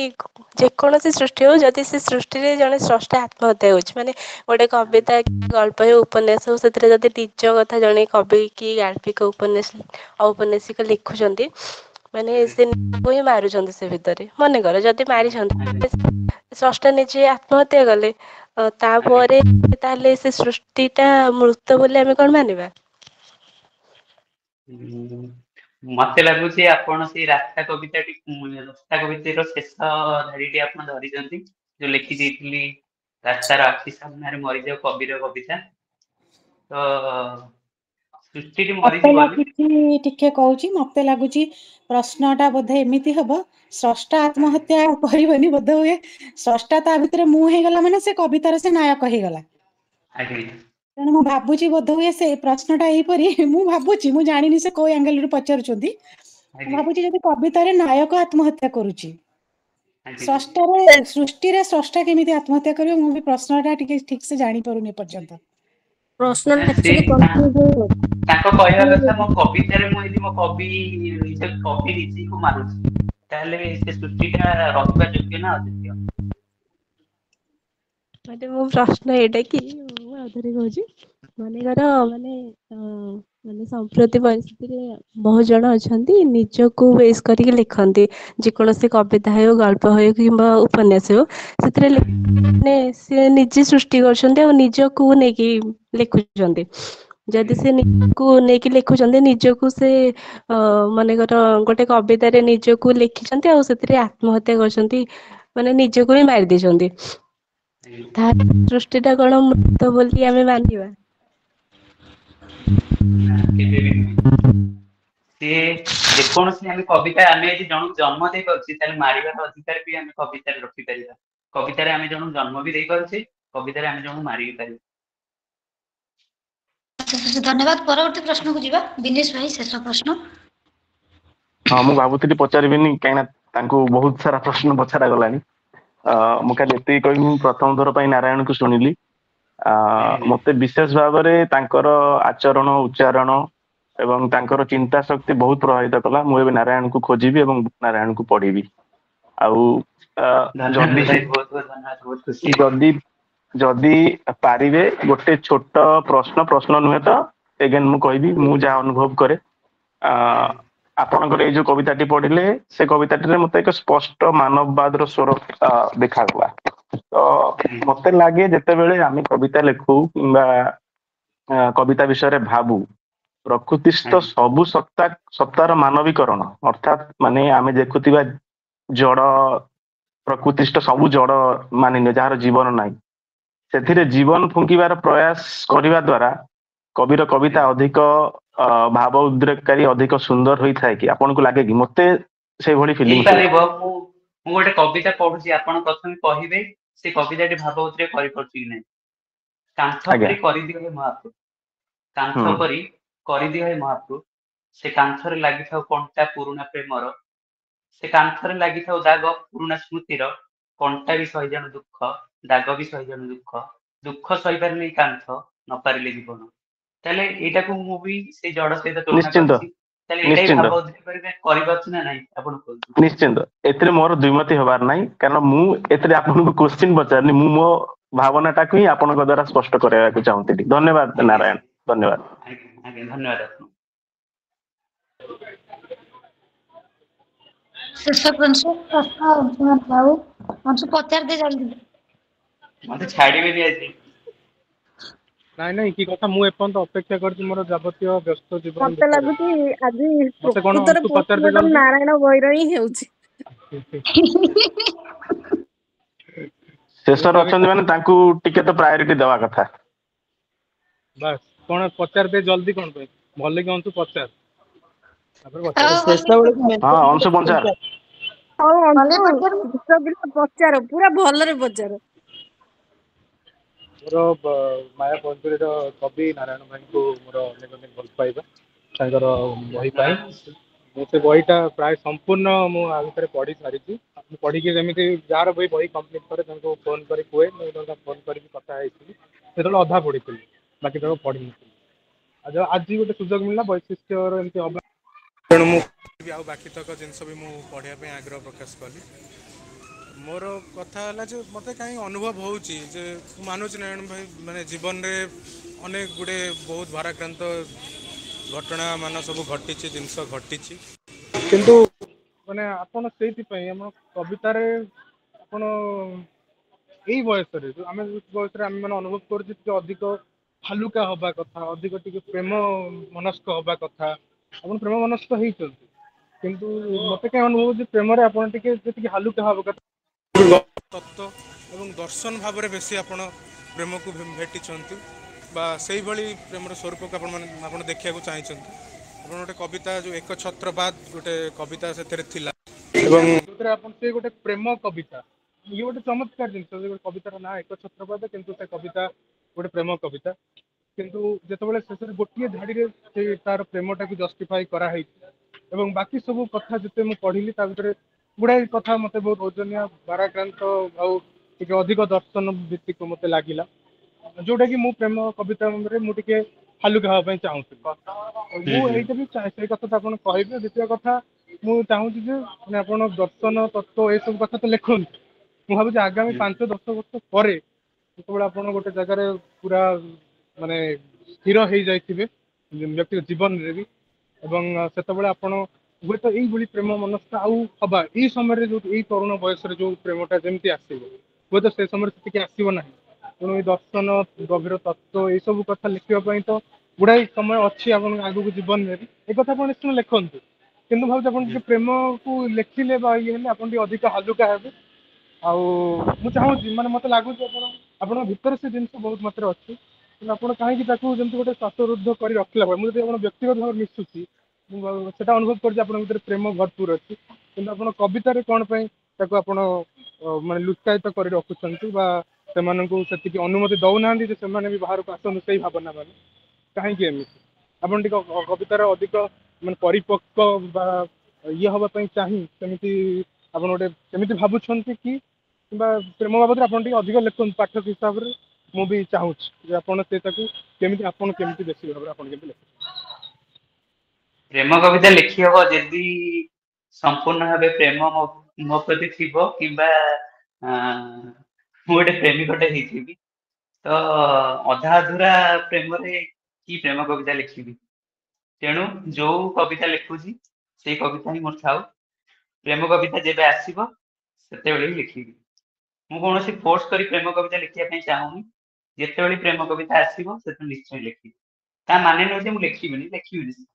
ଯେକୌଣସି ସୃଷ୍ଟି ହଉ ଯଦି ସେ ସୃଷ୍ଟିରେ ଜଣେ ସ୍ରଷ୍ଟା ଆତ୍ମହତ୍ୟା ହଉଛି ମାନେ ଗୋଟେ କବିତା ଗଳ୍ପ ହଉ ଉପନ୍ୟାସ ହଉ ସେଥିରେ ଯଦି ନିଜ କଥା ଜଣେ କବି କି ଗାଳ୍ପିକ ଔପନ୍ୟାସିକ ଲେଖୁଛନ୍ତି ମାନେ ସେ ନିଜକୁ ହିଁ ମାରୁଛନ୍ତି ସେ ଭିତରେ ମନେକର ଯଦି ମାରିଛନ୍ତି ସ୍ରଷ୍ଟା ନିଜେ ଆତ୍ମହତ୍ୟା କଲେ ତାପରେ ତାହେଲେ ସେ ସୃଷ୍ଟିଟା ମୃତ ବୋଲି ଆମେ କଣ ମାନିବା? ମତେ ଲାଗୁଛି ଆପଣ ସେଇ ରାସ୍ତା କବିତାର ଶେଷ ଧାଡିଟି ଆପଣ ଧରିଛନ୍ତି, ଯୋଉ ଲେଖି ଦେଇଥିଲି ରାସ୍ତାର ଆଖି ସାମ୍ନାରେ ମରିଯାଉ କବିର କବିତା। ତ ସୃଷ୍ଟିଟି ମତେ ମରିଯିବନି। ଲାଗୁଛି ଟିକେ କହୁଛି, ମତେ ଲାଗୁଛି ପ୍ରଶ୍ନଟା ବୋଧେ ଏମିତି ହବ, ସ୍ରଷ୍ଟା ଆତ୍ମହତ୍ୟା କରିବନି ବୋଧ ହୁଏ, ସ୍ରଷ୍ଟା ତା ଭିତରେ ମୁଁ ହେଇଗଲା ମାନେ ସେ କବିତାର ସେ ନାୟକ ହେଇଗଲା। ଆଜ୍ଞା। ତେଣୁ ମୁଁ ଭାବୁଛି ବୋଧ ହୁଏ ସେ ପ୍ରଶ୍ନଟା ଏଇପରି, ମୁଁ ଭାବୁଛି, ମୁଁ ଜାଣିନି ସେ କୋଉ ଆଙ୍ଗେଲରୁ ପଚାରୁଛନ୍ତି, ମୁଁ ଭାବୁଛି ଯଦି କବିତାରେ ନାୟକ ଆତ୍ମହତ୍ୟା କରୁଛି, ସୃଷ୍ଟିରେ ସ୍ରଷ୍ଟା କେମିତି ଆତ୍ମହତ୍ୟା କରିବ, ମୁଁ ବି ପ୍ରଶ୍ନଟା ଟିକେ ଠିକ ସେ ଜାଣିପାରୁନି ଏପର୍ଯ୍ୟନ୍ତ। ପ୍ରଶ୍ନଟା ସେ ଆକ୍ଚୁଆଲି ତାଙ୍କ କହିବା କଥା ମୋ କବିତାରେ ମୁଁ ଯଦି ମୋ କବି ନିଜକୁ ମାରୁଛି ତାହେଲେ ସେ ସୃଷ୍ଟିଟା ରହିବା ଯୋଗ୍ୟ ନା ଅଯୋଗ୍ୟ? ମାନେ ମୋ ପ୍ରଶ୍ନ ଏଇଟା କି ମୁଁ ଆଉଥରେ କହୁଛି, ମନେକର ମାନେ ସମ୍ପ୍ରତି ପରିସ୍ଥିତିରେ ବହୁତ ଜଣ ଅଛନ୍ତି ନିଜକୁ ବେଶ କରିକି ଲେଖନ୍ତି, ଯେକୌଣସି କବିତା ହେଉ ଗଳ୍ପ ହେଉ କିମ୍ବା ଉପନ୍ୟାସ ହେଉ, ସେଥିରେ ମାନେ ସେ ନିଜେ ସୃଷ୍ଟି କରୁଛନ୍ତି ଆଉ ନିଜକୁ ନେଇକି ଲେଖୁଛନ୍ତି। ଯଦି ସେ ନିଜକୁ ନେଇକି ଲେଖୁଛନ୍ତି, ନିଜକୁ ସେ ମନେକର ଗୋଟେ କବିତାରେ ନିଜକୁ ଲେଖିଛନ୍ତି ଆଉ ସେଥିରେ ଆତ୍ମହତ୍ୟା କରିଛନ୍ତି, ମାନେ ନିଜକୁ ହିଁ ମାରି ଦେଇଛନ୍ତି, ତାହେଲେ ସୃଷ୍ଟିଟା କଣ ମୃତ ବୋଲି ଆମେ ମାନିବା? ନା, କେବେ ବି ନୁହେଁ। ସିଏ ଯେକୌଣସି ଆମେ କବିତା ଆମେ ଯଦି ଜଣକୁ ଜନ୍ମ ଦେଇପାରୁଛେ, ତାହେଲେ ମାରିବାର ଅଧିକାର ବି ଆମେ କବିତାରେ ରଖିପାରିବା। କବିତାରେ ଆମେ ଜଣକୁ ଜନ୍ମ ବି ଦେଇପାରୁଛେ, କବିତାରେ ଆମେ ଜଣକୁ ମାରି ବି ପାରିବା। ଧନ୍ୟବାଦ। ପରବର୍ତ୍ତୀ ପ୍ରଶ୍ନକୁ ଯିବା। ବିନେଶ ଭାଇ, ଶେଷ ପ୍ରଶ୍ନ। ହଁ, ମୁଁ ଭାବୁଥିଲି ପଚାରିବିନି, କାହିଁକିନା ତାଙ୍କୁ ବହୁତ ସାରା ପ୍ରଶ୍ନ ପଚରା ଗଲାଣି। ମୁଁ ଖାଲି ଏତିକି କହିବି, ମୁଁ ପ୍ରଥମ ଥର ପାଇଁ ନାରାୟଣକୁ ଶୁଣିଲି। ମତେ ବିଶେଷ ଭାବରେ ତାଙ୍କର ଆଚରଣ, ଉଚ୍ଚାରଣ ଏବଂ ତାଙ୍କର ଚିନ୍ତା ଶକ୍ତି ବହୁତ ପ୍ରଭାବିତ କଲା। ମୁଁ ଏବେ ନାରାୟଣକୁ ଖୋଜିବି ଏବଂ ନାରାୟଣକୁ ପଢିବି। ଆଉ ଯଦି ଯଦି ପାରିବେ ଗୋଟେ ଛୋଟ ପ୍ରଶ୍ନ ନୁହେଁ ତ ଏଗେନ୍ ମୁଁ କହିବି, ମୁଁ ଯାହା ଅନୁଭବ କରେ, ଆପଣଙ୍କର ଏଇ ଯୋଉ କବିତାଟି ପଢିଲେ, ସେ କବିତାଟିରେ ମତେ ଏକ ସ୍ପଷ୍ଟ ମାନବବାଦର ସ୍ୱର ଦେଖାଗଲା। ତ ମତେ ଲାଗେ ଯେତେବେଳେ ଆମେ କବିତା ଲେଖୁ କିମ୍ବା କବିତା ବିଷୟରେ ଭାବୁ, ପ୍ରକୃତିସ୍ଥ ସବୁ ସତ୍ତାର ମାନବୀକରଣ, ଅର୍ଥାତ୍ ମାନେ ଆମେ ଦେଖୁଥିବା ଜଡ ପ୍ରକୃତିସ୍ଥ ସବୁ ଜଡ ମାନିନିଅ, ଯାହାର ଜୀବନ ନାହିଁ, ସେଥିରେ ଜୀବନ ଫୁଙ୍କିବାର ପ୍ରୟାସ କରିବା ଦ୍ୱାରା କବିର କବିତା ଅଧିକ ଭାବ ଉଦ୍ରେକକାରୀ, ଅଧିକ ସୁନ୍ଦର ହୋଇଥାଏ କି? ଆପଣଙ୍କୁ ଲାଗେ କି? ମତେ ସେଇଭଳି ଫିଲିଙ୍ଗ ହୁଏ। ହେଇପାରିବ। ମୁଁ ଗୋଟେ କବିତା ପଢୁଛି, ଆପଣ ପ୍ରଥମେ କହିବେ ସେ କବିତାଟି ଭାବ ଉଦ୍ରେକ କରିପାରୁଛି କି ନାହିଁ। କାନ୍ଥ ପରି କରିଦିଅ ହେ ମହାପ୍ରଭୁ, କାନ୍ଥ ପରି କରିଦିଅ ହେ ମହାପ୍ରଭୁ, ସେ କାନ୍ଥରେ ଲାଗିଥାଉ କଣ୍ଟା ପୁରୁଣା ପ୍ରେମର, ସେ କାନ୍ଥରେ ଲାଗିଥାଉ ଦାଗ ପୁରୁଣା ସ୍ମୃତିର, କଣ୍ଟା ବି ସହିଜାଣୁ ଦୁଃଖ, ଦାଗ ବି ସହିଜାଣୁ ଦୁଃଖ, ଦୁଃଖ ସହିପାରିଲେ କାନ୍ଥ, ନ ପାରିଲେ ଜୀବନ। ତାହେଲେ ଏଇଟାକୁ ମୁଁ ବି ସେଇ ଜଡ ସହିତ ତୁଳନା କରିଛି। ତାହେଲେ ଏଇଟା ବି ଭାବ ଉଦ୍ରେକ କରିପାରୁଛି ନା ନାହିଁ ଆପଣ କୁହନ୍ତୁ? ନିଶ୍ଚିନ୍ତ, ଏଥିରେ ମୋର ଦ୍ୱିମତ ହବାର ନାହିଁ, କାରଣ ମୁଁ ଏଥିରେ ଆପଣଙ୍କୁ କୋଶ୍ଚିନ୍ ପଚାରିନି, ମୁଁ ମୋ ଭାବନାଟାକୁ ହିଁ ଆପଣଙ୍କ ଦ୍ୱାରା ସ୍ପଷ୍ଟ କରାଇବାକୁ ଚାହୁଁଥିଲି। ଧନ୍ୟବାଦ ନାରାୟଣ, ଧନ୍ୟବାଦ। ଆଜ୍ଞା, ଧନ୍ୟବାଦ ଆପଣଙ୍କୁ। ଶେଷ ପ୍ରଶ୍ନ ପଚାରି ଦେ ଜଲ୍ଦି। ମତେ ଛାଡିବେନି ଆଜି। ନାଇଁ କି କଥା, ମୁଁ ଏପର୍ଯ୍ୟନ୍ତ ଅପେକ୍ଷା କରିଛି ମୋର ଯାବତୀୟ ବ୍ୟସ୍ତ ଜୀବନ ମତେ ଭିତରେ। ଲାଗୁଛି ଆଜି ମତେ କଣ ପ୍ରକୃତରେ ଅଂଶୁ ପଚାରିଦେ ପୋଷ୍ଟମର୍ଟମ ଜଲ୍ଦି। ନାରାୟଣ ବୈର ହିଁ ହେଉଛି। ଶେଷରେ ଅଛନ୍ତି ମାନେ ତାଙ୍କୁ ଟିକେ ତ ପ୍ରାୟୋରିଟି ଦେବା କଥା। ବାସ୍, କଣ ପଚାରିଦେ ଜଲ୍ଦି, କଣ ପାଇଁ? ଭଲ କି ଅଂଶୁ ପଚାର, ତାପରେ ଶେଷ ବେଳକୁ ଅଂଶୁ ପଚାର। ହଉ ଅଂଶୁ, ପଚାର, ପୁରା ଭଲରେ ପଚାର। ମୋର ମାୟା ପଞ୍ଜୁରୀର କବି ନାରାୟଣ ଭାଇଙ୍କୁ ମୋର ଅନେକ ଅନେକ ଭଲ ପାଇବା ତାଙ୍କର ବହି ପାଇଁ। ମୁଁ ସେ ବହିଟା ପ୍ରାୟ ସମ୍ପୂର୍ଣ୍ଣ ମୁଁ ଆ ଭିତରେ ପଢି ସାରିଛି। ମୁଁ ପଢିକି ଯେମିତି ଯାହାର ବହି କମ୍ପ୍ଲିଟ୍ କରେ ତାଙ୍କୁ ଫୋନ୍ କରି କୁହେ, ମୁଁ ଫୋନ୍ କରିକି କଥା ହେଇଥିଲି। ସେତେବେଳେ ଅଧା ପଢିଥିଲି, ବାକି ତକ ପଢିନଥିଲି। ଆଜି ଗୋଟେ ସୁଯୋଗ ମିଳିଲା ବୈଶିଷ୍ଟ୍ୟର ଏମିତି ତେଣୁ ମୁଁ ଆଉ ବାକି ତକ ଜିନିଷ ବି ମୁଁ ପଢିବା ପାଇଁ ଆଗ୍ରହ ପ୍ରକାଶ କଲି। मोर कथा है जे मत कहीं अनुभव हो मानुच नारायण भाई माने जीवन रे अनेक गुड़े बहुत भाराक्रांत घटना मान सब घटी जिनस घटी किंतु माने आपण से कवितार आपण यही बयस आम बयस आम मैंने अनुभव कर अधिक हालुका हवा कथा अधिक टी प्रेम मनस्क हवा कथा आप प्रेम मनस्क होती किंतु मत क्या अनुभव प्रेम टे हालुका हवा कथा तत्व एवं दर्शन भाव में बेसी आप प्रेम को भेटी से प्रेमर स्वरूप को आप देखा चाहिए आप गोटे कविता जो एक छत्रपात गोटे कविता से गोटे प्रेम कविता ये गोटे चमत्कार जिन कवितार ना एक छत्रपात किंतु से कविता गोटे प्रेम कविता किंतु जिते शेष गोटे धाड़ी से तार प्रेमटा को जस्टिफाई कराई एवं बाकी सब कथा जिते मुझे पढ़ी गुड़ाई कथा मत बहुत ओजनिया भाराक्रांत आउ अधिक दर्शन भित्तिक मत लगिला जोटा कि मु प्रेम कविता मुझे हालुका हाँपाई चाहूँगी मुझे भी से कथा तो आपड़ कहे द्वितीय कथा मुझे चाहूँगी आप दर्शन तत्व ये सब कथा तो लिखु मुझे भावी आगामी 5-10 वर्ष पर जो आप गोटे जगार पूरा माने स्थिर हो जाइए व्यक्तिगत जीवन में भी से आपण हुए तो यही प्रेम मनस्क आउ हवा यही समय जो तरुण बयस जो प्रेमटा जमी आसो हुए तो से समय से आसो ना तेणु ये दर्शन गभीर तत्व ये सब कथा लिखापी तो गुड़ाई समय अच्छी आगू जीवन में एक कथा आप निश्चित लिखु कि भाव प्रेम को लिखिले ये आप अधिक हालुका हे चाहूँगी माने मत लगुच भर से जिन बहुत मात्रा अच्छी आप कहीं जमी गोटे श्वासरुद्ध कर रखला मुझे व्यक्तिगत भाव मिशुची से अनुभव कर प्रेम भरपूर अच्छी कि आप कवितार कौन आप माने लुच्चायित कर रखुंट से अनुमति दौना से भी बाहर को आसतु से भावना मान कहीं एमती आप कवितार अधिक मान परिपक्व ये हाँपाई चाहिए आप गोटे भावुं कि प्रेम बाबद आप अधिक लिखु पाठक हिसाब से मुझे चाहूँगी आपमती आपमती बेसी भाव में लिख प्रेम कविता लिखी हम जदि संपूर्ण भाव प्रेम मो प्रति थी कि गोटे प्रेमिकटे होती तो अधा अधूरा प्रेम कि प्रेम कविता लिखी तेणु जो कविता लिखुची से कविता ही मोर था प्रेम कविता जेबे आसो से लिखी मु कौन फोर्स कर प्रेम कविता लिखापी चाहूनी जिते प्रेम कविता आसो से निश्चय लिखी माने नुहे मुझे लिखी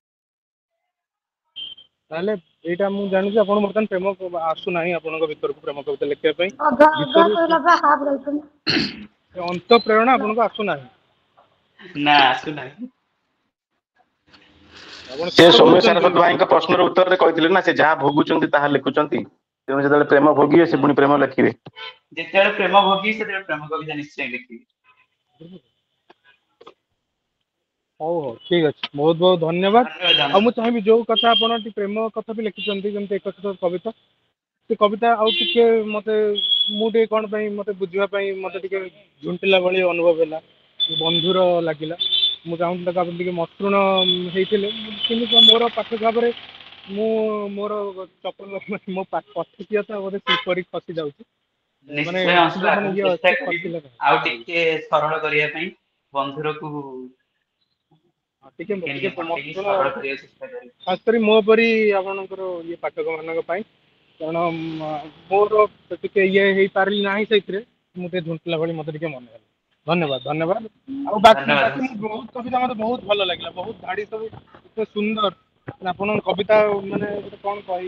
ताले एटा मु जानु जे आपण बर्तन प्रेम आसु नाही आपन को भीतर को प्रेम कविता लिखिया पई अंत प्रेरणा आपन को आसु नाही ना आसु नाही से सौम्य सारस्वत भाई का प्रश्न उत्तर रे कहिथिले ना से जहा भोगुचंती ताहा लिखुचंती तेनु जदले प्रेम भोगिए से पुनी प्रेम लिखिबे जेतेले प्रेम भोगी से प्रेम कविता निश्चय लिखिबे हो ठीक अच्छे बहुत बहुत धन्यवाद आ मु चाहिए जो कथा आपन प्रेम कथा भी लिखिचंती जंते एक कविता से कविता आउ टिके मते मुटे कोन पई मते बुझिबा पई मते टिके झुंटिला भली अनुभव हैला बंधुर लागिला मु चाहूँ तक आप मसृण होते कि मोर पाठ भाव में मु मोर चपल मो पठकीयता बोधे सुपर खसी जाऊँ बंधुर को खास कर मो परी आपणकर ये पाठक मान कारण मोर ये हो पारि ना से मुझे झुंटला भाई मत मन धन्यवाद धन्यवाद आ बाकी बहुत कविता मतलब बहुत भल लगे बहुत धाड़ी सब इतने सुंदर आप कविता माने कौन कह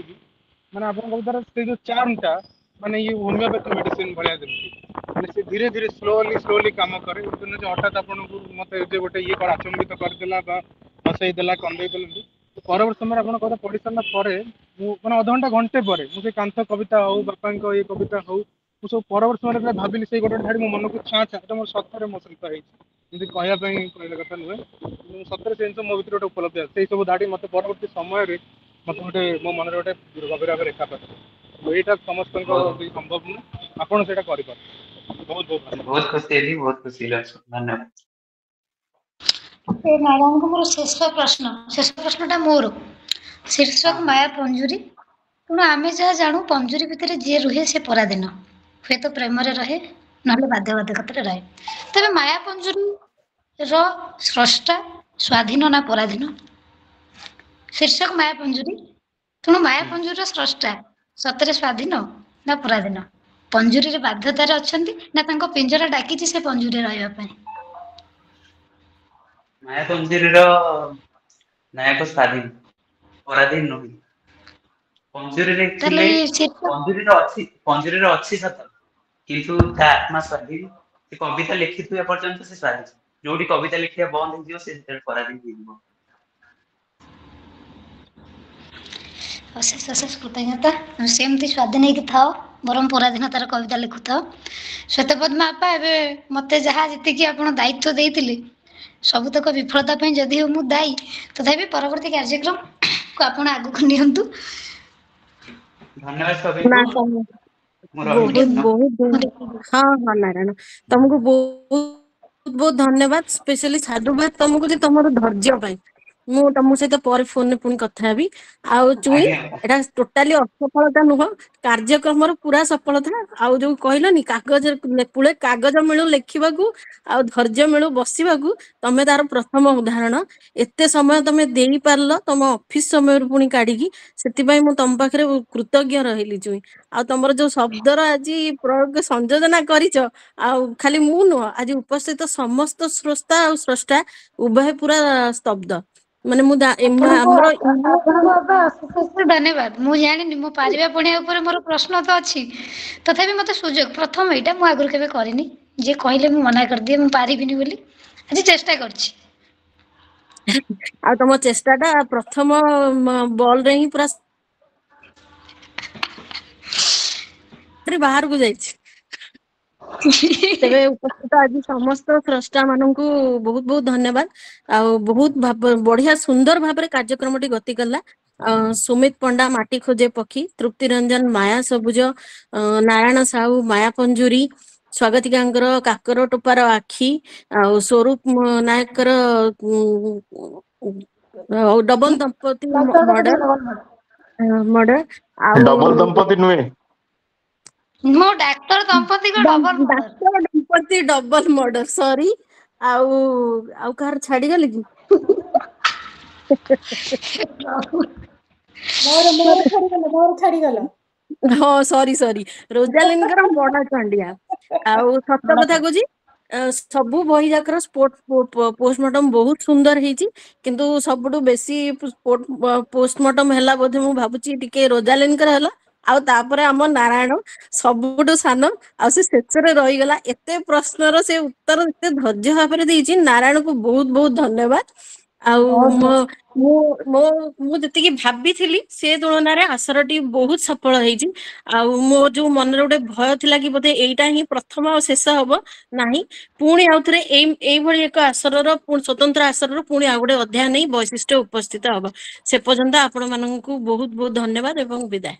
माने आप कवितार से जो चार्मटा माने ये होमियोपैथी मेडिसिन भाया जमी से धीरे धीरे स्लोली काम करे हठात आपन मत गोटे ये आचंबित करदेला हसईदेला कंदेदेला परवर्त समय आप कथा पढ़ी सारा पर मैंने अध घंटा घंटे पर मुझे कांथ कविता हो बापा ये कविता हो सब परवर्त समय भाविली से गोटे धाड़ी मो मन को छाँ छाँ मोर सतरे मो सहित जमी कहना कथा नुहे सतरे से जिन मो भर गोटे उपलब्धि से सब धाड़ी मत परवर्त समय मत गोटे मो मन गोटे गभीर भाव रेखा पाते यहाँ समस्त संभव नुह आप बहुत बहुत खुशी धन्यवाद नारायण को मोर शेष प्रश्नटा मोर शीर्षक माया पंजुरी ତେଣୁ ଆମେ ଯାହା ଜାଣୁ ପଞ୍ଜୁରୀ ଭିତରେ ଯିଏ ରୁହେ ସେ ପରାଧୀନ, ହୁଏତ ପ୍ରେମରେ ରହେ ନହେଲେ ବାଧ୍ୟବାଧକତାରେ ରହେ। ତେବେ ମାୟା ପଞ୍ଜୁରୀର ସ୍ରଷ୍ଟା ସ୍ୱାଧୀନ ନା ପରାଧୀନ? ଶୀର୍ଷକ ମାୟା ପଞ୍ଜୁରୀ। ତେଣୁ ମାୟା ପଞ୍ଜୁରୀର ସ୍ରଷ୍ଟା ସତରେ ସ୍ୱାଧୀନ ନା ପରାଧୀନ? ପଞ୍ଜୁରୀରେ ବାଧ୍ୟତାରେ ଅଛନ୍ତି ନା ତାଙ୍କ ପିଞ୍ଜରା ଡାକିଛି ସେ ପଞ୍ଜୁରୀରେ ରହିବା ପାଇଁ? ମାୟା ପଞ୍ଜୁରୀର ନାୟକ ସ୍ୱାଧୀନ, ପରାଧୀନ ନୁହେଁ। ପଞ୍ଜୁରୀରେ ତାହେଲେ ଥିଲେ ଶୀର୍ଷକ ପଞ୍ଜୁରୀରେ ଅଛି ସତ, କିନ୍ତୁ ତା ଆତ୍ମା ସ୍ୱାଧୀନ। ସେ କବିତା ଲେଖିଥିବା ପର୍ଯ୍ୟନ୍ତ ସେ ସ୍ୱାଧୀନ। ଯୋଉଠି କବିତା ଲେଖିବା ବନ୍ଦ ହେଇଯିବ ସେ ସେତେବେଳେ ପରାଧୀନ ହେଇଯିବ। ଅଶେଷ ଅଶେଷ କୃତଜ୍ଞତା। ସେମିତି ସ୍ୱାଧୀନ ହେଇକି ଥାଅ, ବରଂ ପରାଧୀନତାର କବିତା ଲେଖୁଥାଅ। ଶ୍ୱେତପଦ୍ମା ଆପା, ଏବେ ମତେ ଯାହା ଯେତିକି ଆପଣ ଦାୟିତ୍ୱ ଦେଇଥିଲେ ସବୁତକ ବିଫଳତା ପାଇଁ ଯଦିଓ ମୁଁ ଦାୟୀ, ତଥାପି ପରବର୍ତ୍ତୀ କାର୍ଯ୍ୟକ୍ରମକୁ ଆପଣ ଆଗକୁ ନିଅନ୍ତୁ। ଧନ୍ୟବାଦ ନା ସଭିଙ୍କୁ। ତମ ମୁଁ ରହିଲି। ହଁ ହଁ ନାରାୟଣ, ତମକୁ ବହୁତ ବହୁତ ଧନ୍ୟବାଦ, ସ୍ପେଶାଲି ସାଧୁବାଦ ତମକୁ ଯେ ତମର ଧୈର୍ଯ୍ୟ ପାଇଁ। ମୁଁ ତମ ସହିତ ପରେ ଫୋନରେ ପୁଣି କଥା ହେବି। ଆଉ ଚୁଇଁ, ଆଜ୍ଞା। ଏଟା ଟୋଟାଲି ଅସଫଳତା ନୁହଁ, କାର୍ଯ୍ୟକ୍ରମର ପୁରା ସଫଳତା। ଆଉ ଯୋଉ କହିଲନି କାଗଜ ପୁଳେ କାଗଜ ମିଳୁ ଲେଖିବାକୁ ଆଉ ଧୈର୍ଯ୍ୟ ମିଳୁ ବସିବାକୁ, ତମେ ତାର ପ୍ରଥମ ଉଦାହରଣ। ଏତେ ସମୟ ତମେ ଦେଇପାରିଲ ତମ ଅଫିସ ସମୟରୁ ପୁଣି କାଢିକି, ସେଥିପାଇଁ ମୁଁ ତମ ପାଖରେ କୃତଜ୍ଞ ରହିଲି ଚୁଇଁ। ଆଉ ତମର ଯୋଉ ଶବ୍ଦର ଆଜି ପ୍ରୟୋଗ ସଂଯୋଜନା କରିଛ, ଆଉ ଖାଲି ମୁଁ ନୁହଁ, ଆଜି ଉପସ୍ଥିତ ସମସ୍ତ ସ୍ରଷ୍ଟା ଆଉ ସ୍ରଷ୍ଟା ଉଭୟ ପୁରା ସ୍ତବ୍ଧ। ମାନେ ମୁଁ ଆପଣଙ୍କୁ ଆମର ଆପଣଙ୍କୁ ବାବା ଅଶେଷ ଅଶେଷ ଧନ୍ୟବାଦ। ମୁଁ ଜାଣିନି ମୋ ପାରିବା ପଣିଆ ଉପରେ ମୋର ପ୍ରଶ୍ନ ତ ଅଛି, ତଥାପି ମତେ ସୁଯୋଗ, ପ୍ରଥମ ଏଇଟା ମୁଁ ଆଗରୁ କେବେ କରିନି। ଯିଏ କହିଲେ ମୁଁ ମନା କରିଦିଏ ମୁଁ ପାରିବିନି ବୋଲି, ଆଜି ଚେଷ୍ଟା କରିଛି। ଆଉ ତମ ଚେଷ୍ଟା ଟା ପ୍ରଥମ ବଲରେ ହିଁ ପୁରା ବାହାରକୁ ଯାଇଛି। ତେବେ ଉପସ୍ଥିତ ଆଜି ସମସ୍ତ ସ୍ରଷ୍ଟା ମାନଙ୍କୁ ବହୁତ ବହୁତ ଧନ୍ୟବାଦ। ଆଉ ବହୁତ ବଢିଆ ସୁନ୍ଦର ଭାବରେ କାର୍ଯ୍ୟକ୍ରମଟି ଗତି କଲା। ସୁମିତ ପଣ୍ଡା ମାଟି ଖୋଜେ ପକ୍ଷୀ, ତୃପ୍ତି ରଞ୍ଜନ ମାୟା ସବୁଜ, ନାରାୟଣ ସାହୁ ମାୟା ପଞ୍ଜୁରୀ, ସ୍ୱାଗତିକାଙ୍କର କାକର ଟୋପାର ଆଖି, ଆଉ ସ୍ୱରୂପ ନାୟକଙ୍କର ଡବଲ ଦମ୍ପତି ମର୍ଡର, ଆଉ ଡବଲ ଦମ୍ପତି ନୁହେଁ, ମୋ ଡାକ୍ତର ଦମ୍ପତିଙ୍କ ଡବଲ ମର୍ଡର। ଡାକ୍ତର ଦମ୍ପତି ଡବଲ ମର୍ଡର, ସରି। ଆଉ ଆଉ କାହାର ଛାଡିଗଲି କି? ମୋର ଛାଡିଗଲ। ହଁ ସରି ସରି, ରୋଜାଲିନଙ୍କର ମଡା ଚଣ୍ଡିଆ। ଆଉ ସତ କଥା କହୁଛି, ସବୁ ବହି ଯାକର ପୋଷ୍ଟମର୍ଟମ ବହୁତ ସୁନ୍ଦର ହେଇଛି, କିନ୍ତୁ ସବୁଠୁ ବେଶୀ ପୋଷ୍ଟମର୍ଟମ ହେଲା ବୋଧେ ମୁଁ ଭାବୁଛି ଟିକେ ରୋଜାଲିନଙ୍କର ହେଲା। ଆଉ ତାପରେ ଆମ ନାରାୟଣ ସବୁଠୁ ସାନ, ଆଉ ସେ ଶେଷରେ ରହିଗଲା। ଏତେ ପ୍ରଶ୍ନର ସେ ଉତ୍ତର ଏତେ ଧୈର୍ଯ୍ୟ ଭାବରେ ଦେଇଛି, ନାରାୟଣକୁ ବହୁତ ବହୁତ ଧନ୍ୟବାଦ। ଆଉ ମୁଁ ଯେତିକି ଭାବିଥିଲି ସେ ତୁଳନାରେ ଆସରଟି ବହୁତ ସଫଳ ହେଇଛି। ଆଉ ମୋ ଯୋଉ ମନରେ ଗୋଟେ ଭୟ ଥିଲା କି ବୋଧେ ଏଇଟା ହିଁ ପ୍ରଥମ ଆଉ ଶେଷ ହବ, ନାହିଁ, ପୁଣି ଆଉଥରେ ଏଇଭଳି ଏକ ଆସରର ସ୍ୱତନ୍ତ୍ର ଆସରର ପୁଣି ଆଉ ଗୋଟେ ଅଧ୍ୟାୟ ନେଇ ବୈଶିଷ୍ଟ୍ୟ ଉପସ୍ଥିତ ହବ। ସେ ପର୍ଯ୍ୟନ୍ତ ଆପଣ ମାନଙ୍କୁ ବହୁତ ବହୁତ ଧନ୍ୟବାଦ ଏବଂ ବିଦାୟ।